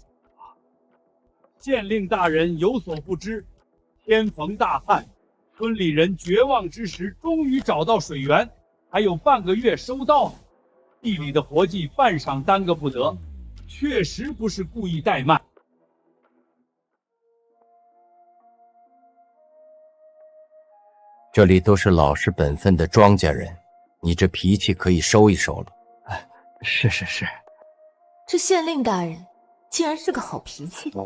县令大人有所不知，天逢大旱，村里人绝望之时，终于找到水源，还有半个月收到，地里的活计半晌耽搁不得，确实不是故意怠慢。这里都是老实本分的庄稼人，你这脾气可以收一收了。是。这县令大人竟然是个好脾气的。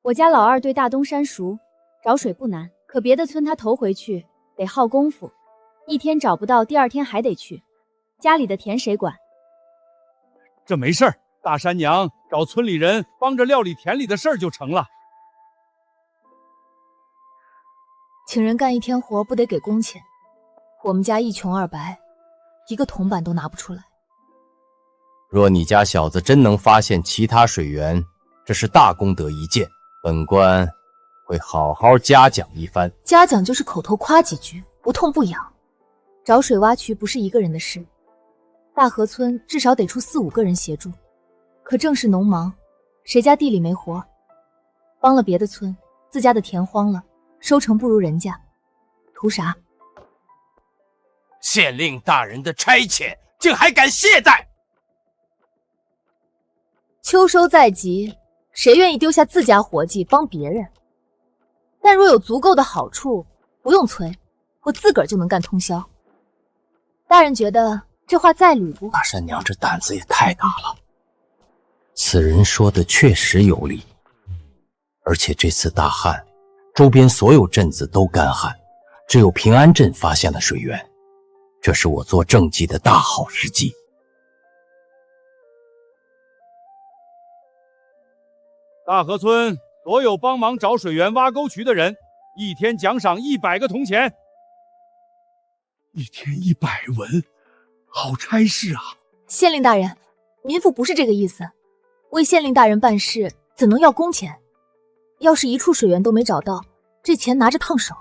我家老二对大东山熟，找水不难，可别的村他头回去得耗功夫，一天找不到，第2天还得去。家里的田谁管？这没事儿，大山娘找村里人帮着料理田里的事儿就成了。请人干一天活不得给工钱，我们家一穷二白，一个铜板都拿不出来。若你家小子真能发现其他水源，这是大功德一件，本官会好好嘉奖一番。嘉奖就是口头夸几句，不痛不痒。找水挖渠不是一个人的事，大河村至少得出4、5个人协助。可正是农忙，谁家地里没活，帮了别的村，自家的田荒了，收成不如人家，图啥？县令大人的差遣，竟还敢懈怠！秋收在即，谁愿意丢下自家活计帮别人？但若有足够的好处，不用催，我自个儿就能干通宵。大人觉得这话在理不？大山娘这胆子也太大了。此人说的确实有理，而且这次大旱，周边所有镇子都干旱，只有平安镇发现了水源，这是我做政绩的大好时机。大河村所有帮忙找水源、挖沟渠的人，一天奖赏100个铜钱。一天100文，好差事啊！县令大人，民妇不是这个意思。为县令大人办事，怎能要工钱？要是一处水源都没找到，这钱拿着烫手。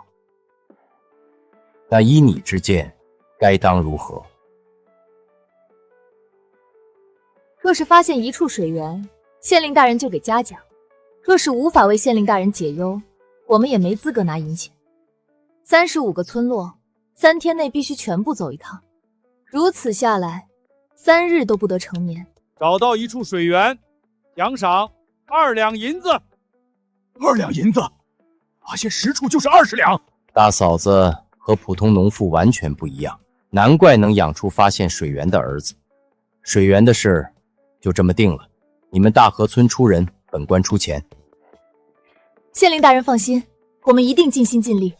那依你之见，该当如何？若是发现一处水源，县令大人就给嘉奖；若是无法为县令大人解忧，我们也没资格拿银钱。35个村落，3天内必须全部走一趟，如此下来，3日都不得成眠。找到一处水源，奖赏2两银子。2两银子，发现10处就是20两。大嫂子和普通农妇完全不一样，难怪能养出发现水源的儿子。水源的事就这么定了，你们大河村出人，本官出钱。县令大人放心，我们一定尽心尽力。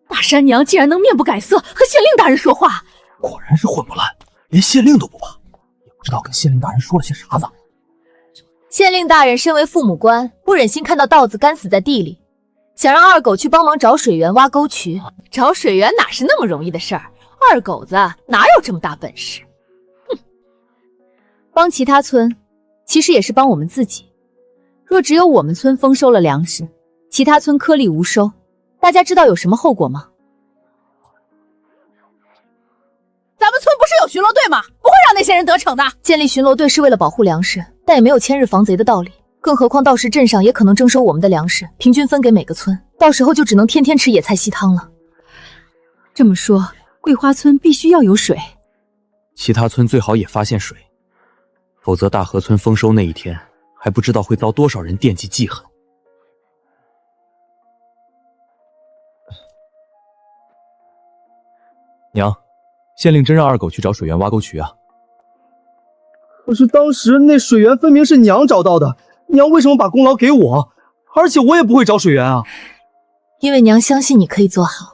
大山娘竟然能面不改色和县令大人说话，果然是混不烂，连县令都不怕，也不知道跟县令大人说了些啥子。县令大人身为父母官，不忍心看到稻子干死在地里，想让二狗去帮忙找水源、挖沟渠。找水源哪是那么容易的事儿？二狗子哪有这么大本事？哼！帮其他村，其实也是帮我们自己。若只有我们村丰收了粮食，其他村颗粒无收，大家知道有什么后果吗？咱们村不是有巡逻队吗？不会让那些人得逞的。建立巡逻队是为了保护粮食，但也没有千日防贼的道理。更何况到时镇上也可能征收我们的粮食，平均分给每个村，到时候就只能天天吃野菜稀汤了。这么说，桂花村必须要有水。其他村最好也发现水，否则大河村丰收那一天，还不知道会遭多少人惦记记恨。娘，县令真让二狗去找水源、挖沟渠啊？可是当时那水源分明是娘找到的，娘为什么把功劳给我？而且我也不会找水源啊。因为娘相信你可以做好，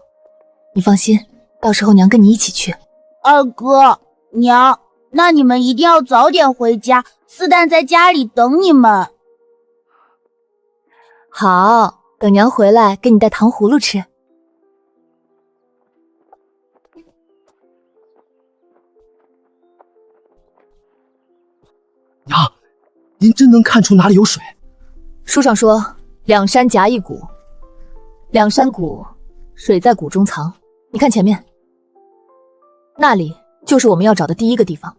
你放心，到时候娘跟你一起去。二哥，娘，那你们一定要早点回家，四蛋在家里等你们。好，等娘回来给你带糖葫芦吃。娘，您真能看出哪里有水？书上说2山夹一谷，2山谷，水在谷中藏。你看前面，那里就是我们要找的第一个地方。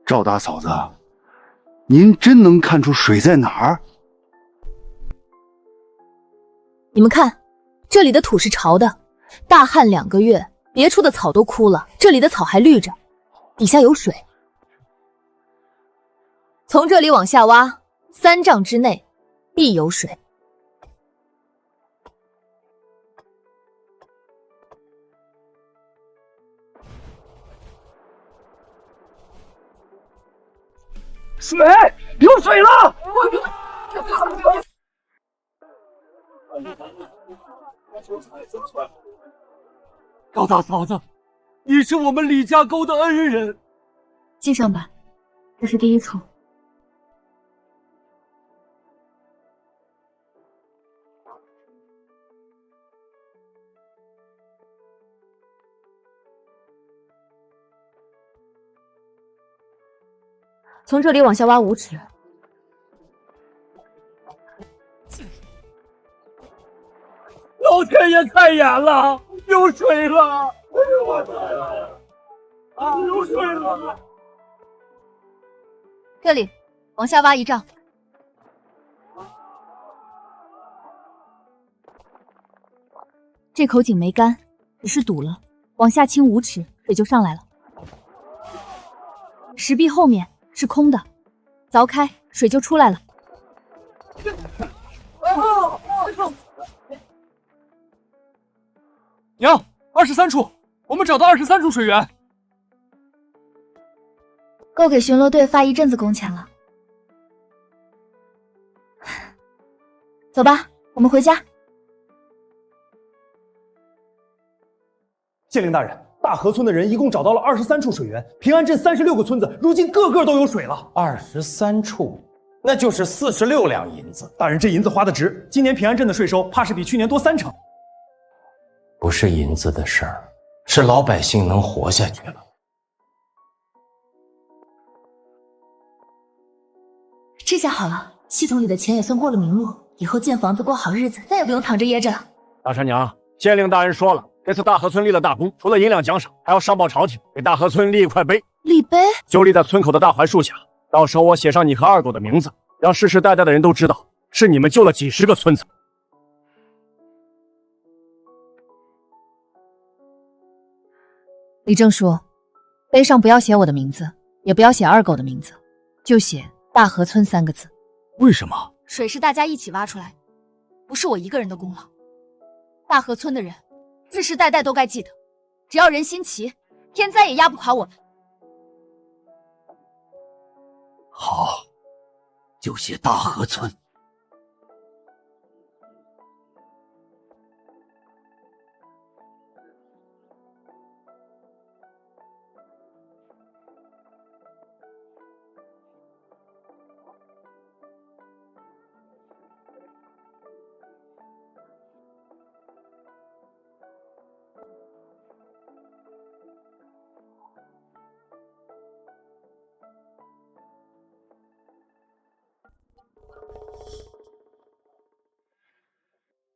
赵大嫂子，您真能看出水在哪儿？你们看，这里的土是潮的，大旱2个月，别处的草都枯了，这里的草还绿着，底下有水。从这里往下挖，3丈之内必有水。水，有水了！高大嫂子，你是我们李家沟的恩人。记上吧，这是第一处。从这里往下挖5尺。老天爷开眼了，有水了！有水了！这里，往下挖1丈。这口井没干，只是堵了，往下倾5尺，水就上来了。石壁后面是空的，凿开水就出来了。娘，23处，我们找到23处水源，够给巡逻队发一阵子工钱了。走吧，我们回家。县令大人，大河村的人一共找到了23处水源，平安镇36个村子，如今个个都有水了。23处，那就是46两银子。大人，这银子花得值，今年平安镇的税收怕是比去年多3成。不是银子的事儿，是老百姓能活下去了。这下好了，系统里的钱也算过了明路，以后建房子过好日子，再也不用藏着掖着了。大山娘，县令大人说了，这次大河村立了大功，除了银两奖赏，还要上报朝廷，给大河村立一块碑。立碑就立在村口的大槐树下，到时候我写上你和二狗的名字，让世世代代的人都知道，是你们救了几10个村子。李正书，碑上不要写我的名字，也不要写二狗的名字，就写大河村3个字。为什么？水是大家一起挖出来，不是我一个人的功劳。大河村的人世世代代都该记得，只要人心齐，天灾也压不垮我们。好，就写大河村。